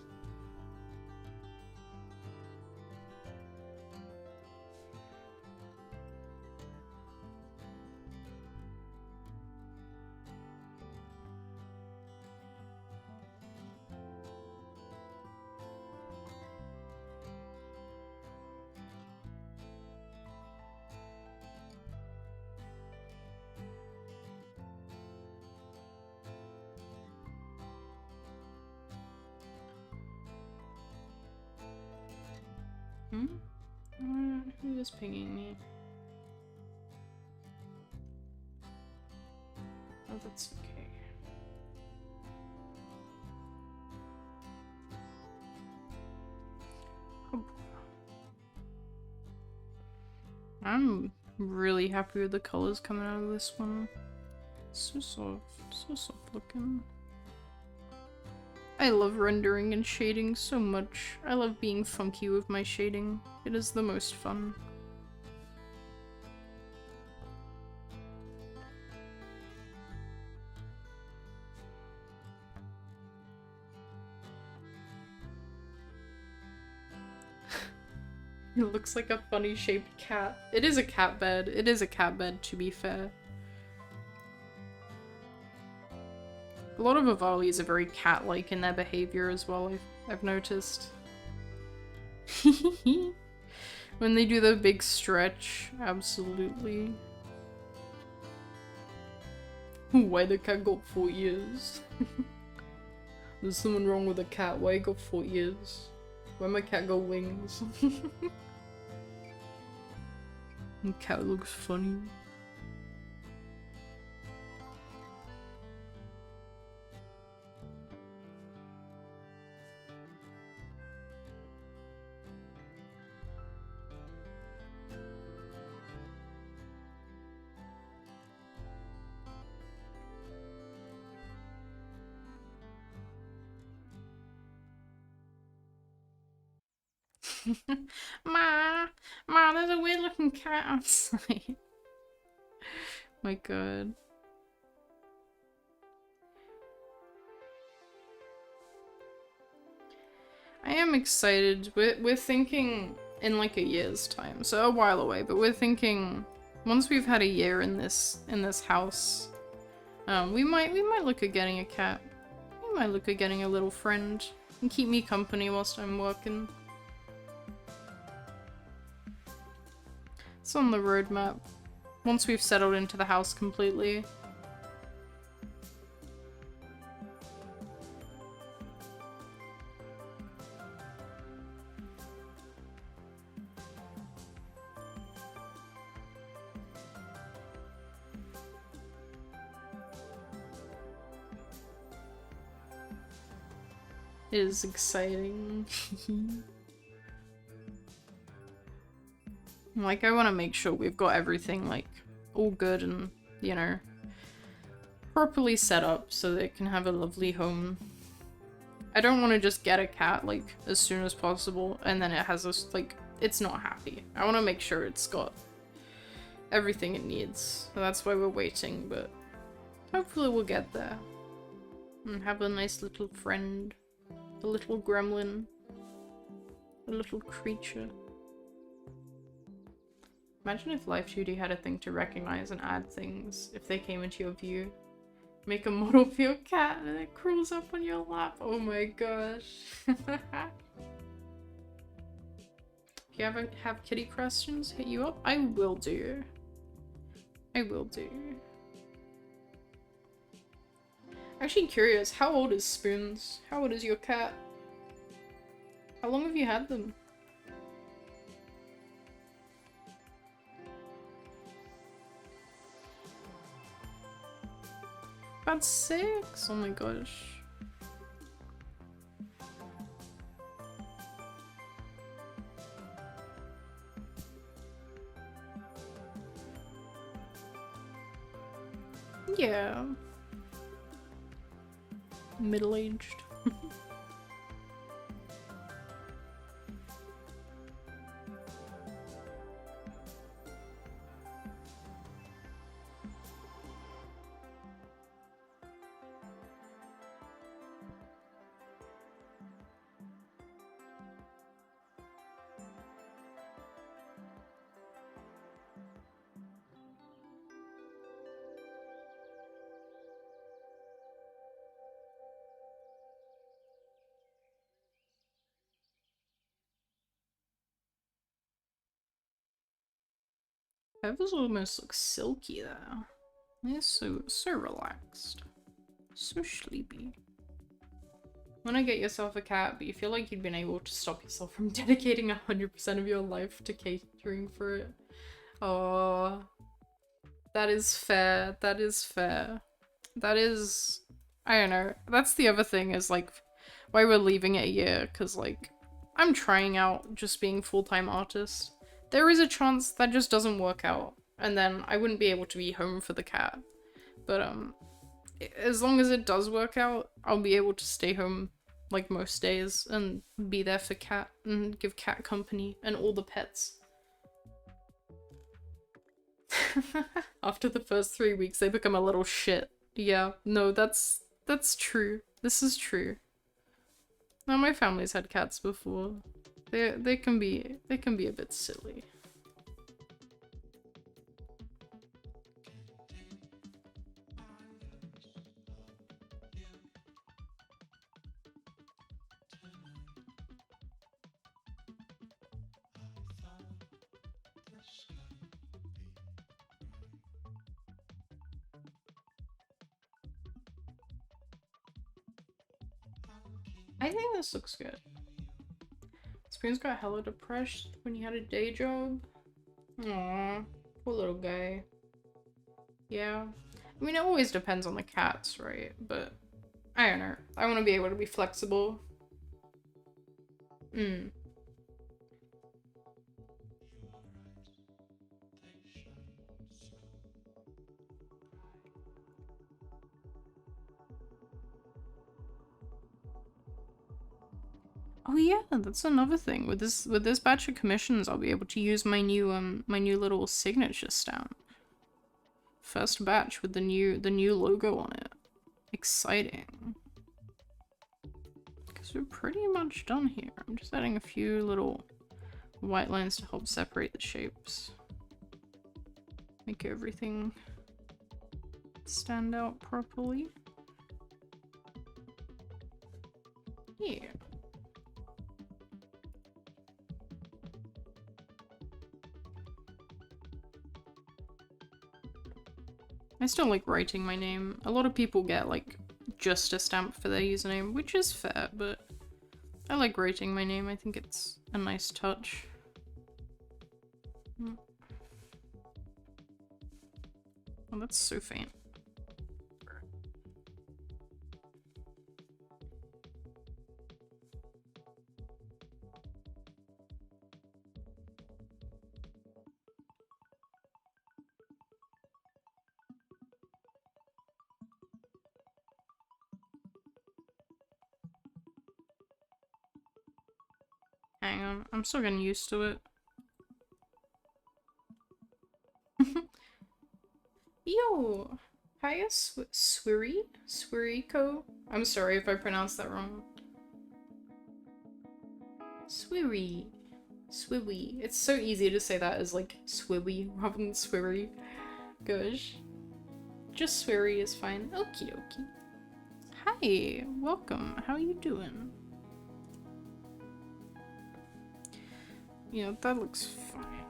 Who is pinging me? Oh, that's okay. Oh. I'm really happy with the colors coming out of this one. So soft looking. I love rendering and shading so much. I love being funky with my shading. It is the most fun. It looks like a funny shaped cat. It is a cat bed. It is a cat bed, to be fair. A lot of avalis are very cat-like in their behavior as well, I've noticed. When they do the big stretch, absolutely. Why the cat got 4 ears? There's something wrong with the cat. Why it got 4 ears? Why my cat got wings? The cat looks funny. Ma, there's a weird looking cat outside. My god. I am excited. We're thinking in like a year's time, so a while away, but we're thinking once we've had a year in this house, we might look at getting a cat. We might look at getting a little friend and keep me company whilst I'm working. It's on the roadmap. Once we've settled into the house completely. It is exciting. Like, I want to make sure we've got everything, like, all good and, you know, properly set up so they can have a lovely home. I don't want to just get a cat, like, as soon as possible, and then it has us, like, it's not happy. I want to make sure it's got everything it needs. So that's why we're waiting, but hopefully we'll get there. And have a nice little friend. A little gremlin. A little creature. Imagine if Life Duty had a thing to recognize and add things if they came into your view. Make a model for your cat and it crawls up on your lap. Oh my gosh. If you ever have kitty questions hit you up, I will do. I will do. Actually curious, how old is Spoons? How old is your cat? How long have you had them? About 6? Oh my gosh. Yeah. Middle-aged. Feathers almost look silky there. They're so relaxed. So sleepy. When I get yourself a cat, but you feel like you'd been able to stop yourself from dedicating 100% of your life to catering for it. Oh, that is fair. That is fair. That is, I don't know. That's the other thing is like why we're leaving it a year, because like I'm trying out just being full-time artist. There is a chance that just doesn't work out, and then I wouldn't be able to be home for the cat. But as long as it does work out, I'll be able to stay home like most days and be there for cat and give cat company and all the pets. After the first 3 weeks, they become a little shit. Yeah, no, that's true. This is true. Now my family's had cats before. They can be a bit silly. I think this looks good. Spoons got hella depressed when he had a day job. Aww, poor little guy. Yeah. I mean, it always depends on the cats, right? But, I don't know. I want to be able to be flexible. Oh yeah, that's another thing. With this batch of commissions, I'll be able to use my new little signature stamp. First batch with the new logo on it. Exciting. So pretty much done here. I'm just adding a few little white lines to help separate the shapes. Make everything stand out properly. Yeah. I still like writing my name. A lot of people get like just a stamp for their username, which is fair, but I like writing my name. I think it's a nice touch. Oh, that's so faint. Hang on, I'm still getting used to it. Yo! Hiya, Swiriko? I'm sorry if I pronounced that wrong. Swiri. Swiwi. It's so easy to say that as like Swiwi rather than Swiri. Gosh. Just Swiri is fine. Okie dokie. Hi, welcome. How are you doing? Yeah, that looks fine.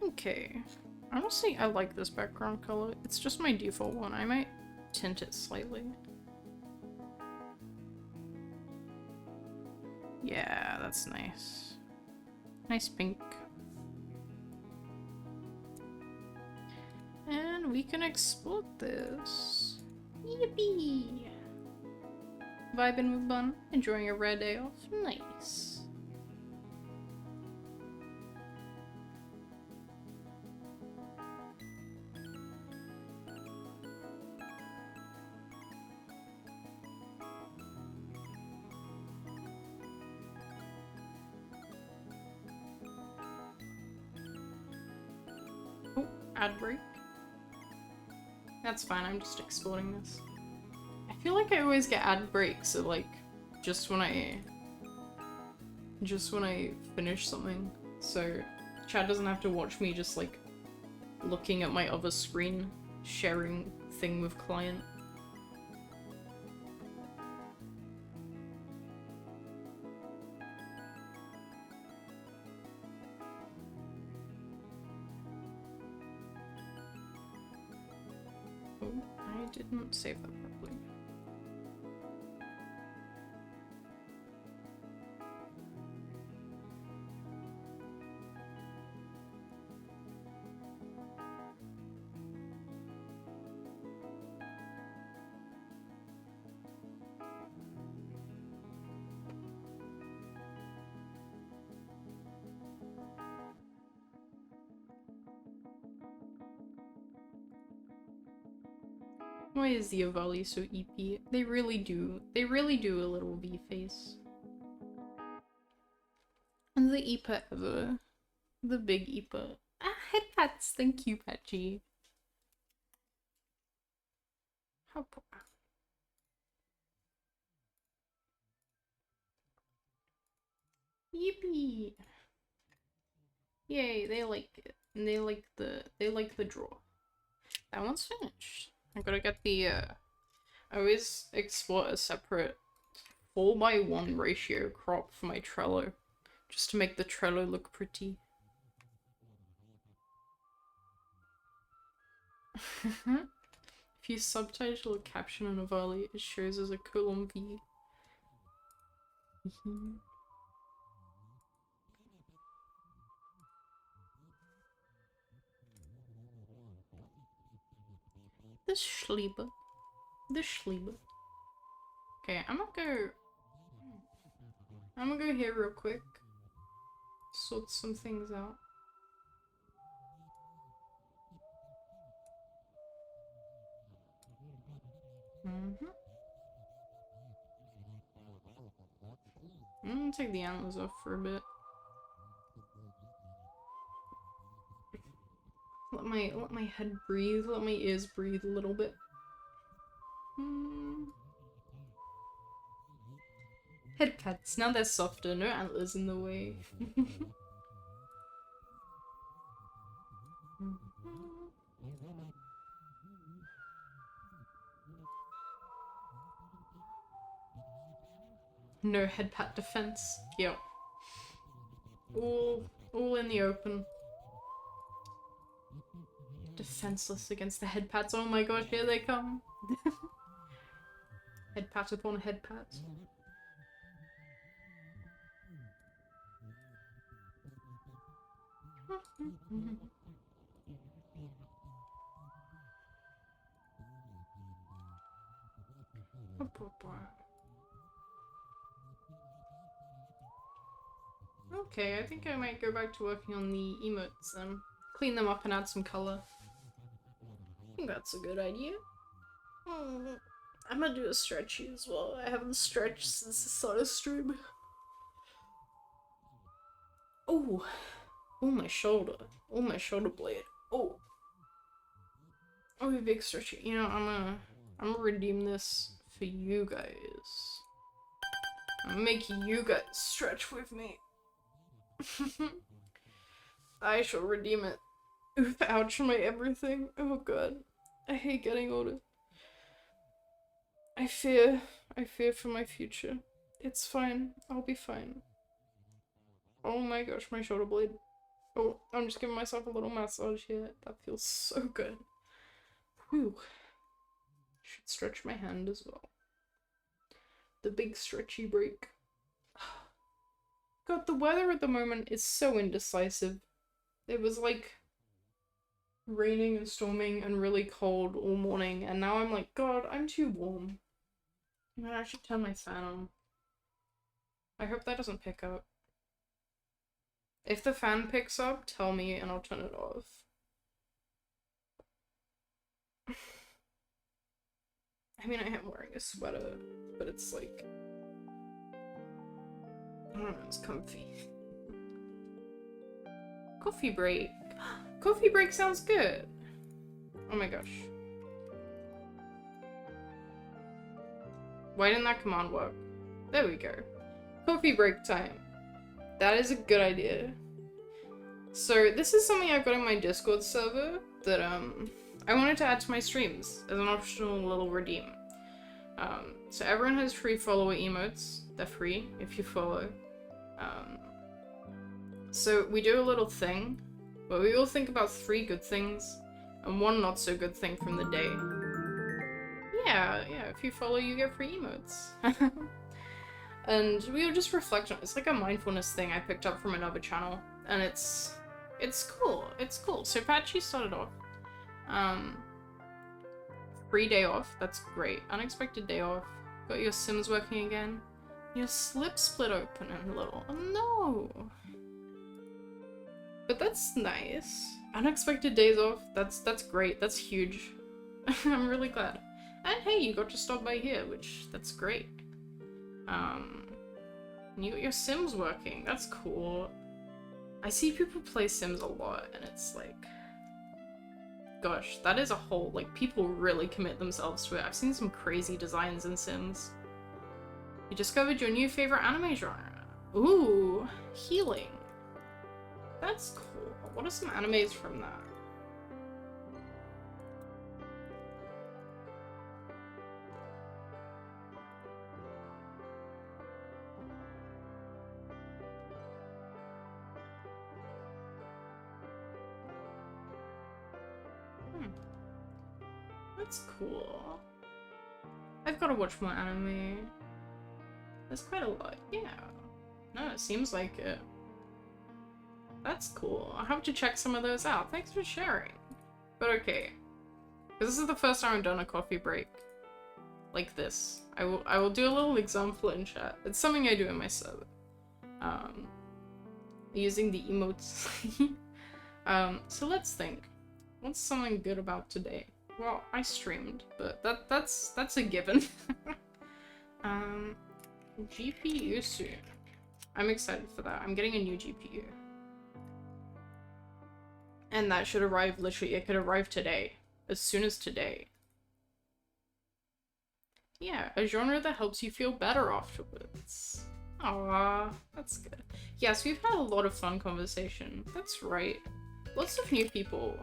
Okay. Honestly, I like this background color. It's just my default one. I might tint it slightly. Yeah, that's nice. Nice pink. And we can export this. Yippee! Vibing with bun, enjoying a rare day off. Nice. Oh, ad break. That's fine, I'm just exporting this. I feel like I always get ad breaks, so like, just when I finish something. So Chad doesn't have to watch me just like looking at my other screen, sharing thing with client. Oh, I didn't save that properly. Why is the avali so EP? They really do a little V face. And the Epa ever. The big Epa. Ah, hi Pats, thank you, Patchy. How poor. Yippee! Yay, they like it. And they like the draw. That one's finished. I gotta get the I always export a separate 4:1 ratio crop for my Trello. Just to make the Trello look pretty. If you subtitle or caption an avali, it shows as a column V. The Schliebe. The Schliebe. Okay, I'm gonna go here real quick. Sort some things out. I'm gonna take the antlers off for a bit. Let my head breathe, let my ears breathe a little bit. Head pats. Now they're softer. No antlers in the way. No head pat defense. Yep. All in the open. Defenseless against the head pats. Oh my gosh, here they come. Head pat upon head pat. Okay, I think I might go back to working on the emotes then. Clean them up and add some color. I think that's a good idea. I'm gonna do a stretchy as well. I haven't stretched since the start of stream. Oh, my shoulder. Oh, my shoulder blade. Oh, a big stretchy. You know, I'm gonna redeem this for you guys. I'm gonna make you guys stretch with me. I shall redeem it. Oof, ouch, my everything. Oh god. I hate getting older. I fear for my future. It's fine. I'll be fine. Oh my gosh, my shoulder blade. Oh, I'm just giving myself a little massage here. That feels so good. Whew. Should stretch my hand as well. The big stretchy break. God, the weather at the moment is so indecisive. It was like raining and storming and really cold all morning, and now I'm like, God, I'm too warm. I should turn my fan on. I hope that doesn't pick up. If the fan picks up, tell me and I'll turn it off. I mean, I am wearing a sweater, but it's like, I don't know, it's comfy. Coffee break. Coffee break sounds good. Oh my gosh. Why didn't that command work? There we go. Coffee break time. That is a good idea. So this is something I've got in my Discord server that I wanted to add to my streams as an optional little redeem. So everyone has free follower emotes. They're free if you follow. So we do a little thing where we all think about 3 good things and 1 not so good thing from the day. Yeah, if you follow you get free emotes. And we all just reflect on it. It's like a mindfulness thing I picked up from another channel, and it's cool. It's cool. So Patchy started off. Free day off. That's great. Unexpected day off. Got your Sims working again. Your slip split open a little. Oh no. But that's nice. Unexpected days off. That's great. That's huge. I'm really glad. And hey, you got to stop by here, which that's great. You got your Sims working. That's cool. I see people play Sims a lot, and it's like, gosh, that is a whole, like, people really commit themselves to it. I've seen some crazy designs in Sims. You discovered your new favorite anime genre. Ooh, healing. That's cool. What are some animes from that? That's cool. I've got to watch more anime. There's quite a lot. Yeah. No, it seems like it. That's cool. I'll have to check some of those out. Thanks for sharing. But okay. This is the first time I've done a coffee break like this. I will do a little example in chat. It's something I do in my server. Using the emotes. So let's think. What's something good about today? Well, I streamed, but that's a given. GPU soon. I'm excited for that. I'm getting a new GPU. And that should arrive literally, it could arrive today. As soon as today. Yeah, a genre that helps you feel better afterwards. Aww, that's good. Yes, we've had a lot of fun conversation. That's right. Lots of new people.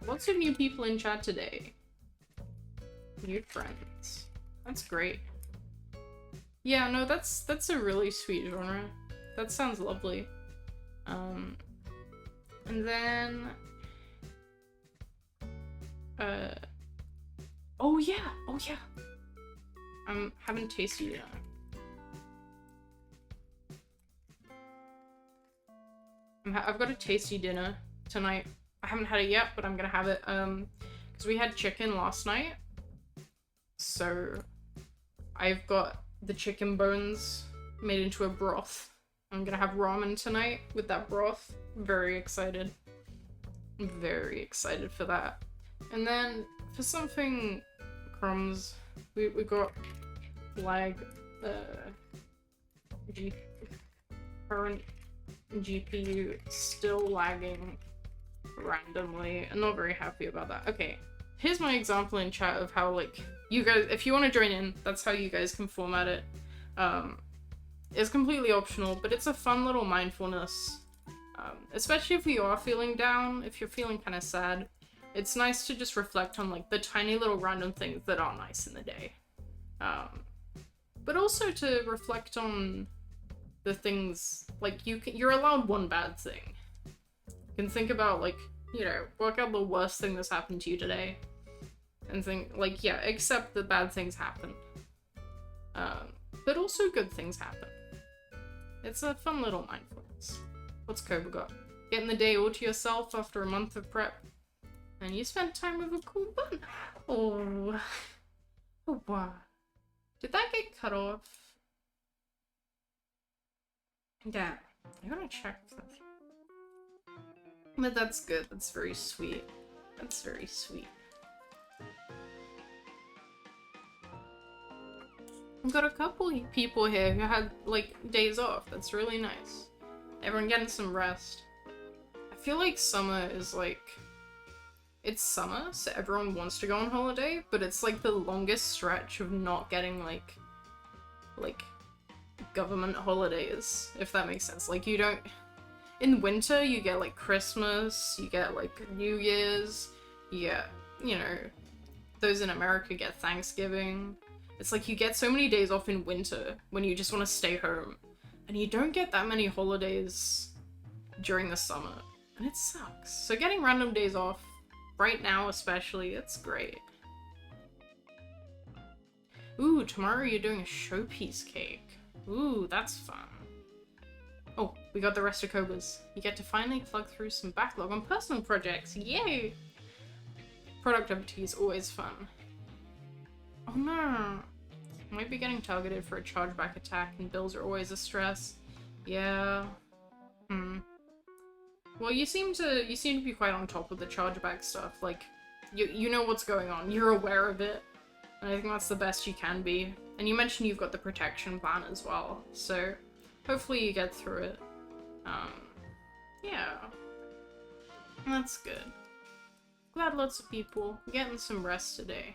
Lots of new people in chat today. New friends. That's great. Yeah, no, that's a really sweet genre. That sounds lovely. And then... Oh yeah! Oh yeah! I'm having tasty dinner. I've got a tasty dinner tonight. I haven't had it yet, but I'm gonna have it, because we had chicken last night. So, I've got the chicken bones made into a broth. I'm gonna have ramen tonight with that broth. Very excited. Very excited for that. And then, for something crumbs, we got lag, current GPU still lagging randomly. I'm not very happy about that. Okay, here's my example in chat of how, like, you guys, if you want to join in, that's how you guys can format it. It's completely optional, but it's a fun little mindfulness. Especially if you are feeling down, if you're feeling kind of sad, it's nice to just reflect on, like, the tiny little random things that are nice in the day. But also to reflect on the things, like, you're allowed one bad thing. You can think about, like, you know, work out the worst thing that's happened to you today. And think, like, yeah, accept that bad things happen. But also good things happen. It's a fun little mindfulness. What's Cobra got? Getting the day all to yourself after a month of prep. And you spent time with a cool bun. Oh. Oh, wow. Did that get cut off? Yeah. I gotta check something. But that's good. That's very sweet. That's very sweet. I've got a couple people here who had, like, days off. That's really nice. Everyone getting some rest. I feel like summer is, like... It's summer, so everyone wants to go on holiday, but it's, like, the longest stretch of not getting, like, government holidays, if that makes sense. Like, you don't... In winter, you get, like, Christmas, you get, like, New Year's, you get, you know, those in America get Thanksgiving. It's like you get so many days off in winter when you just want to stay home, and you don't get that many holidays during the summer, and it sucks. So getting random days off, right now especially, it's great. Ooh, tomorrow you're doing a showpiece cake. Ooh, that's fun. Oh, we got the rest of Cobras. You get to finally plug through some backlog on personal projects. Yay! Productivity is always fun. Oh no! Might be getting targeted for a chargeback attack, and bills are always a stress. Yeah. Well, you seem to be quite on top of the chargeback stuff. Like, you know what's going on. You're aware of it. And I think that's the best you can be. And you mentioned you've got the protection plan as well, so hopefully you get through it. Yeah. That's good. Glad lots of people getting some rest today.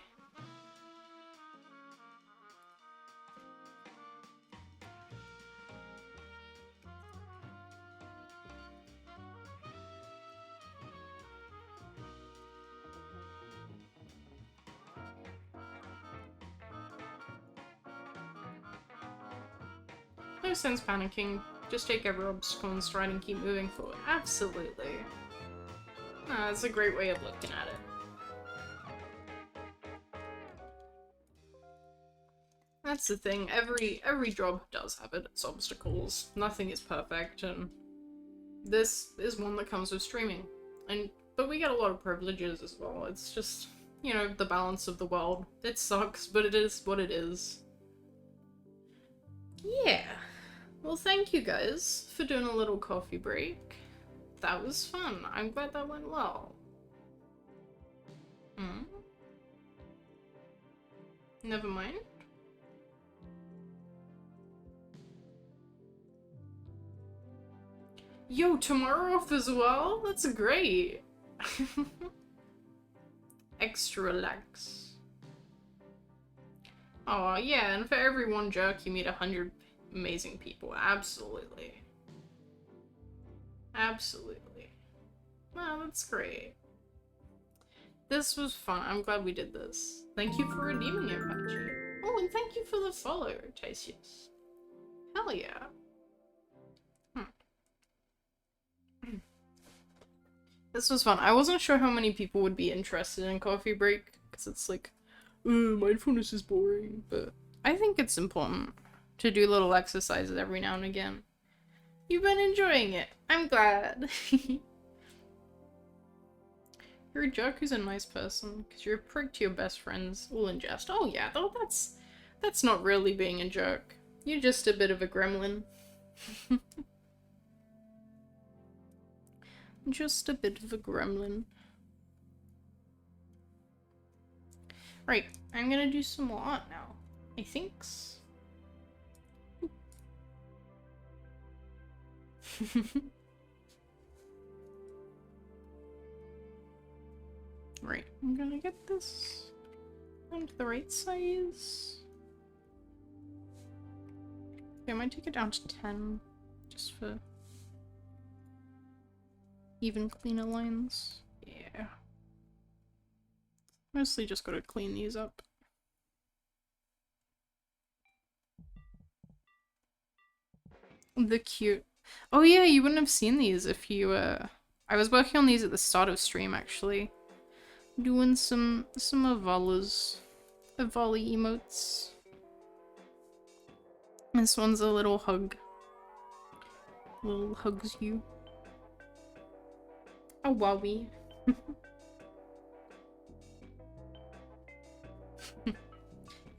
No sense panicking. Just take every obstacle in stride and keep moving forward. Absolutely. That's a great way of looking at it. That's the thing. Every job does have its obstacles. Nothing is perfect, and this is one that comes with streaming. But we get a lot of privileges as well. It's just, you know, the balance of the world. It sucks, but it is what it is. Yeah. Well, thank you guys for doing a little coffee break. That was fun. I'm glad that went well. Never mind. Yo, tomorrow off as well? That's great. Extra relax. Oh, yeah, and for every one jerk, you meet 100 amazing people. Absolutely. Absolutely. Wow, that's great. This was fun. I'm glad we did this. Thank you for redeeming it, Patchy. Oh, and thank you for the follow, Tasius. Hell yeah. This was fun. I wasn't sure how many people would be interested in Coffee Break, because it's like, mindfulness is boring, but I think it's important to do little exercises every now and again. You've been enjoying it. I'm glad. You're a jerk who's a nice person, because you're a prick to your best friends, all in jest. Oh yeah, though that's not really being a jerk. You're just a bit of a gremlin. Just a bit of a gremlin. Right, I'm gonna do some more art now. I thinks. Right, I'm gonna get this onto the right size. Okay, I might take it down to 10, just for even cleaner lines. Yeah. Mostly just gotta clean these up. The cute. Oh yeah, you wouldn't have seen these if you, I was working on these at the start of stream, actually. Doing some avalas. Avali emotes. This one's a little hug. Little hugs you. A wowie.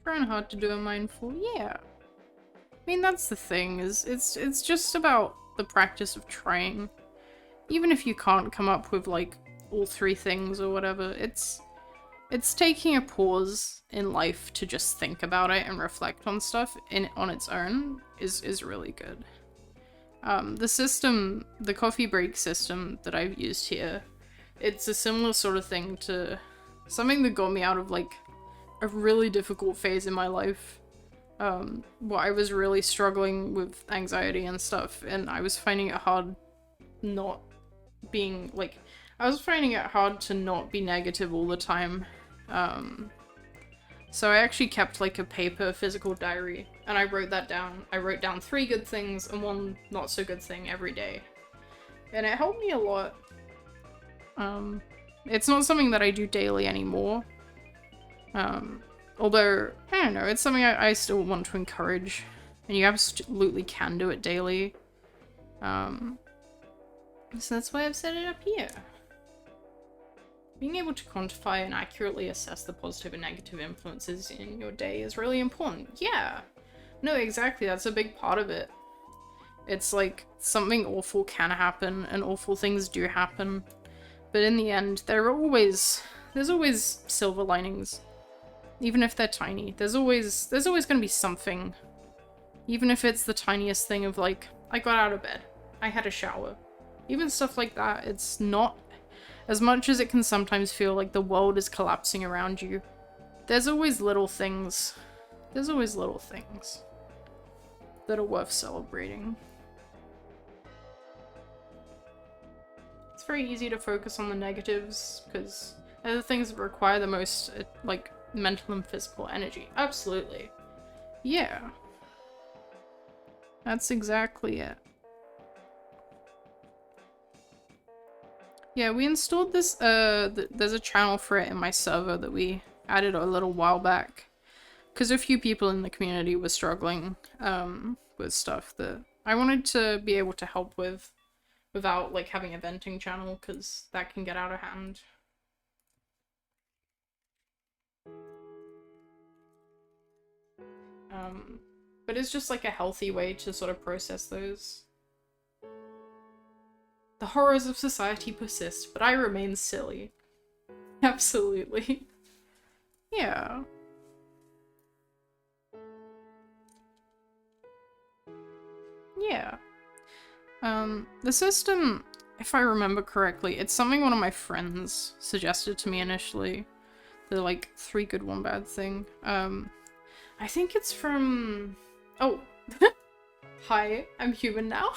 Trying hard to do a mindful, yeah. I mean, that's the thing, is it's just about the practice of trying. Even if you can't come up with, like, all 3 things or whatever, it's taking a pause in life to just think about it and reflect on stuff on its own is really good. The system, the coffee break system that I've used here, it's a similar sort of thing to something that got me out of, like, a really difficult phase in my life. Where I was really struggling with anxiety and stuff, and I was finding it hard not being, like, I was finding it hard to not be negative all the time. So I actually kept, like, a paper physical diary, and I wrote that down. I wrote down 3 good things and 1 not so good thing every day. And it helped me a lot. It's not something that I do daily anymore. Although, I don't know, it's something I still want to encourage. And you absolutely can do it daily. So that's why I've set it up here. Being able to quantify and accurately assess the positive and negative influences in your day is really important. Yeah! No, exactly, that's a big part of it. It's like, something awful can happen, and awful things do happen. But in the end, there's always silver linings. Even if they're tiny. There's always gonna be something. Even if it's the tiniest thing of, like, I got out of bed. I had a shower. Even stuff like that, it's not... As much as it can sometimes feel like the world is collapsing around you, there's always little things. There's always little things that are worth celebrating. It's very easy to focus on the negatives, because they're the things that require the most, like, mental and physical energy. Absolutely. Yeah. That's exactly it. Yeah, we installed this, there's a channel for it in my server that we added a little while back. Because a few people in the community were struggling, with stuff that I wanted to be able to help with without, like, having a venting channel, because that can get out of hand. But it's just, like, a healthy way to sort of process those. The horrors of society persist, but I remain silly. Absolutely. Yeah. Yeah. The system, if I remember correctly, it's something one of my friends suggested to me initially. The, like, 3 good, 1 bad thing. I think it's from... Oh. Hi, I'm human now.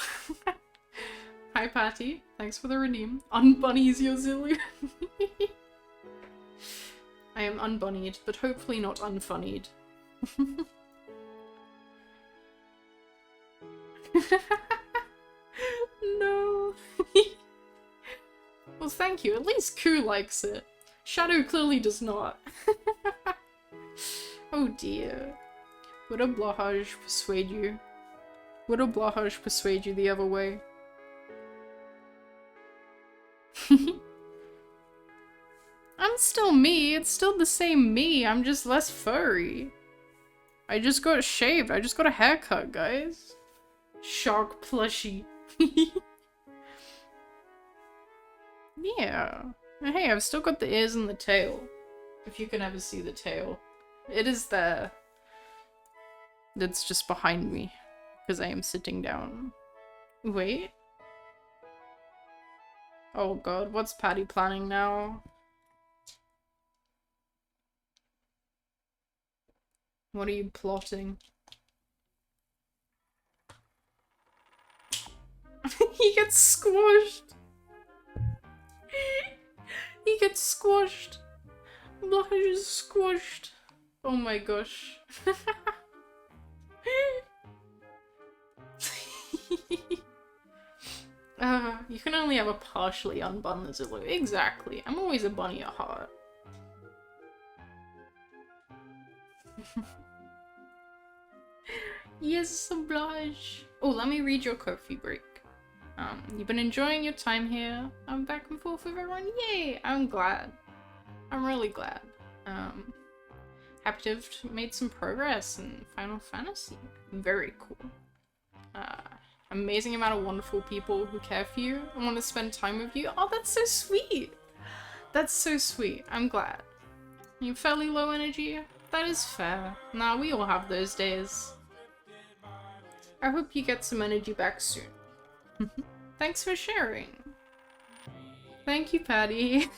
Hi, Patty. Thanks for the redeem. Unbunnies your Zulu. I am unbunnied, but hopefully not unfunnied. No. Well, thank you. At least Koo likes it. Shadow clearly does not. Oh dear. Would a blahage persuade you? Would a blahage persuade you the other way? I'm still me. It's still the same me. I'm just less furry. I just got shaved. I just got a haircut, guys. Shark plushie. Yeah. Hey, I've still got the ears and the tail. If you can ever see the tail. It is there. It's just behind me. Because I am sitting down. Wait. Oh god, what's Patty planning now? What are you plotting? He gets squashed! He gets squashed! Blush is squashed! Oh my gosh. You can only have a partially unbun Zulu. Exactly. I'm always a bunny at heart. Yes, oblige. Oh, let me read your coffee break. You've been enjoying your time here. I'm back and forth with everyone. Yay! I'm glad. I'm really glad. Happy to have made some progress in Final Fantasy. Very cool. Amazing amount of wonderful people who care for you and want to spend time with you. Oh, that's so sweet! That's so sweet. I'm glad. You're fairly low energy? That is fair. Nah, we all have those days. I hope you get some energy back soon. Thanks for sharing. Thank you, Patty.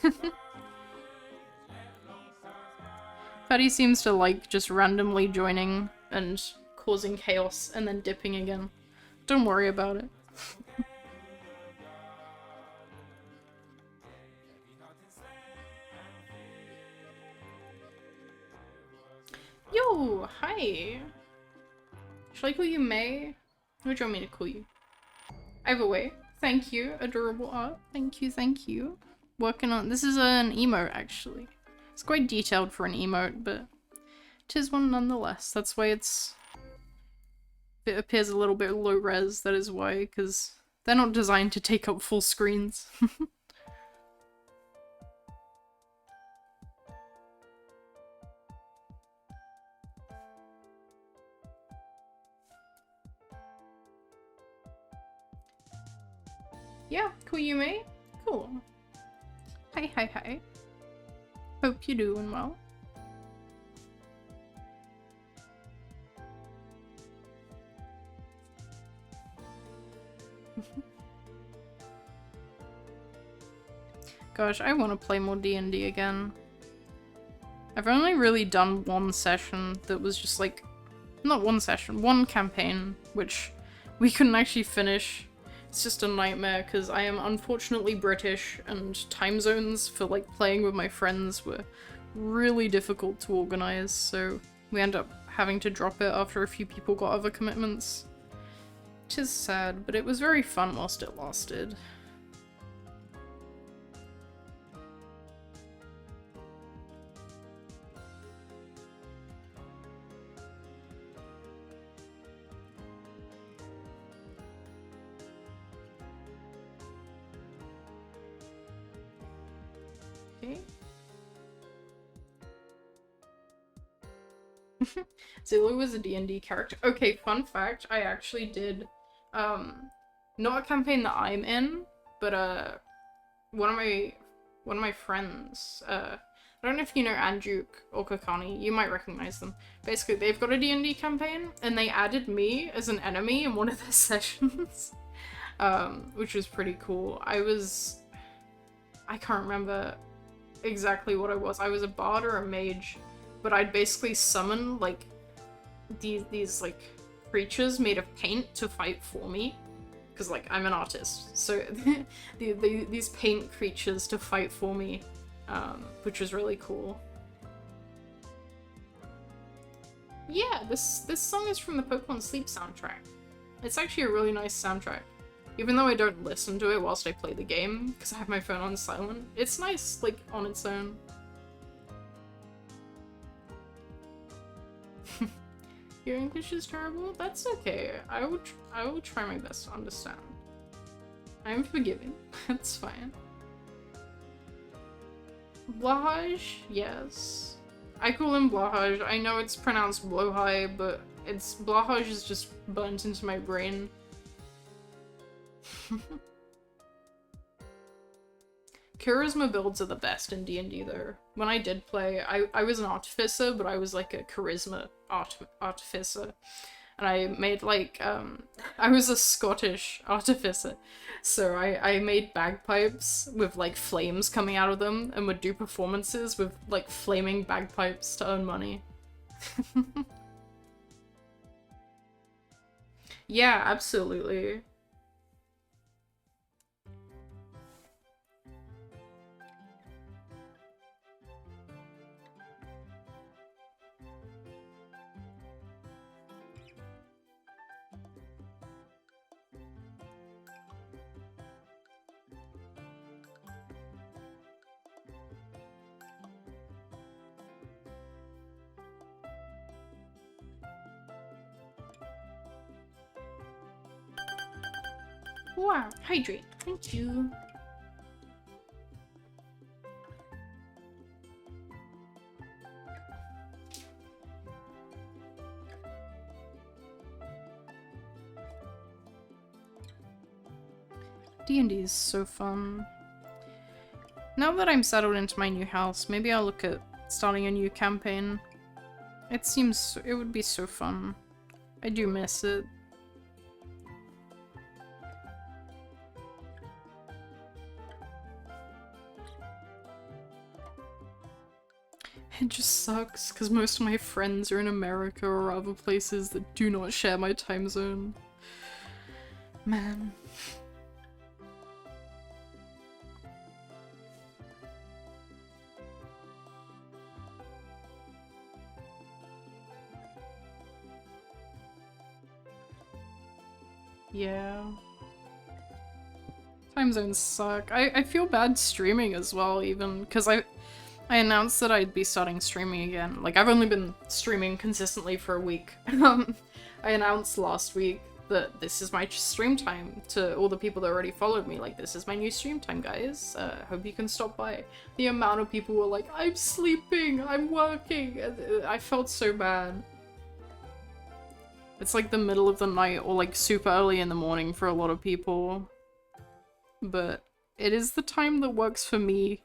Patty seems to like just randomly joining and causing chaos and then dipping again. Don't worry about it. Yo, hi. Should I call you May? Or do you want me to call you? Either way. Thank you, adorable art. Thank you, thank you. Working on- this is an emote, actually. It's quite detailed for an emote, but it is one nonetheless. That's why it appears a little bit low res, that is why, because they're not designed to take up full screens. Yeah, cool, you may? Cool. Hi, hi, hi. Hope you're doing well. Gosh, I want to play more D&D again. I've only really done one session that was just like... not one session, one campaign, which we couldn't actually finish. It's just a nightmare because I am unfortunately British and time zones for like playing with my friends were really difficult to organize, so we end up having to drop it after a few people got other commitments. Which is sad, but it was very fun whilst it lasted. Okay. Zulu was a D&D character. Okay, fun fact, I actually did, not a campaign that I'm in, but, one of my friends, I don't know if you know Anjuk or Kakani, you might recognize them. Basically, they've got a D&D campaign, and they added me as an enemy in one of their sessions, which was pretty cool. I can't remember exactly what I was. I was a bard or a mage, but I'd basically summon, like, these like creatures made of paint to fight for me, because like I'm an artist, so these paint creatures to fight for me, which was really cool. Yeah, this song is from the Pokemon Sleep soundtrack. It's actually a really nice soundtrack. Even though I don't listen to it whilst I play the game, because I have my phone on silent, it's nice, like, on its own. Your English is terrible? That's okay. I will try my best to understand. I'm forgiving. It's fine. Blahaj? Yes. I call him Blahaj. I know it's pronounced Blowhigh, but it's Blahaj is just burnt into my brain. Charisma builds are the best in D&D though. When I did play, I was an artificer, but I was like a charisma artificer. And I made like, I was a Scottish artificer. So I made bagpipes with like flames coming out of them and would do performances with like flaming bagpipes to earn money. Yeah, absolutely. Wow, hydrate. Thank you. D&D is so fun. Now that I'm settled into my new house, maybe I'll look at starting a new campaign. It would be so fun. I do miss it. It just sucks, because most of my friends are in America or other places that do not share my time zone. Man. Yeah. Time zones suck. I feel bad streaming as well, even, because I announced that I'd be starting streaming again. Like, I've only been streaming consistently for a week. I announced last week that this is my stream time to all the people that already followed me. Like, this is my new stream time, guys. Hope you can stop by. The amount of people were like, I'm sleeping, I'm working. I felt so bad. It's like the middle of the night or like super early in the morning for a lot of people. But it is the time that works for me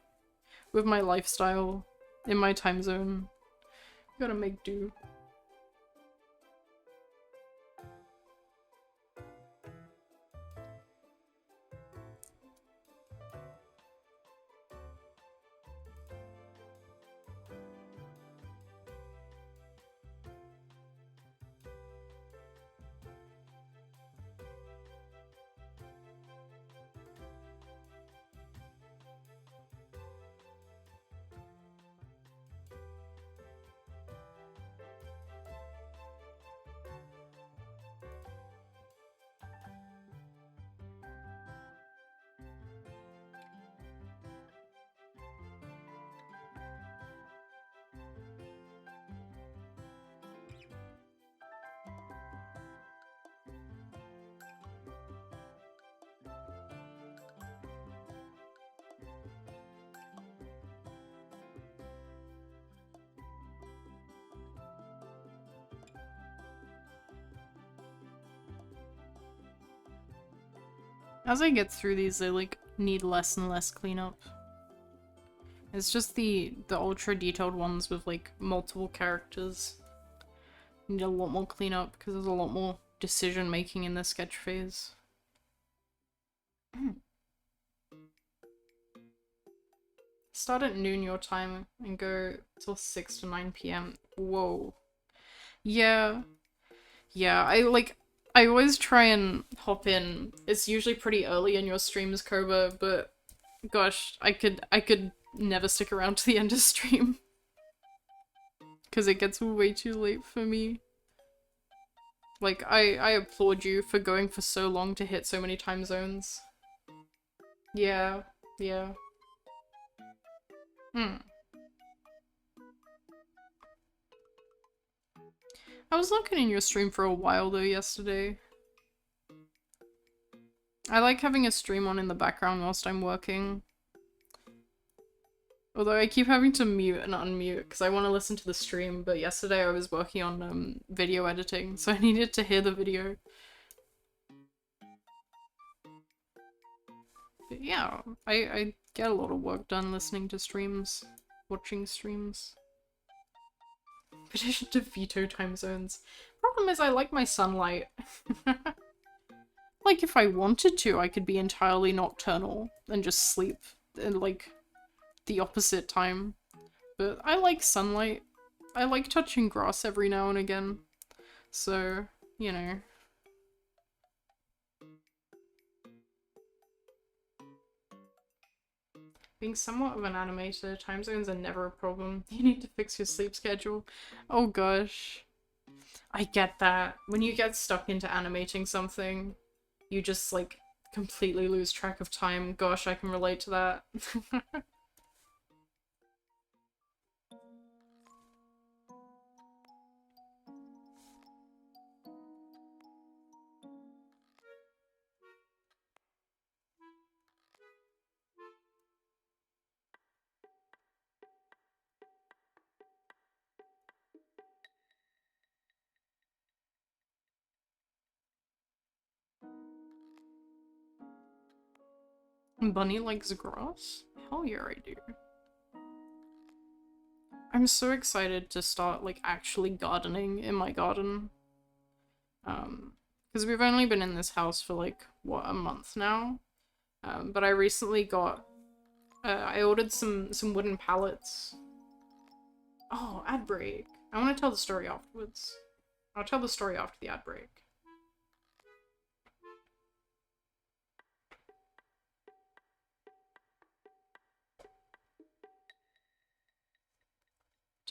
with my lifestyle in my time zone. Gotta make do. As I get through these, they like need less and less cleanup. It's just the ultra detailed ones with like multiple characters need a lot more cleanup because there's a lot more decision making in the sketch phase. Start at noon your time and go till 6 to 9 p.m. Whoa. Yeah. Yeah, I always try and hop in. It's usually pretty early in your streams, Koba, but gosh, I could never stick around to the end of stream. Because it gets way too late for me. Like, I applaud you for going for so long to hit so many time zones. Yeah, yeah. Hmm. I was looking in your stream for a while though yesterday. I like having a stream on in the background whilst I'm working. Although I keep having to mute and unmute because I want to listen to the stream, but yesterday I was working on video editing, so I needed to hear the video. But yeah, I get a lot of work done listening to streams, watching streams. Petition to veto time zones. Problem is I like my sunlight. Like if I wanted to, I could be entirely nocturnal and just sleep in like the opposite time. But I like sunlight. I like touching grass every now and again. So, you know. Being somewhat of an animator, time zones are never a problem. You need to fix your sleep schedule. Oh gosh. I get that. When you get stuck into animating something, you just like completely lose track of time. Gosh, I can relate to that. Bunny likes grass? Hell yeah, I do. I'm so excited to start like actually gardening in my garden. Because we've only been in this house for like, what, a month now? But I recently got, I ordered some wooden pallets. Oh, ad break. I want to tell the story afterwards. I'll tell the story after the ad break.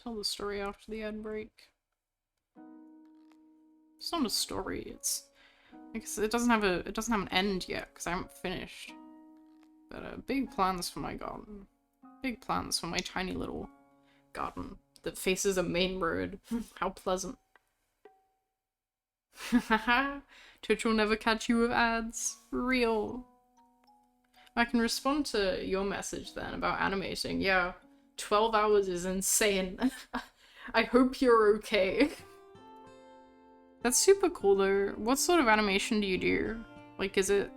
Tell the story after the ad break. It's not a story, it's... I guess it doesn't have an end yet, because I haven't finished. But big plans for my garden. Big plans for my tiny little garden that faces a main road. How pleasant. Twitch will never catch you with ads. Real. I can respond to your message then about animating. Yeah, 12 hours is insane. I hope you're okay. That's super cool though. What sort of animation do you do? Like, is it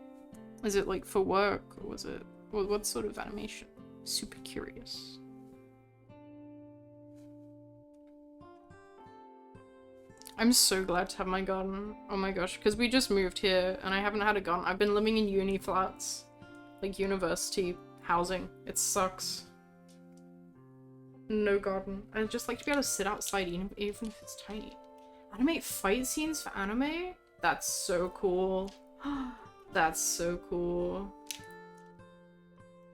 like for work, or was it... what sort of animation? Super curious. I'm so glad to have my garden. Oh my gosh, because we just moved here and I haven't had a garden. I've been living in uni flats. Like university housing. It sucks. No garden. I'd just like to be able to sit outside even if it's tiny. Animate fight scenes for anime? That's so cool. That's so cool.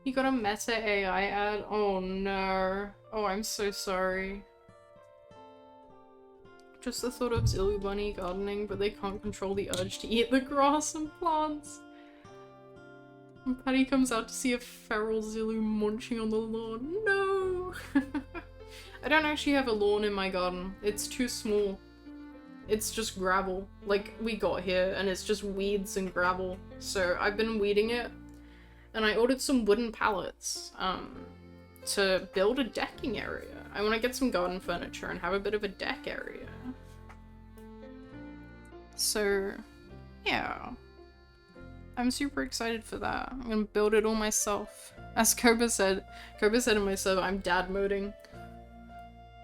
You got a meta AI ad? Oh no. Oh, I'm so sorry. Just the thought of Zilu Bunny gardening, but they can't control the urge to eat the grass and plants. And Patty comes out to see a feral Zilu munching on the lawn. No! I don't actually have a lawn in my garden. It's too small. It's just gravel. Like, we got here and it's just weeds and gravel. So I've been weeding it. And I ordered some wooden pallets to build a decking area. I want to get some garden furniture and have a bit of a deck area. So, yeah. I'm super excited for that. I'm gonna build it all myself. As Koba said in my server, I'm dad moding.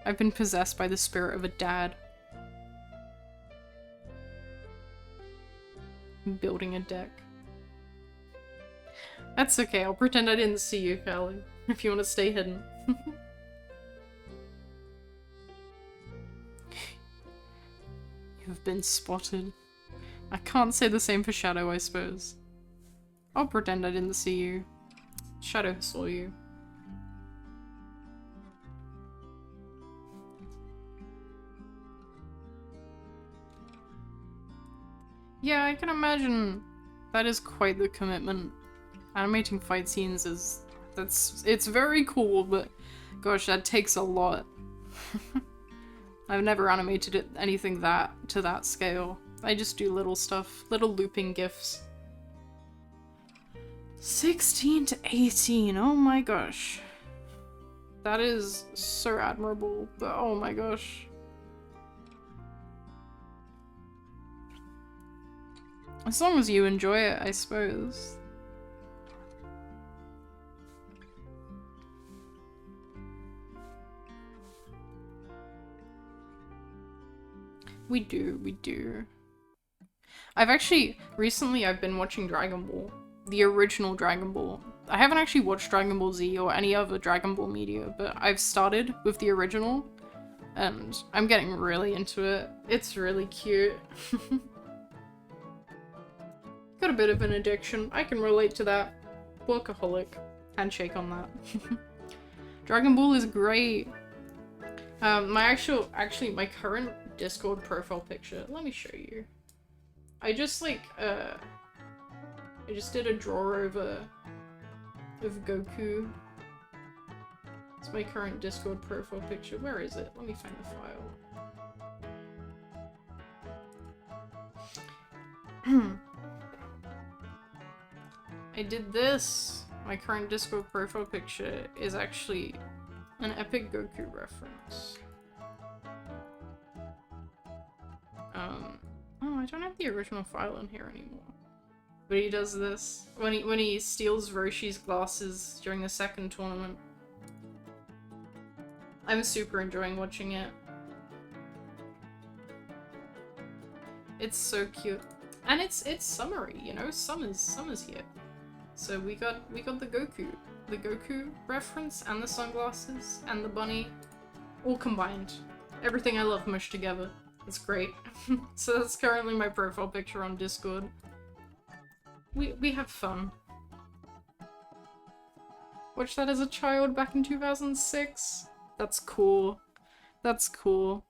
I've been possessed by the spirit of a dad. I'm building a deck. That's okay, I'll pretend I didn't see you, Callie, if you want to stay hidden. You've been spotted. I can't say the same for Shadow, I suppose. I'll pretend I didn't see you. Shadow saw you. Yeah, I can imagine that is quite the commitment. Animating fight scenes is... it's very cool, but gosh, that takes a lot. I've never animated anything to that scale. I just do little stuff, little looping gifs. 16 to 18, oh my gosh. That is so admirable, but oh my gosh. As long as you enjoy it, I suppose. We do. Recently I've been watching Dragon Ball. The original Dragon Ball. I haven't actually watched Dragon Ball Z or any other Dragon Ball media, but I've started with the original, and I'm getting really into it. It's really cute. Got a bit of an addiction. I can relate to that. Workaholic. Handshake on that. Dragon Ball is great. My current Discord profile picture. Let me show you. I just did a draw over of Goku. It's my current Discord profile picture. Where is it? Let me find the file. I did this. My current Discord profile picture is actually an epic Goku reference. Oh, I don't have the original file in here anymore. But he does this when he steals Roshi's glasses during the second tournament. I'm super enjoying watching it. It's so cute. And it's summery, you know? Summer's here. So we got the Goku reference and the sunglasses and the bunny all combined. Everything I love mushed together. It's great. So that's currently my profile picture on Discord. We have fun. Watched that as a child back in 2006. That's cool. That's cool.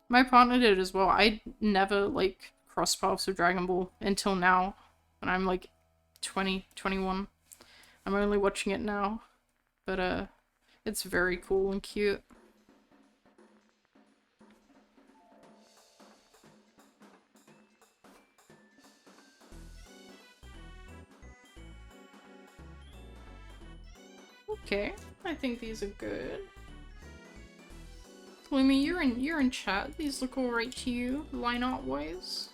My partner did as well. I never, like, crossed paths with Dragon Ball until now. When I'm, like, 20, 21. I'm only watching it now. But, it's very cool and cute. Okay, I think these are good. Lumi, you're in chat. These look alright to you, line art wise.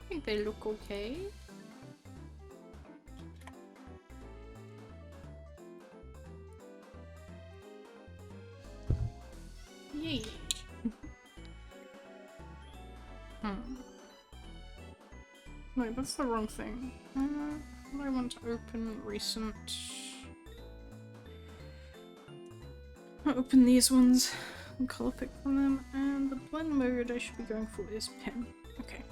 I think they look okay. Yay. Wait, that's the wrong thing. I want to open recent. I'll open these ones and color pick from them, and the blend mode I should be going for is pen. Okay.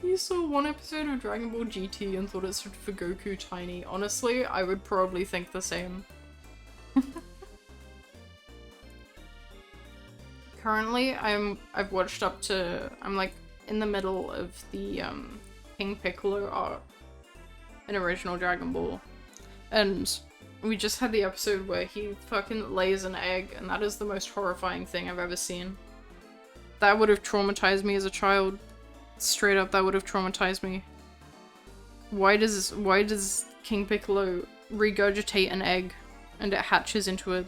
You saw one episode of Dragon Ball GT and thought it stood for Goku Tiny. Honestly, I would probably think the same. Currently, I've watched up to, I'm like in the middle of the King Piccolo arc in original Dragon Ball, and we just had the episode where he fucking lays an egg, and that is the most horrifying thing I've ever seen. That would have traumatized me as a child. Straight up, that would have traumatized me. Why does King Piccolo regurgitate an egg and it hatches into a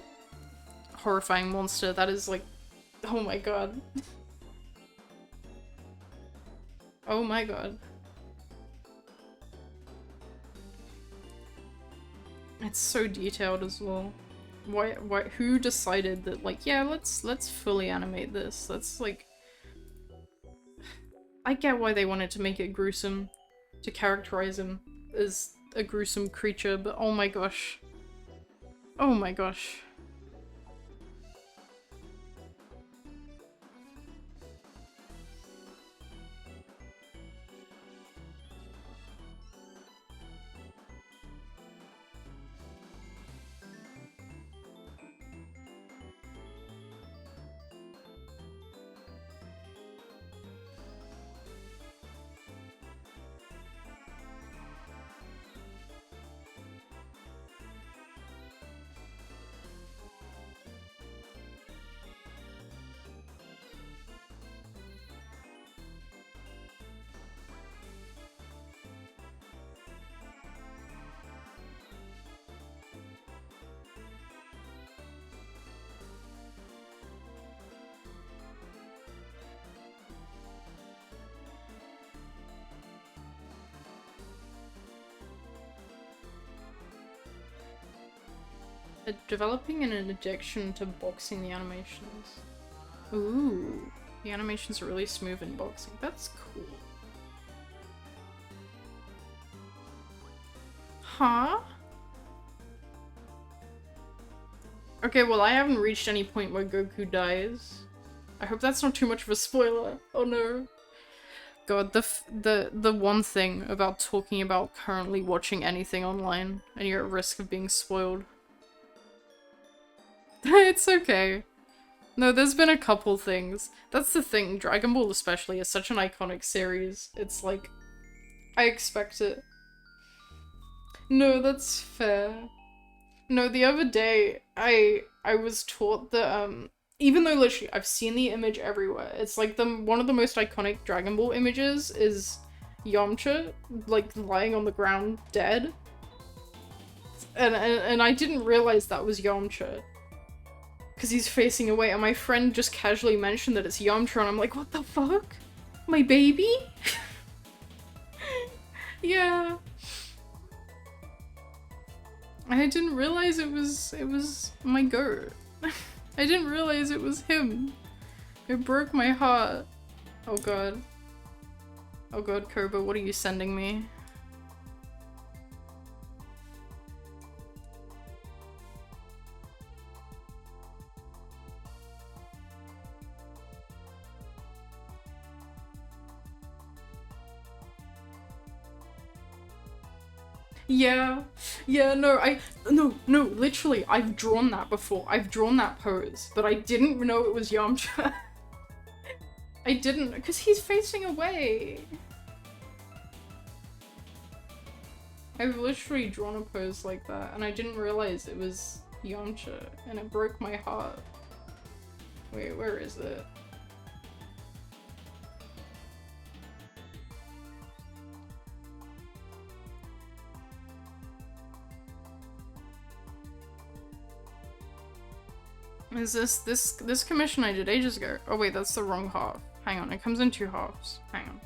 horrifying monster? That is like, oh my god. Oh my god. It's so detailed as well. Why, who decided that, like, yeah, let's fully animate this. Let's, like... I get why they wanted to make it gruesome, to characterize him as a gruesome creature, but oh my gosh. Oh my gosh. Developing an addiction to boxing the animations. Ooh, the animations are really smooth in boxing. That's cool. Huh? Okay, well I haven't reached any point where Goku dies. I hope that's not too much of a spoiler. Oh no. God, the one thing about talking about currently watching anything online and you're at risk of being spoiled. It's okay. No, there's been a couple things. That's the thing, Dragon Ball especially is such an iconic series. It's like, I expect it. No, that's fair. No, the other day, I was taught that, even though literally I've seen the image everywhere, it's like one of the most iconic Dragon Ball images is Yamcha, like, lying on the ground dead. And I didn't realize that was Yamcha. Because he's facing away, and my friend just casually mentioned that it's Yamcha, and I'm like, what the fuck? My baby? Yeah. I didn't realize it was my goat. I didn't realize it was him. It broke my heart. Oh god. Oh god, Koba, what are you sending me? Yeah. Yeah, no, literally, I've drawn that before. I've drawn that pose, but I didn't know it was Yamcha. I didn't, because he's facing away. I've literally drawn a pose like that, and I didn't realize it was Yamcha, and it broke my heart. Wait, where is it? Is this commission I did ages ago? Oh wait, that's the wrong half. Hang on, it comes in two halves. Hang on.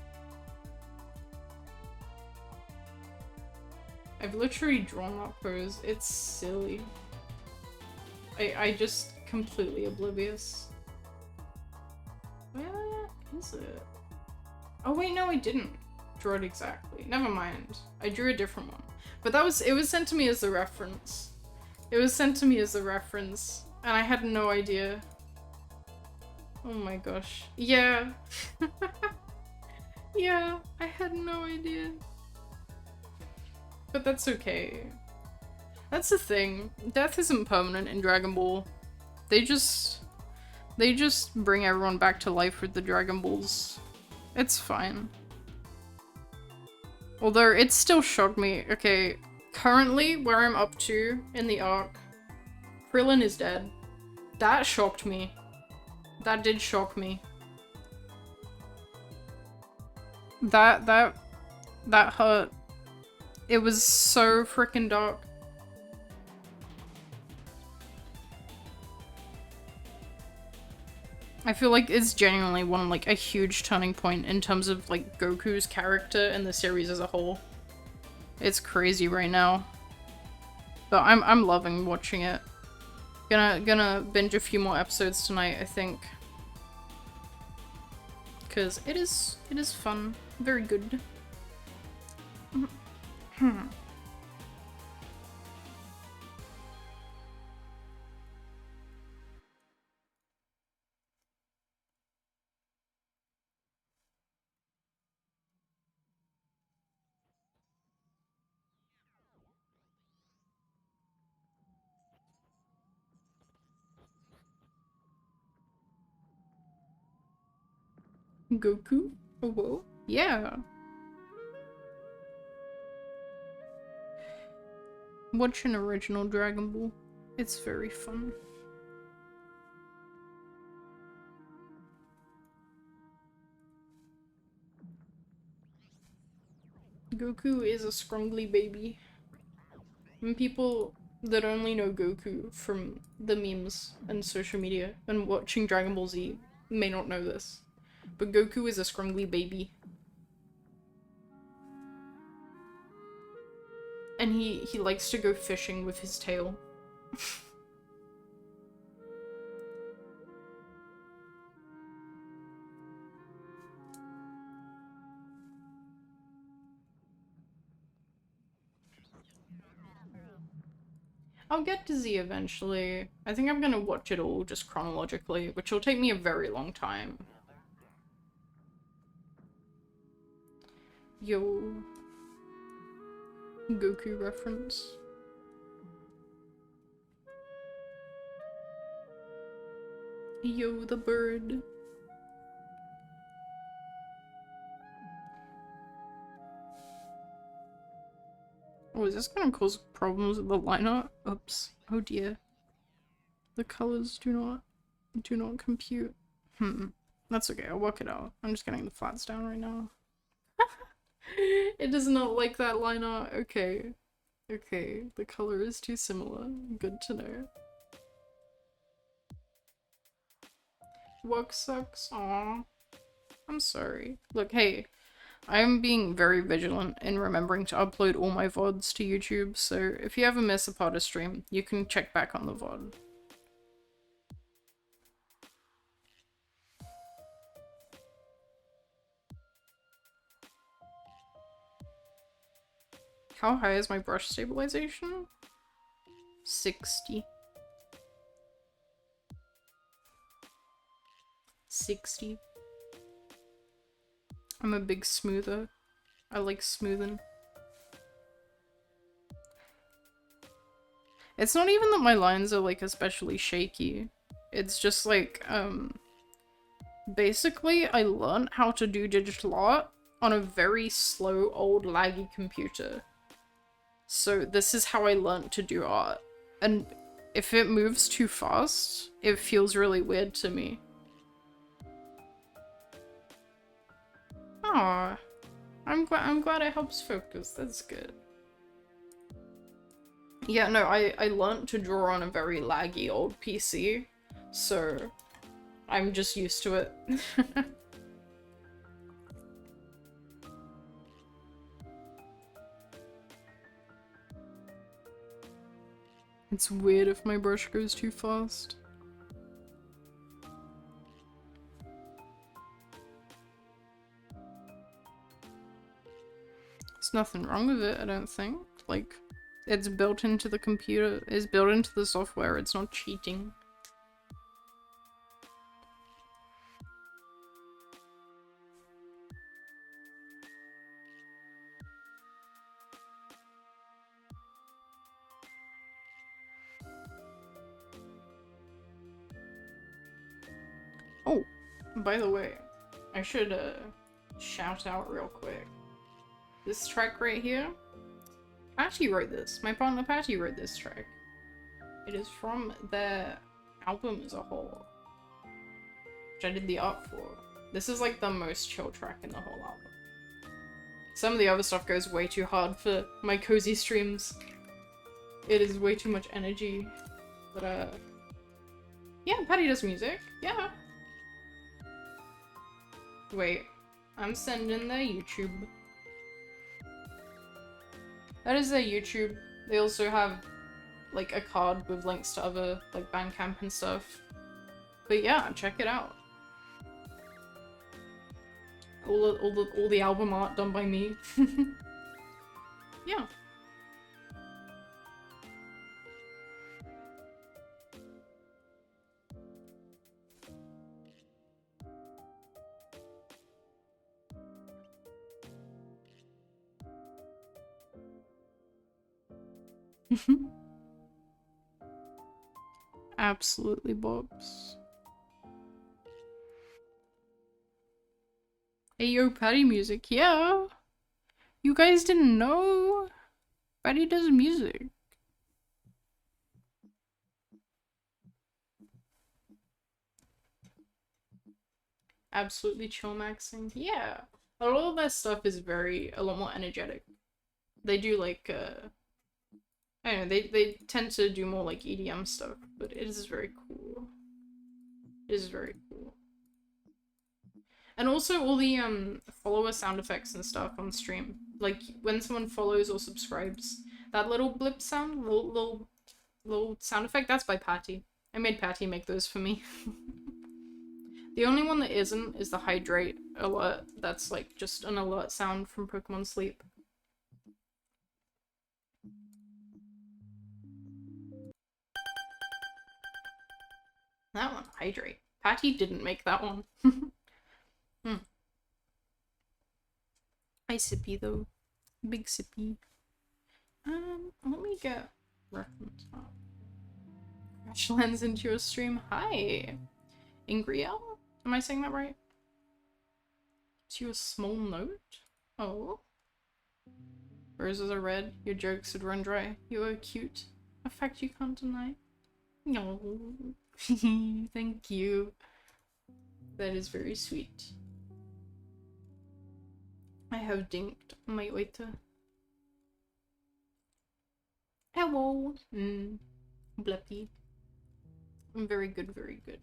I've literally drawn that pose. It's silly. I just completely oblivious. Where is it? Oh wait, no, I didn't draw it exactly. Never mind. I drew a different one. But it was sent to me as a reference. It was sent to me as a reference. And I had no idea. Oh my gosh. Yeah. Yeah, I had no idea. But that's okay. That's the thing. Death isn't permanent in Dragon Ball. They just bring everyone back to life with the Dragon Balls. It's fine. Although it still shocked me. Okay, currently where I'm up to in the arc, Krillin is dead. That shocked me. That did shock me. That hurt. It was so freaking dark. I feel like it's genuinely like a huge turning point in terms of like Goku's character and the series as a whole. It's crazy right now. But I'm loving watching it. Gonna binge a few more episodes tonight, I think. Cause it is fun. Very good. Goku? Oh, whoa. Yeah. Watch an original Dragon Ball. It's very fun. Goku is a scrumbly baby. And people that only know Goku from the memes and social media and watching Dragon Ball Z may not know this. But Goku is a scrumbly baby. And he likes to go fishing with his tail. I'll get to Z eventually. I think I'm gonna watch it all just chronologically, which will take me a very long time. Yo. Goku reference. Yo, the bird. Oh, is this gonna cause problems with the liner? Oops. Oh dear. The colors do not compute. That's okay, I'll work it out. I'm just getting the flats down right now. It does not like that line art. Okay. Okay, the color is too similar. Good to know. Work sucks. Aw. I'm sorry. Look, hey, I'm being very vigilant in remembering to upload all my VODs to YouTube, so if you ever miss a part of stream, you can check back on the VOD. How high is my brush stabilization? 60. 60. I'm a big smoother. I like smoothing. It's not even that my lines are like especially shaky. It's just like, basically I learned how to do digital art on a very slow, old, laggy computer. So this is how I learned to do art. And if it moves too fast, it feels really weird to me. Aw. I'm glad it helps focus. That's good. Yeah, no, I learned to draw on a very laggy old PC, so I'm just used to it. It's weird if my brush goes too fast. There's nothing wrong with it, I don't think. Like, it's built into the computer, it's built into the software, it's not cheating. Oh, by the way, I should shout out real quick. This track right here, Patty wrote this. My partner Patty wrote this track. It is from their album as a whole, which I did the art for. This is like the most chill track in the whole album. Some of the other stuff goes way too hard for my cozy streams. It is way too much energy. But yeah, Patty does music. Yeah. Wait, I'm sending their YouTube. That is their YouTube. They also have like a card with links to other like Bandcamp and stuff. But yeah, check it out. All the album art done by me. Yeah. Absolutely, Bobs. Hey yo, Patty music, yeah. You guys didn't know? Patty does music. Absolutely chill maxing. Yeah. A lot of their stuff is a lot more energetic. They do like, I don't know, they tend to do more like EDM stuff, but it is very cool. It is very cool. And also all the follower sound effects and stuff on stream. Like when someone follows or subscribes, that little blip sound, little sound effect, that's by Patty. I made Patty make those for me. The only one that isn't is the hydrate alert. That's like just an alert sound from Pokemon Sleep. That one, hydrate. Patty didn't make that one. I sippy though. Big sippy. Let me get reference up. Crash lens into your stream. Hi. Ingriel? Am I saying that right? Is you a small note? Oh. Roses are red. Your jokes would run dry. You are cute. A fact you can't deny. No. Thank you. That is very sweet. I have dinked my waiter. Hello. Bleppy. Very good, very good.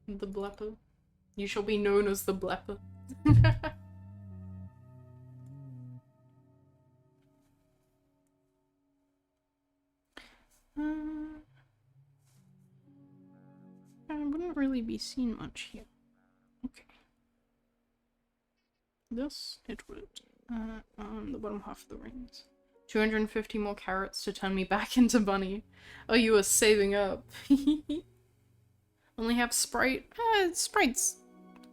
The Blepper. You shall be known as the Blepper. I wouldn't really be seen much here. Okay. This, it would. On the bottom half of the rings. 250 more carrots to turn me back into Bunny. Oh, you are saving up. Only have Sprite? Sprite's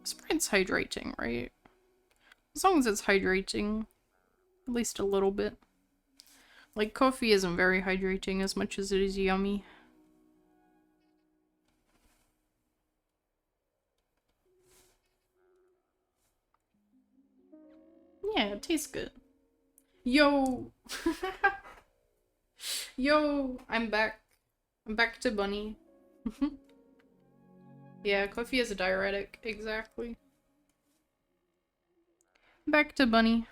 hydrating, right? As long as it's hydrating. At least a little bit. Like, coffee isn't very hydrating as much as it is yummy. Yeah, it tastes good. Yo! Yo! I'm back. I'm back to Bunny. Yeah, coffee is a diuretic. Exactly. Back to Bunny.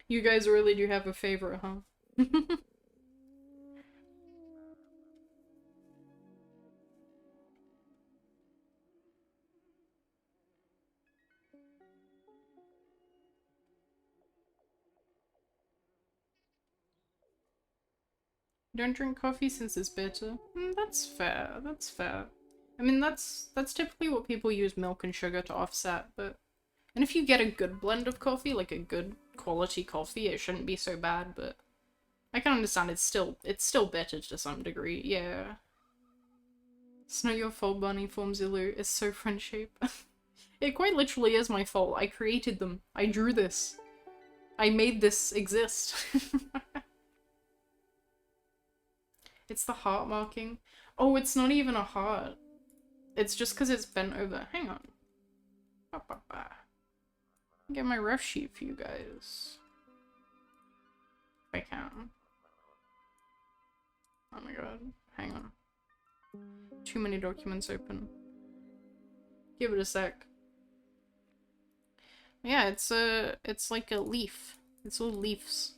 You guys really do have a favorite, huh? Don't drink coffee since it's bitter. That's fair. That's fair. I mean, that's typically what people use milk and sugar to offset, but... And if you get a good blend of coffee, like a good quality coffee, it shouldn't be so bad, but... I can understand it's still bitter to some degree, yeah. It's not your fault, Bunny, Formzilu. It's so friendship. It quite literally is my fault. I created them. I drew this. I made this exist. It's the heart marking. Oh, it's not even a heart. It's just because it's bent over. Hang on. Get my ref sheet for you guys. If I can. Oh my god. Hang on. Too many documents open. Give it a sec. Yeah, it's like a leaf. It's all leaves.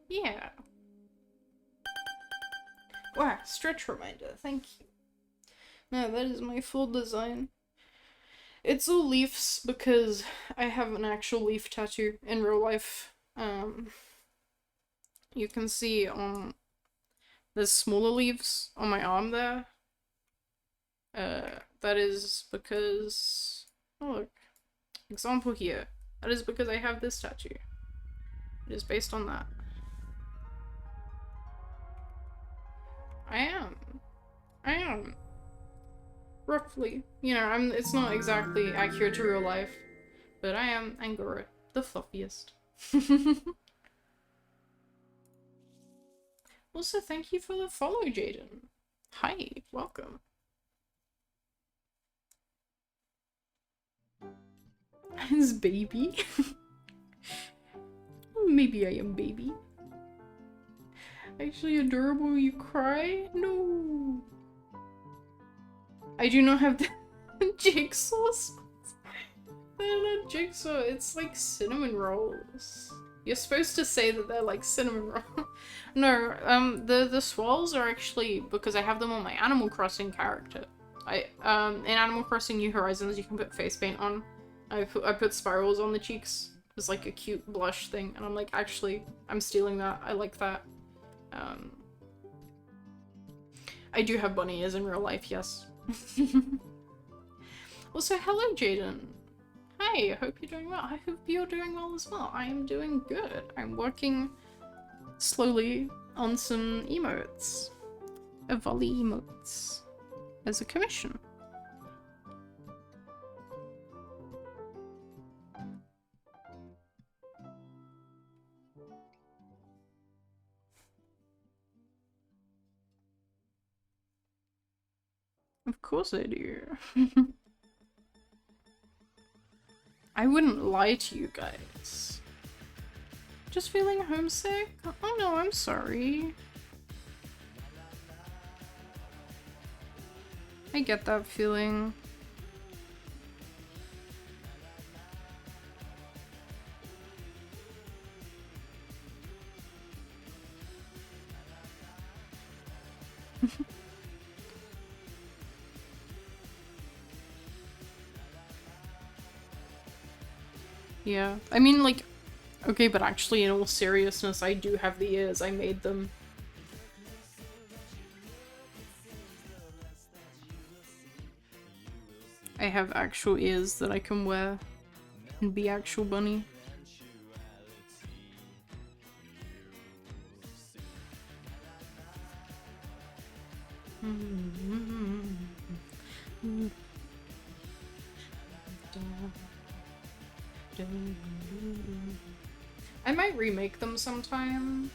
Yeah. Wow, stretch reminder. Thank you. No, that is my full design. It's all leaves because I have an actual leaf tattoo in real life. You can see there's smaller leaves on my arm there. That is because... Oh, look. Example here. That is because I have this tattoo. It is based on that. I am. Roughly. You know, it's not exactly accurate to real life. But I am Angora, the fluffiest. Also, thank you for the follow, Jaden. Hi, welcome. Is baby? Maybe I am baby. Actually adorable, you cry? No. I do not have the jigsaw. They're not jigsaw, it's like cinnamon rolls. You're supposed to say that they're like cinnamon rolls. No, the swirls are actually because I have them on my Animal Crossing character. In Animal Crossing New Horizons you can put face paint on. I put spirals on the cheeks. It's like a cute blush thing, and I'm like, actually, I'm stealing that. I like that. I do have bunny ears in real life, yes. Also, hello, Jaden. Hi, I hope you're doing well. I hope you're doing well as well. I am doing good. I'm working slowly on some emotes. Avali emotes. As a commission. Of course I do. I wouldn't lie to you guys. Just feeling homesick? Oh no, I'm sorry. I get that feeling. Yeah, I mean, like, okay, but actually, in all seriousness, I do have the ears. I made them. I have actual ears that I can wear and be actual bunny. I might remake them sometime.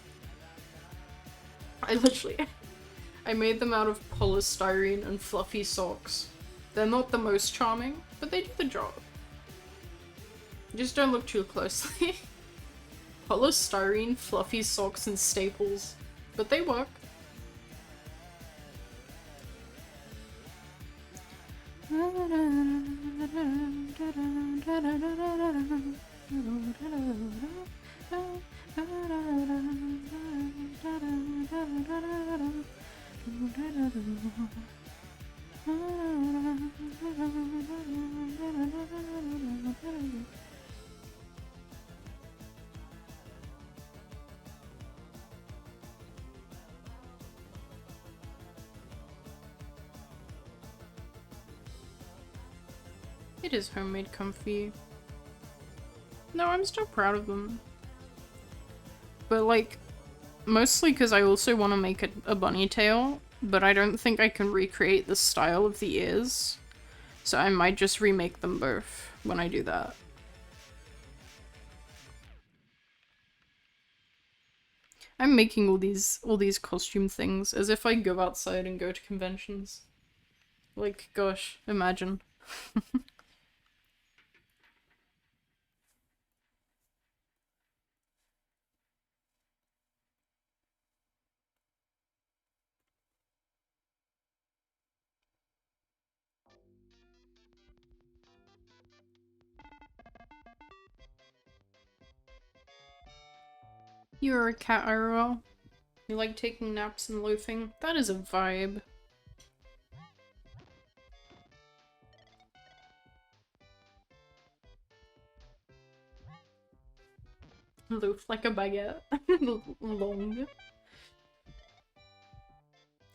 I made them out of polystyrene and fluffy socks. They're not the most charming, but they do the job. Just don't look too closely. Polystyrene, fluffy socks, and staples. But they work. It is homemade comfy. No, I'm still proud of them. But like, mostly because I also want to make a bunny tail, but I don't think I can recreate the style of the ears. So I might just remake them both when I do that. I'm making all these costume things as if I go outside and go to conventions. Like, gosh, imagine. You're a cat, IRL. You like taking naps and loafing? That is a vibe. Loaf like a baguette. Long.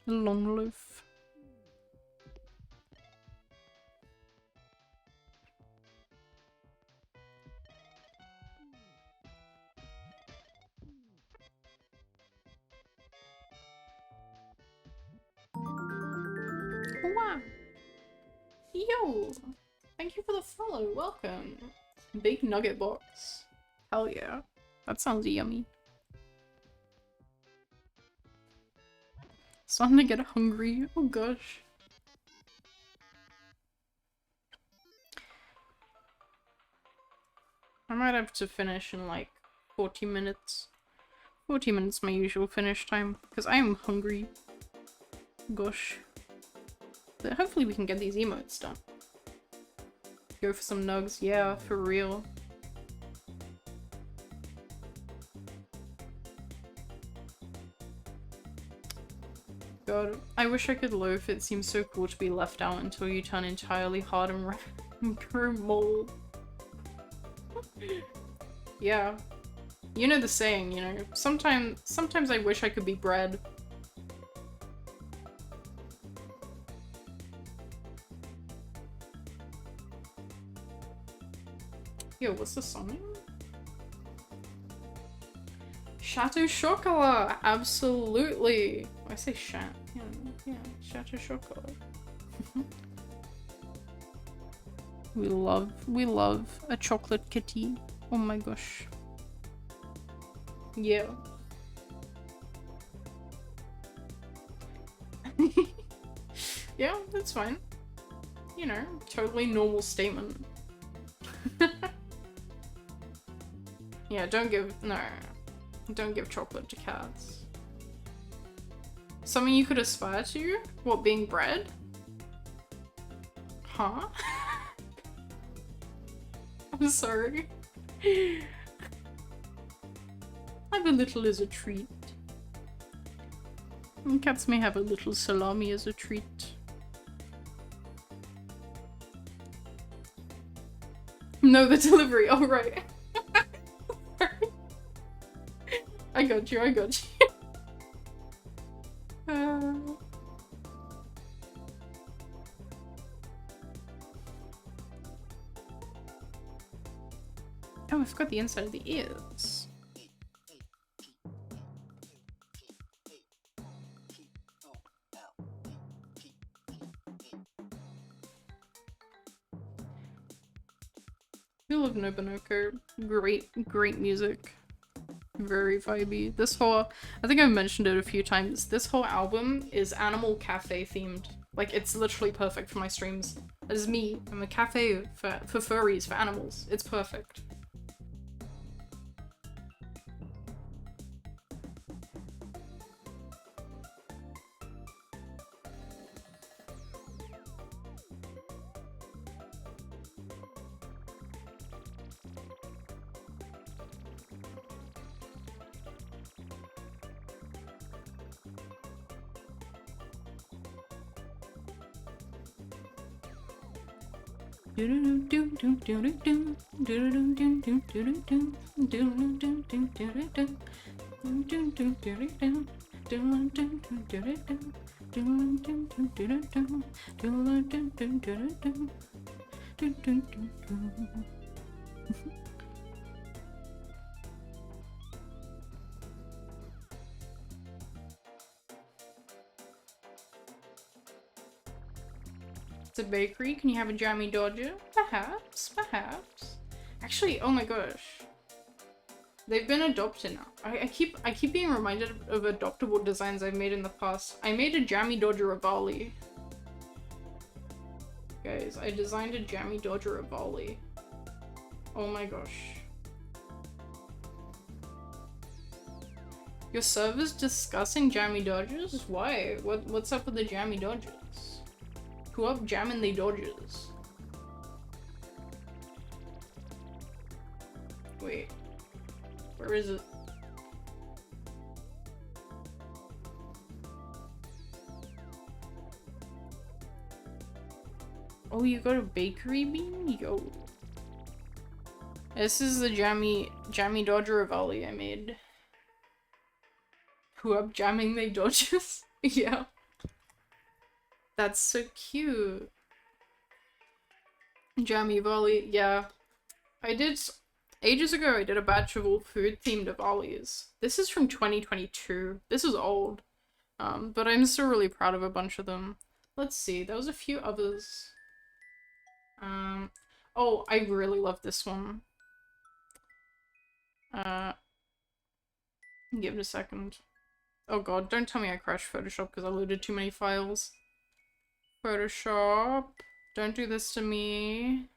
Long loaf. Wow. Yo! Thank you for the follow, welcome. Big nugget box. Hell yeah. That sounds yummy. Starting to get hungry. Oh gosh. I might have to finish in like 40 minutes. 40 minutes my usual finish time, because I am hungry. Gosh. But hopefully we can get these emotes done. Go for some nugs, yeah, for real. God, I wish I could loaf. It seems so cool to be left out until you turn entirely hard and grow mold. Yeah. You know the saying, you know, sometimes I wish I could be bread. Yo, what's the song name? Chateau Chocolat! Absolutely! I say chat. Yeah, Chateau Chocolat. We love a chocolate kitty. Oh my gosh. Yeah. Yeah, that's fine. You know, totally normal statement. Yeah, don't give chocolate to cats. Something you could aspire to? What, being bred? Huh? I'm sorry. Have a little as a treat. And cats may have a little salami as a treat. No, the delivery. Oh, right. I got you. Oh, I forgot the inside of the ears. We love Nobunoko. Great music. Very vibey. This whole, I think I've mentioned it a few times, this whole album is Animal Cafe themed. Like, it's literally perfect for my streams. That is me. I'm a cafe for furries, for animals. It's perfect. It's a bakery. Can you have a jammy dodger? Perhaps. Actually, oh my gosh. They've been adopted now. I keep being reminded of adoptable designs I've made in the past. I made a jammy dodger avali. Guys, I designed a jammy dodger avali. Oh my gosh. Your server's discussing jammy dodgers? Why? What's up with the jammy dodgers? Who up jamming the dodgers? Wait. Where is it? Oh, you got a bakery bean? Yo. This is the jammy dodger avali I made. Who up jamming the dodgers? Yeah. That's so cute. Jammy avali, yeah. I did ages ago. I did a batch of all food themed avalis. This is from 2022. This is old, but I'm still really proud of a bunch of them. Let's see. There was a few others. Oh, I really love this one. Give it a second. Oh god, don't tell me I crashed Photoshop because I loaded too many files. Photoshop. Don't do this to me.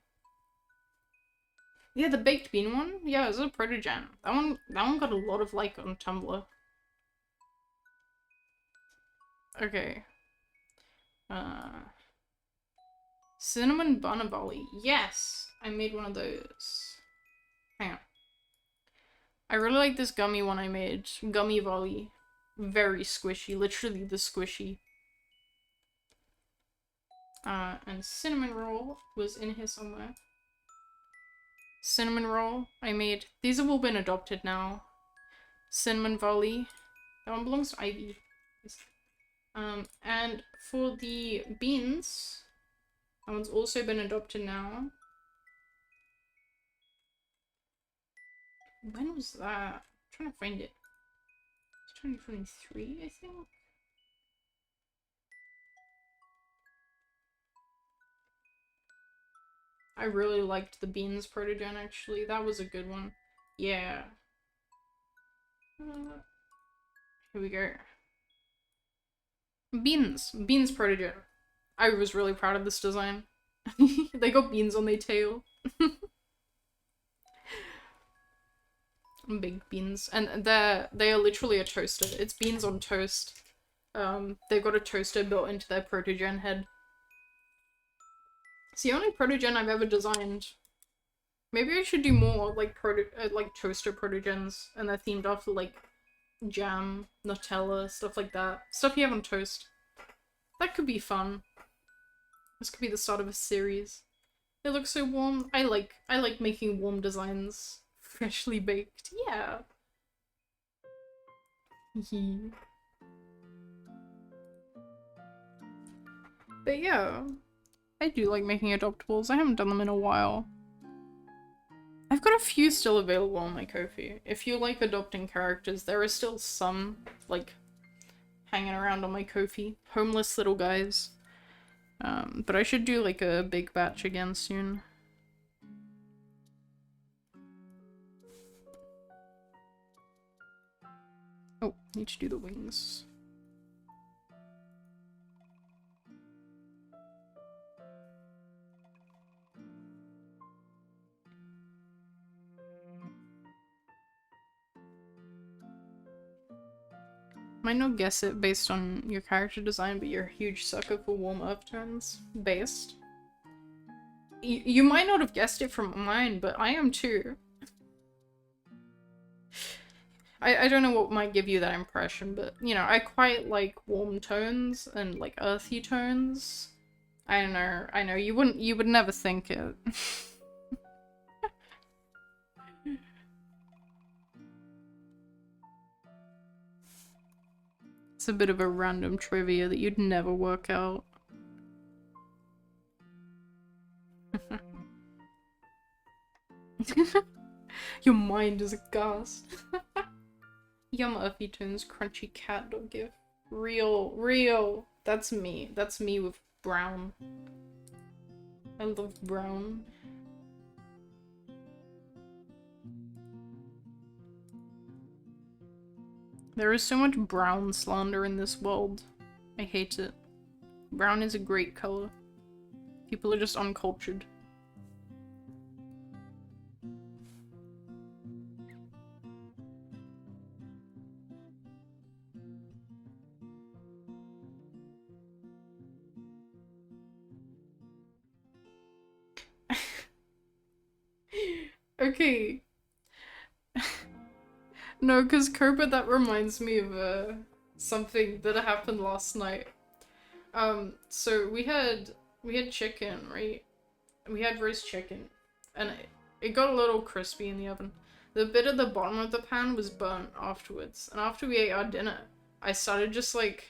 Yeah, the baked bean one? Yeah, it's a protogen. That one got a lot of like on Tumblr. Okay. Cinnamon bun avali. Yes! I made one of those. Hang on. I really like this gummy one I made. Gummy volley. Very squishy. Literally the squishy. And cinnamon roll was in here somewhere. Cinnamon roll I made. These have all been adopted now. Cinnamon volley. That one belongs to Ivy. And for the beans, that one's also been adopted now. When was that? I'm trying to find it. It's 2023, I think? I really liked the beans protogen, actually. That was a good one. Yeah. Here we go. Beans. Beans protogen. I was really proud of this design. They got beans on their tail. Big beans. And they are literally a toaster. It's beans on toast. They've got a toaster built into their protogen head. It's the only protogen I've ever designed. Maybe I should do more like toaster protogens, and they're themed after like jam, Nutella, stuff like that. Stuff you have on toast. That could be fun. This could be the start of a series. It looks so warm. I like making warm designs. Freshly baked. Yeah. But yeah. I do like making adoptables. I haven't done them in a while. I've got a few still available on my Ko-fi. If you like adopting characters, there are still some, like, hanging around on my Ko-fi. Homeless little guys. But I should do, like, a big batch again soon. Oh, need to do the wings. Might not guess it based on your character design, but you're a huge sucker for warm earth tones. Based. You might not have guessed it from mine, but I am too. I don't know what might give you that impression, but, you know, I quite like warm tones and, like, earthy tones. I know, you would never think it. It's a bit of a random trivia that you'd never work out. Your mind is aghast. Yum earthy tones, crunchy cat dog gif. Real. That's me. That's me with brown. I love brown. There is so much brown slander in this world. I hate it. Brown is a great color. People are just uncultured. Okay. No, because Cobra, that reminds me of something that happened last night. So we had chicken, right? We had roast chicken, and it got a little crispy in the oven. The bit at the bottom of the pan was burnt afterwards, and after we ate our dinner, I started just like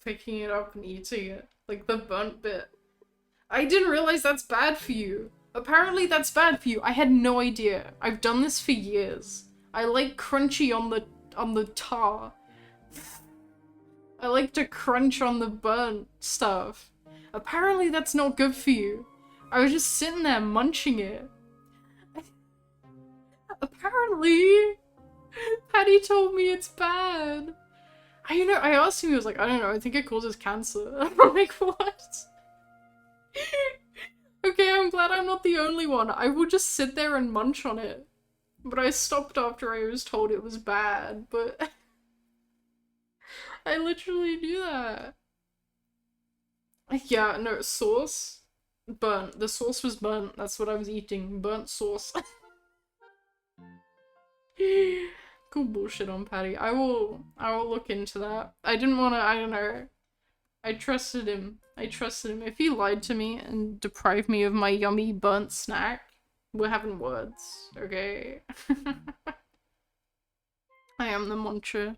picking it up and eating it, like the burnt bit. I didn't realize that's bad for you. Apparently that's bad for you. I had no idea. I've done this for years. I like crunchy on the tar. I like to crunch on the burnt stuff. Apparently that's not good for you. I was just sitting there munching it. Apparently, Patty told me it's bad. I asked him, he was like, I don't know, I think it causes cancer. I'm like, what? Okay, I'm glad I'm not the only one. I will just sit there and munch on it. But I stopped after I was told it was bad, but I literally do that. Yeah, no, sauce. Burnt. The sauce was burnt. That's what I was eating. Burnt sauce. Cool bullshit on Patty. I will look into that. I didn't wanna, I don't know. I trusted him. If he lied to me and deprived me of my yummy burnt snack, we're having words, okay? I am the muncher.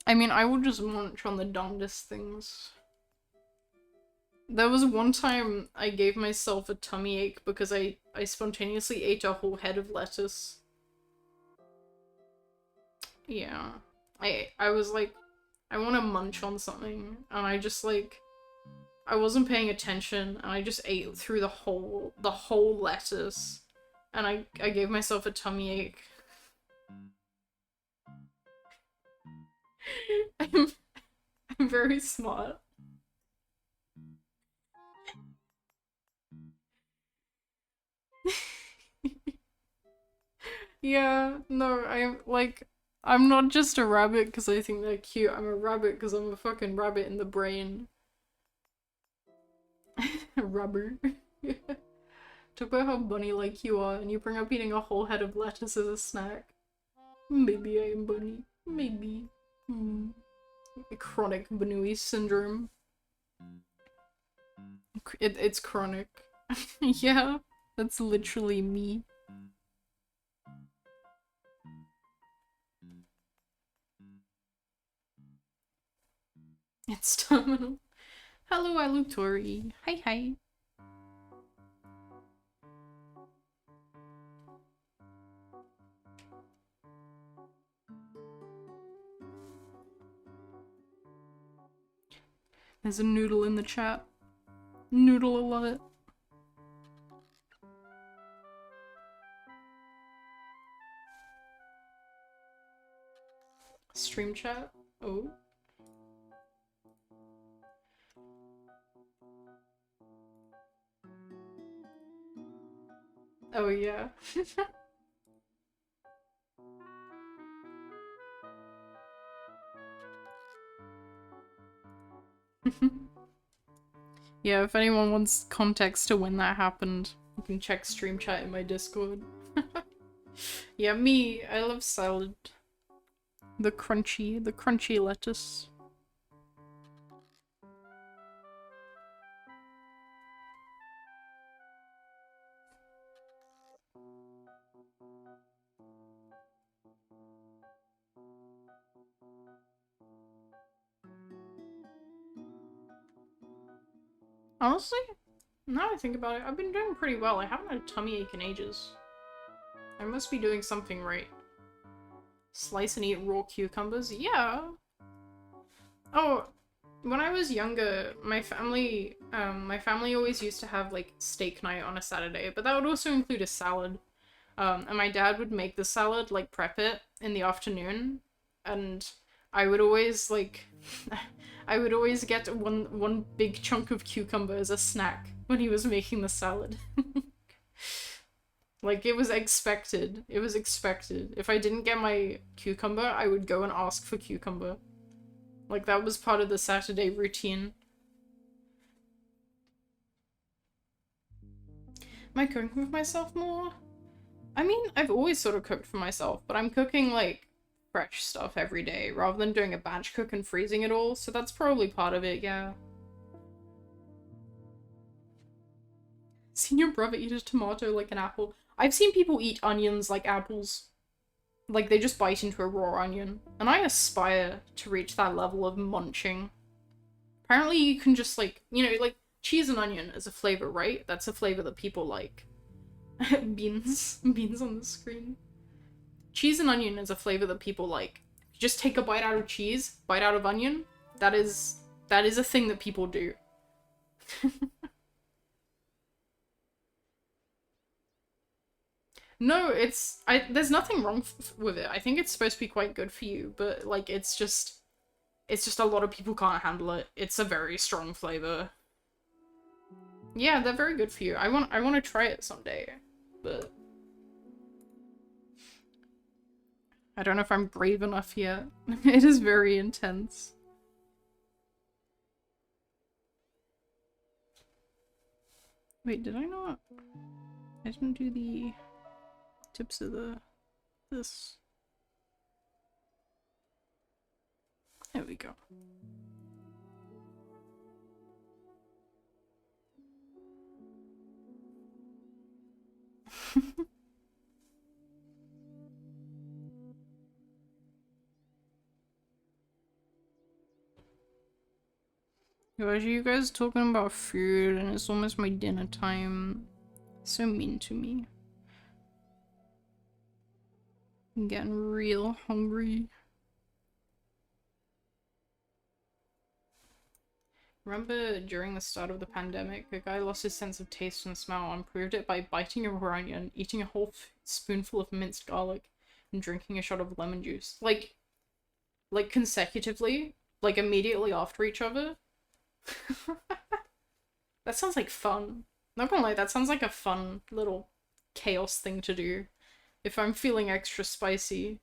I mean, I will just munch on the dumbest things. There was one time I gave myself a tummy ache because I spontaneously ate a whole head of lettuce. Yeah. I was like, I want to munch on something, and I just like, I wasn't paying attention, and I just ate through the whole lettuce, and I gave myself a tummy ache. I'm very smart. Yeah, no, I'm not just a rabbit because I think they're cute. I'm a rabbit because I'm a fucking rabbit in the brain. Rubber. Talk about how bunny-like you are, and you bring up eating a whole head of lettuce as a snack. Maybe I am bunny. Maybe. Chronic Banui syndrome. It's chronic. Yeah, that's literally me. It's terminal. Hello, Alutori. Hi, hi. There's a noodle in the chat. Noodle alert. Stream chat? Oh. Oh yeah. Yeah, if anyone wants context to when that happened, you can check stream chat in my Discord. Yeah, me, I love salad. The crunchy lettuce. Honestly, now I think about it, I've been doing pretty well. I haven't had a tummy ache in ages. I must be doing something right. Slice and eat raw cucumbers? Yeah. Oh, when I was younger, my family always used to have like steak night on a Saturday, but that would also include a salad. And my dad would make the salad, like prep it in the afternoon, and I would always like, I would always get one big chunk of cucumber as a snack when he was making the salad. Like, it was expected. It was expected. If I didn't get my cucumber, I would go and ask for cucumber. Like, that was part of the Saturday routine. Am I cooking for myself more? I mean, I've always sort of cooked for myself, but I'm cooking, like, fresh stuff every day, rather than doing a batch cook and freezing it all, so that's probably part of it, yeah. Seen your brother eat a tomato like an apple. I've seen people eat onions like apples. Like, they just bite into a raw onion. And I aspire to reach that level of munching. Apparently you can just, like, you know, like, cheese and onion is a flavor, right? That's a flavor that people like. Beans. Beans on the screen. Cheese and onion is a flavor that people like. Just take a bite out of cheese, bite out of onion. That is a thing that people do. No, there's nothing wrong with it. I think it's supposed to be quite good for you, but like it's just a lot of people can't handle it. It's a very strong flavor. Yeah, they're very good for you. I want to try it someday, but I don't know if I'm brave enough yet. It is very intense. Wait, did I not? I didn't do the tips of this. There we go. Gosh, you guys talking about food and it's almost my dinner time. So mean to me. I'm getting real hungry. Remember during the start of the pandemic, a guy lost his sense of taste and smell and proved it by biting a raw onion, eating a whole spoonful of minced garlic, and drinking a shot of lemon juice. Like consecutively? Like immediately after each other? That sounds like fun. Not gonna lie, that sounds like a fun little chaos thing to do if I'm feeling extra spicy.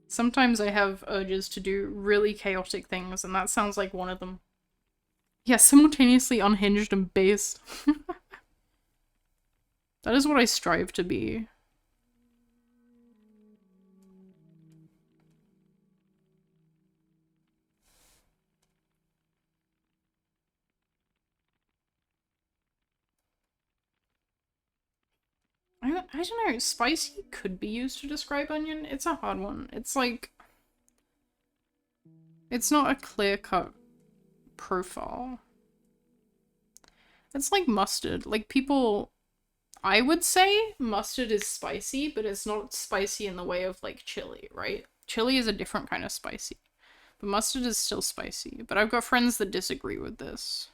Sometimes I have urges to do really chaotic things, and that sounds like one of them. Yeah, simultaneously unhinged and base. That is what I strive to be. I don't know, spicy could be used to describe onion. It's a hard one. It's like... It's not a clear-cut profile. It's like mustard. Like people... I would say mustard is spicy, but it's not spicy in the way of like chili, right? Chili is a different kind of spicy. But mustard is still spicy. But I've got friends that disagree with this.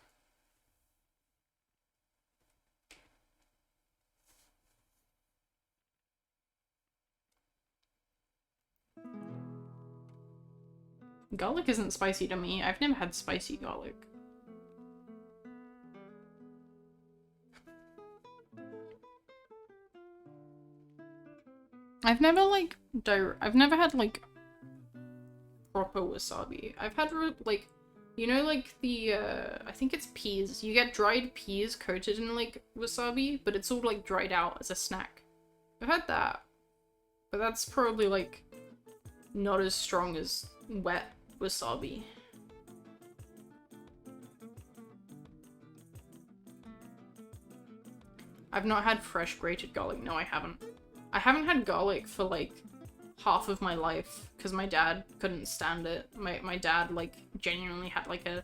Garlic isn't spicy to me. I've never had spicy garlic. I've never had like proper wasabi. I've had like, you know, like the I think it's peas. You get dried peas coated in like wasabi, but it's all like dried out as a snack. I've had that, but that's probably like not as strong as wet wasabi. I've not had fresh grated garlic. No, I haven't. I haven't had garlic for like half of my life because my dad couldn't stand it. My dad like genuinely had like a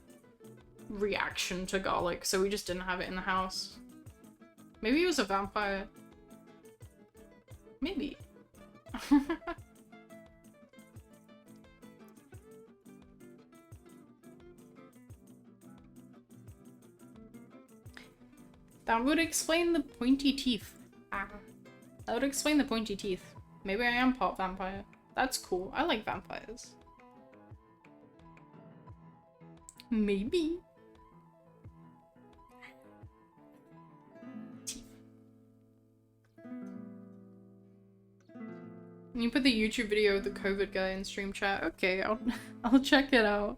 reaction to garlic, so we just didn't have it in the house. Maybe he was a vampire. Maybe. That would explain the pointy teeth. Ah. That would explain the pointy teeth. Maybe I am part vampire. That's cool. I like vampires. Maybe. Teeth. You put the YouTube video of the COVID guy in stream chat. Okay, I'll check it out.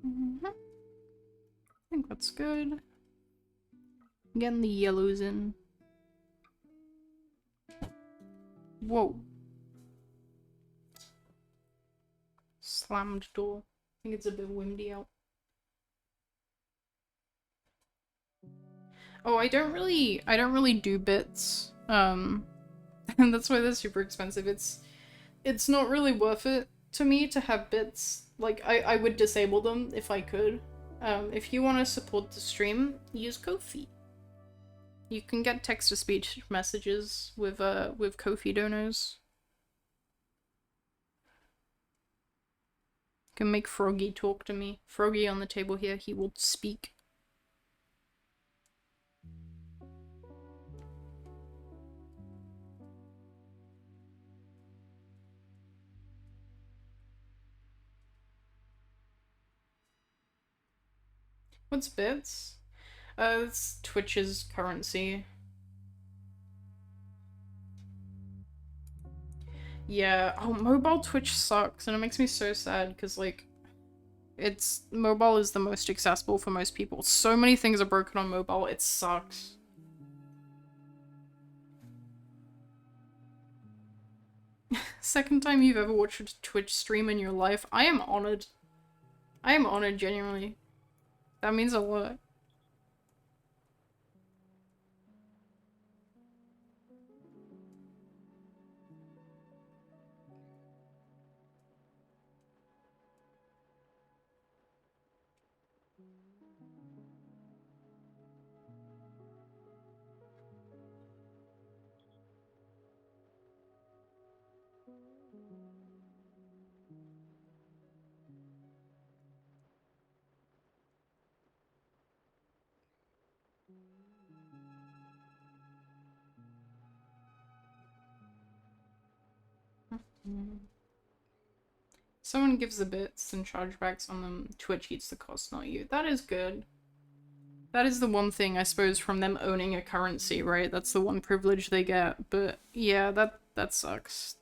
I think that's good. Getting the yellows in. Whoa. Slammed door. I think it's a bit windy out. Oh, I don't really do bits. And that's why they're super expensive. It's not really worth it to me to have bits. Like, I would disable them if I could. If you want to support the stream, use Ko-fi. You can get text-to-speech messages with Ko-fi donors. You can make Froggy talk to me. Froggy on the table here, he will speak. What's bits? It's Twitch's currency. Yeah, oh, mobile Twitch sucks, and it makes me so sad, because, like, mobile is the most accessible for most people. So many things are broken on mobile, it sucks. Second time you've ever watched a Twitch stream in your life, I am honored. I am honored, genuinely. That means a lot. Someone gives the bits and chargebacks on them. Twitch eats the cost, not you. That is good. That is the one thing, I suppose, from them owning a currency, right? That's the one privilege they get. But yeah, that sucks.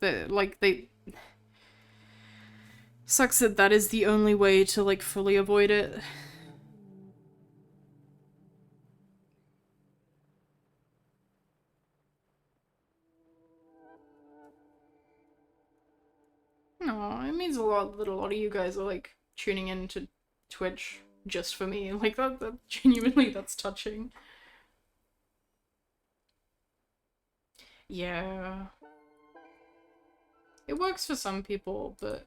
Sucks that that is the only way to, like, fully avoid it. No, it means a lot that a lot of you guys are, like, tuning into Twitch just for me. Like, that genuinely, that's touching. Yeah. It works for some people, but...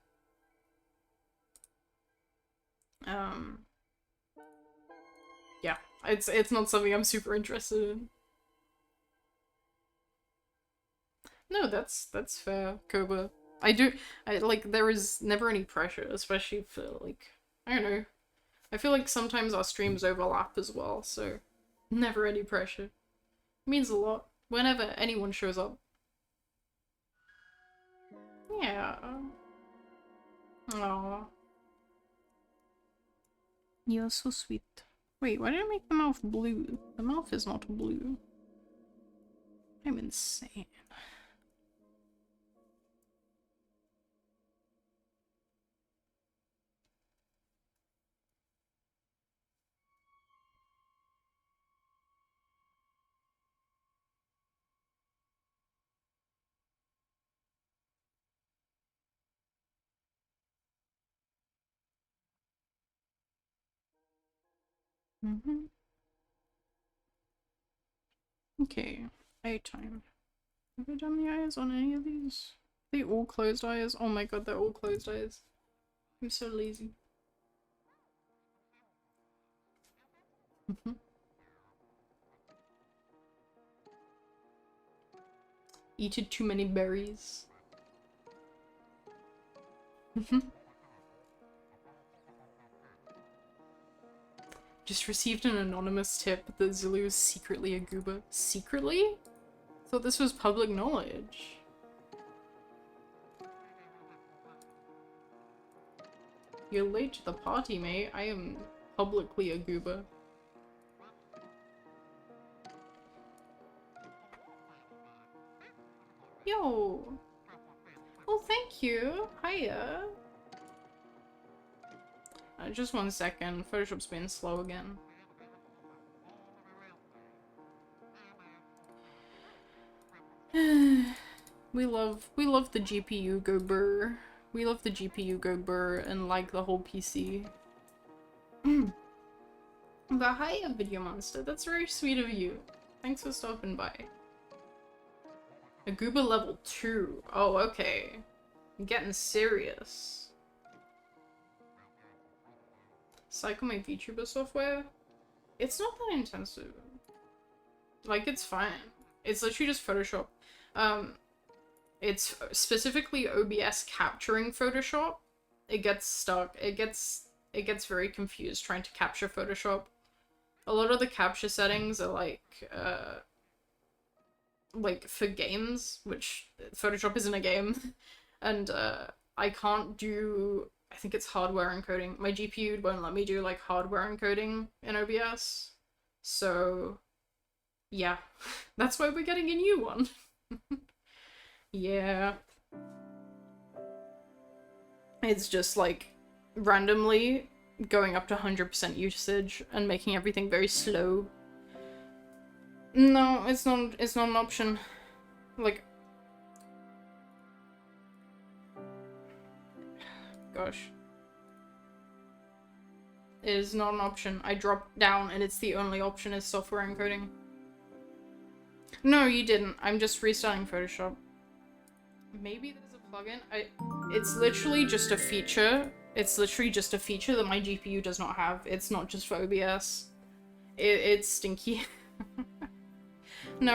yeah, it's not something I'm super interested in. No, that's fair, Koba. Like, there is never any pressure, especially for, like, I don't know. I feel like sometimes our streams overlap as well, so never any pressure. It means a lot. Whenever anyone shows up. Yeah. Aww. You're so sweet. Wait, why did I make the mouth blue? The mouth is not blue. I'm insane. Okay, eye time. Have I done the eyes on any of these? Are they all closed eyes? Oh my god, they're all closed eyes. I'm so lazy. Eated too many berries. Just received an anonymous tip that Zulu is secretly a gooba. Secretly? Thought this was public knowledge. You're late to the party, mate. I am publicly a gooba. Yo! Oh, thank you! Hiya! Just 1 second. Photoshop's being slow again. We love the GPU go burr. We love the GPU go burr and like the whole PC. But hiya, Video Monster. That's very sweet of you. Thanks for stopping by. A gooba level 2. Oh, okay. I'm getting serious. Cycle my VTuber software? It's not that intensive. Like, it's fine. It's literally just Photoshop. It's specifically OBS capturing Photoshop. It gets stuck. It gets very confused trying to capture Photoshop. A lot of the capture settings are like for games, which Photoshop isn't a game. And I can't do, I think it's hardware encoding. My GPU won't let me do like hardware encoding in OBS. So yeah, that's why we're getting a new one. Yeah. It's just like randomly going up to 100% usage and making everything very slow. No, it's not an option. Like, gosh. It is not an option. I dropped down and it's the only option is software encoding. No, you didn't. I'm just restarting Photoshop. Maybe there's a plugin. It's literally just a feature. It's literally just a feature that my GPU does not have. It's not just for OBS. It's stinky. No,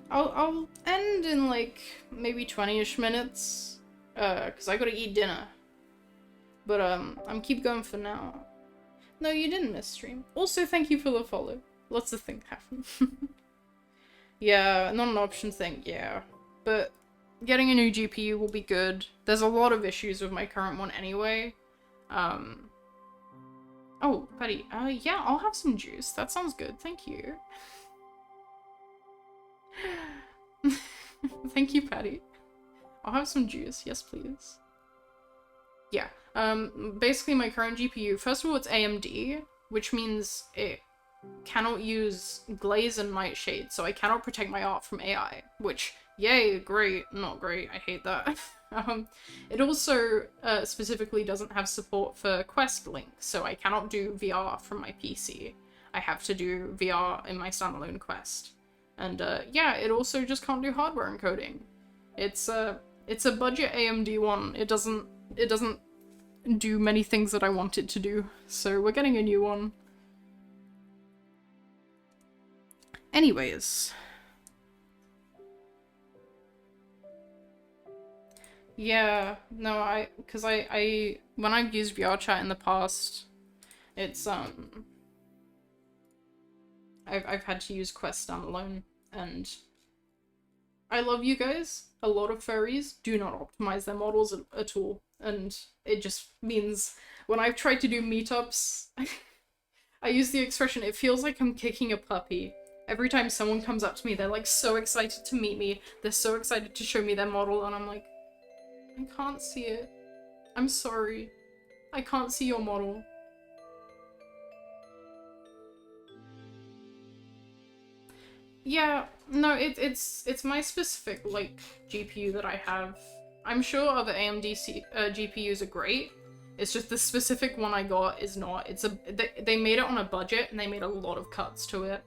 I'll end in like maybe 20-ish minutes. Cause I gotta eat dinner. But I'm keep going for now. No, you didn't miss stream. Also, thank you for the follow. Lots of things happen. Yeah, not an option thing, yeah. But getting a new GPU will be good. There's a lot of issues with my current one anyway. Oh, Patty, yeah, I'll have some juice. That sounds good, thank you. Thank you, Patty. I'll have some juice, yes please. Yeah, basically my current GPU, first of all, it's AMD, which means it cannot use glaze and nightshade, so I cannot protect my art from AI, which, yay, great, not great, I hate that. It also specifically doesn't have support for Quest Link, so I cannot do VR from my PC. I have to do VR in my standalone Quest. And yeah, it also just can't do hardware encoding. It's a budget AMD one. It doesn't do many things that I want it to do, so we're getting a new one. Anyways. Yeah, no, because I when I've used VR chat in the past, it's, I've had to use Quest standalone, and I love you guys. A lot of furries do not optimize their models at all, and it just means when I've tried to do meetups, I use the expression, it feels like I'm kicking a puppy. Every time someone comes up to me, they're like so excited to meet me, they're so excited to show me their model, and I'm like, I can't see it. I'm sorry. I can't see your model. Yeah, no, it's my specific, like, GPU that I have. I'm sure other AMD GPUs are great. It's just the specific one I got is not. They made it on a budget and they made a lot of cuts to it.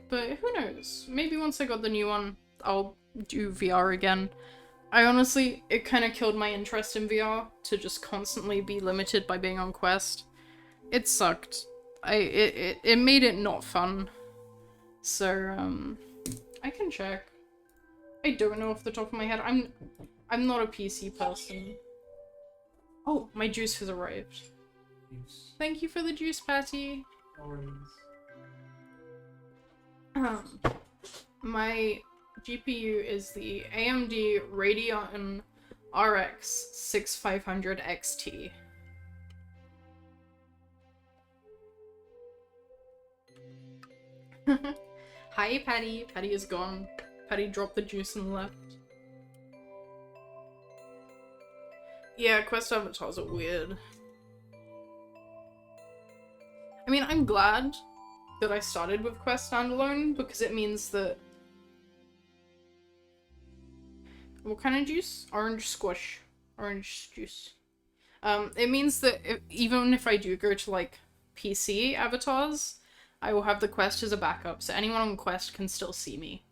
But who knows? Maybe once I got the new one, I'll do VR again. I honestly, it kind of killed my interest in VR to just constantly be limited by being on Quest. It sucked. It made it not fun. So, I can check. I don't know off the top of my head. I'm not a PC person. Oh, my juice has arrived. Juice. Thank you for the juice, Patty. Orange. My GPU is the AMD Radeon RX 6500 XT. Hi, Patty. Patty is gone. Patty dropped the juice and left. Yeah, Quest avatars are weird. I mean, I'm glad that I started with Quest standalone because it means that... What kind of juice? Orange squash. Orange juice. It means that even if I do go to, like, PC avatars, I will have the Quest as a backup, so anyone on Quest can still see me.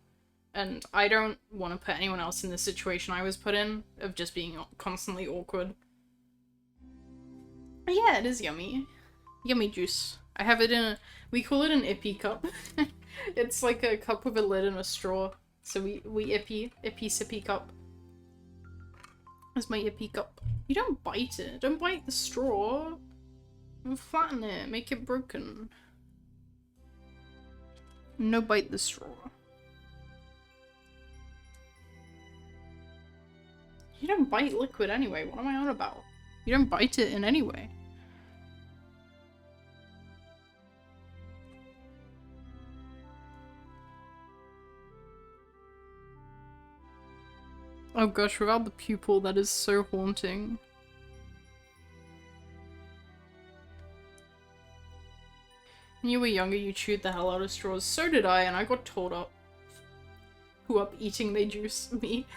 and I don't want to put anyone else in the situation I was put in, of just being constantly awkward. But yeah, it is yummy. Yummy juice. I have it in a, we call it an ippy cup. It's like a cup with a lid and a straw. So we ippy sippy cup. That's my ippy cup. You don't bite it. Don't bite the straw. Flatten it. Make it broken. No bite the straw. You don't bite liquid anyway. What am I on about? You don't bite it in any way. Oh gosh, without the pupil, that is so haunting. When you were younger, you chewed the hell out of straws. So did I, and I got told up. Who up eating they juice? Me.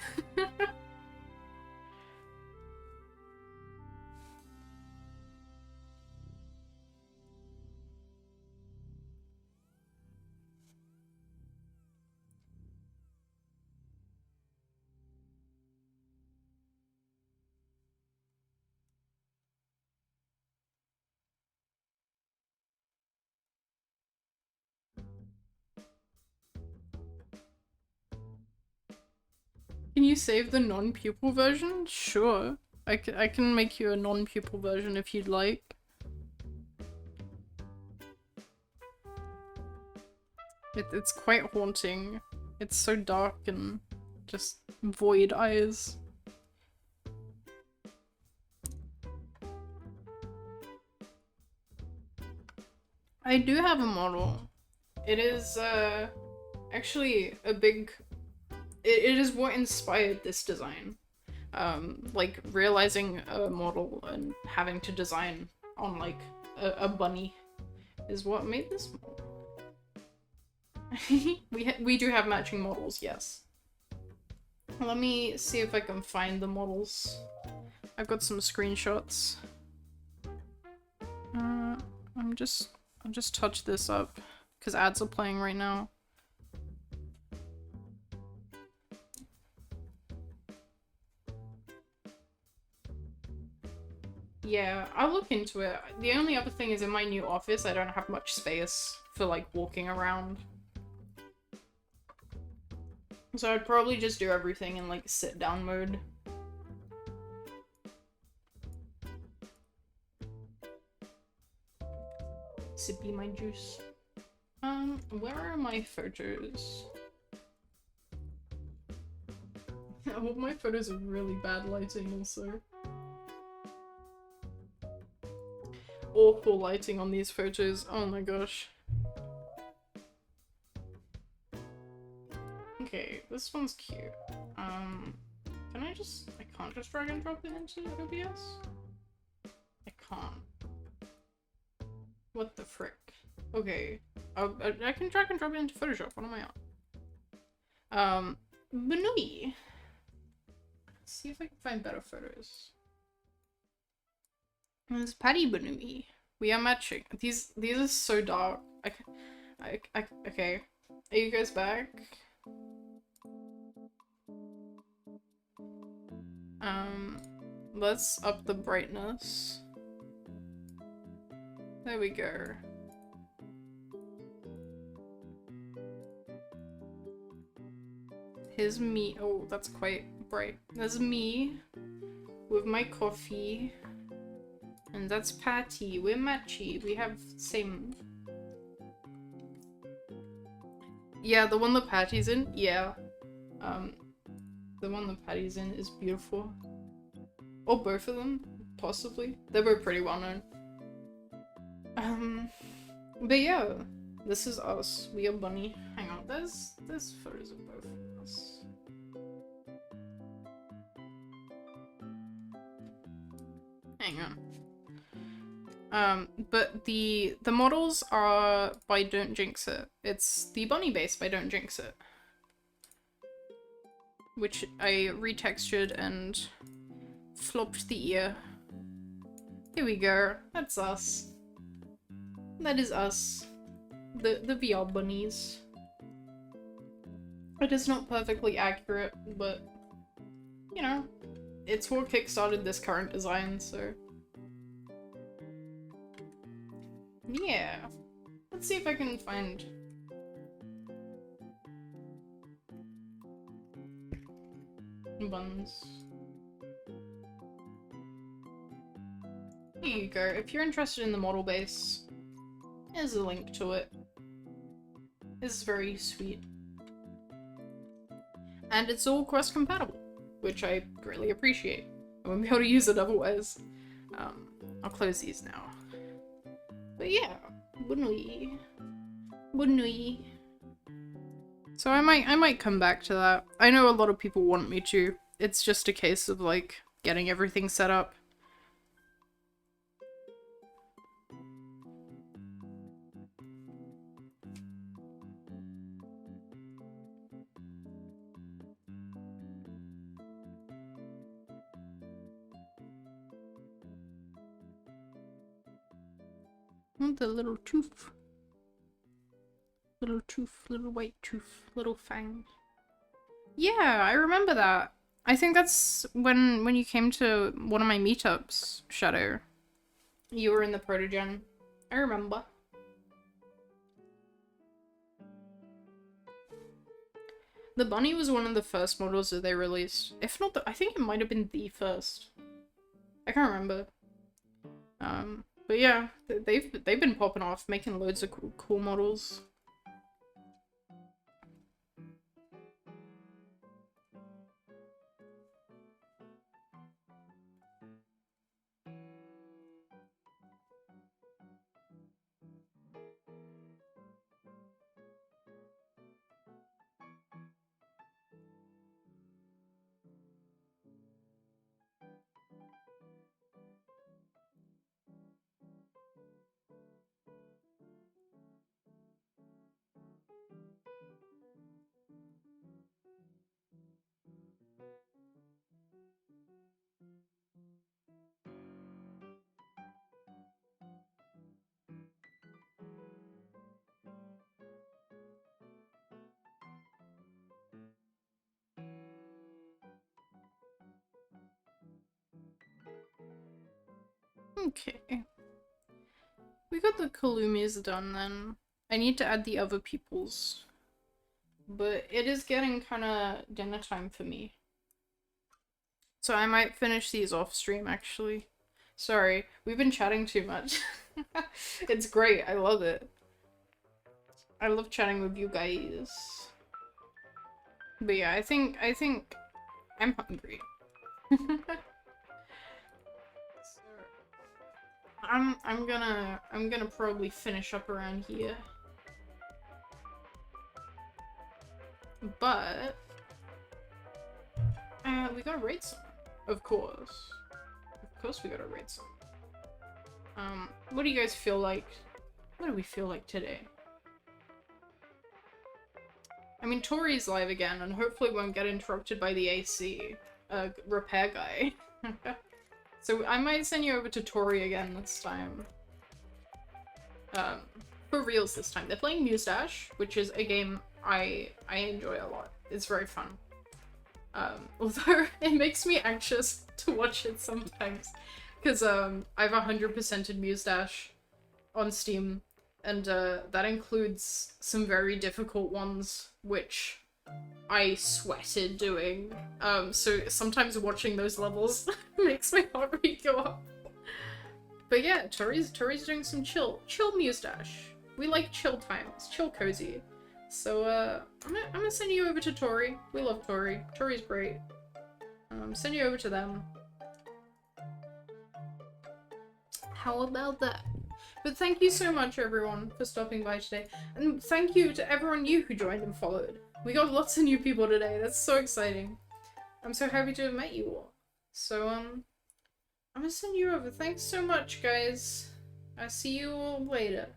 Can you save the non-pupil version? Sure. I can make you a non-pupil version if you'd like. It's quite haunting. It's so dark and just void eyes. I do have a model. It is actually a big... It is what inspired this design. Like realizing a model and having to design on like a bunny is what made this model. we do have matching models, yes. Let me see if I can find the models. I've got some screenshots. I'll just touch this up because ads are playing right now. Yeah, I'll look into it. The only other thing is in my new office, I don't have much space for like walking around. So I'd probably just do everything in like sit down mode. Sippy my juice. Where are my photos? All my photos are really bad lighting also. Awful lighting on these photos. Oh my gosh. Okay, this one's cute. Can I can't just drag and drop it into OBS? I can't. What the frick? Okay. I can drag and drop it into Photoshop. What am I on? Benui. Let's see if I can find better photos. It's Patty Benui. We are matching. These are so dark. Okay. Are you guys back? Let's up the brightness. There we go. Here's me. Oh, that's quite bright. There's me with my coffee. And that's Patty. We're matchy. We have same. Yeah, the one that Patty's in? Yeah. The one that Patty's in is beautiful. Or both of them, possibly. They're both pretty well known. But yeah, this is us. We are bunny. Hang on, there's photos of both of us. Hang on. But the models are by Don't Jinx It. It's the bunny base by Don't Jinx It. Which I retextured and flopped the ear. Here we go. That's us. That is us. The VR bunnies. It is not perfectly accurate, but, you know, it's what kickstarted this current design, so... Yeah. Let's see if I can find... buns. Here you go. If you're interested in the model base, there's a link to it. It's very sweet. And it's all Quest compatible, which I greatly appreciate. I won't be able to use it otherwise. I'll close these now. But yeah, wouldn't we? Wouldn't we? So I might come back to that. I know a lot of people want me to. It's just a case of like getting everything set up. The little tooth. Little tooth, little white tooth, little fang. Yeah, I remember that. I think that's when you came to one of my meetups, Shadow. You were in the Protogen. I remember. The bunny was one of the first models that they released. If not, I think it might have been the first. I can't remember. But yeah, they've been popping off, making loads of cool models. Okay. We got the Kalumis done then. I need to add the other peoples. But it is getting kinda dinner time for me. So I might finish these off stream actually. Sorry, we've been chatting too much. It's great, I love it. I love chatting with you guys. But yeah, I think I'm hungry. I'm gonna probably finish up around here. But we gotta raid some. Of course. Of course we gotta raid some. What do you guys feel like? What do we feel like today? I mean, Tori's live again, and hopefully won't get interrupted by the AC repair guy. So I might send you over to Tori again this time. For reals this time. They're playing Mustache, which is a game I enjoy a lot. It's very fun. Although it makes me anxious to watch it sometimes. Because I've 100%ed Mustache on Steam. And that includes some very difficult ones, which I sweated doing. So sometimes watching those levels makes my heart rate go up. But yeah, Tori's doing some chill Mustache. We like chill times, chill cozy. So I'm gonna send you over to Tori. We love Tori. Tori's great. Send you over to them. How about that? But thank you so much, everyone, for stopping by today. And thank you to everyone new who joined and followed. We got lots of new people today. That's so exciting. I'm so happy to have met you all. So, I'm gonna send you over. Thanks so much, guys. I'll see you all later.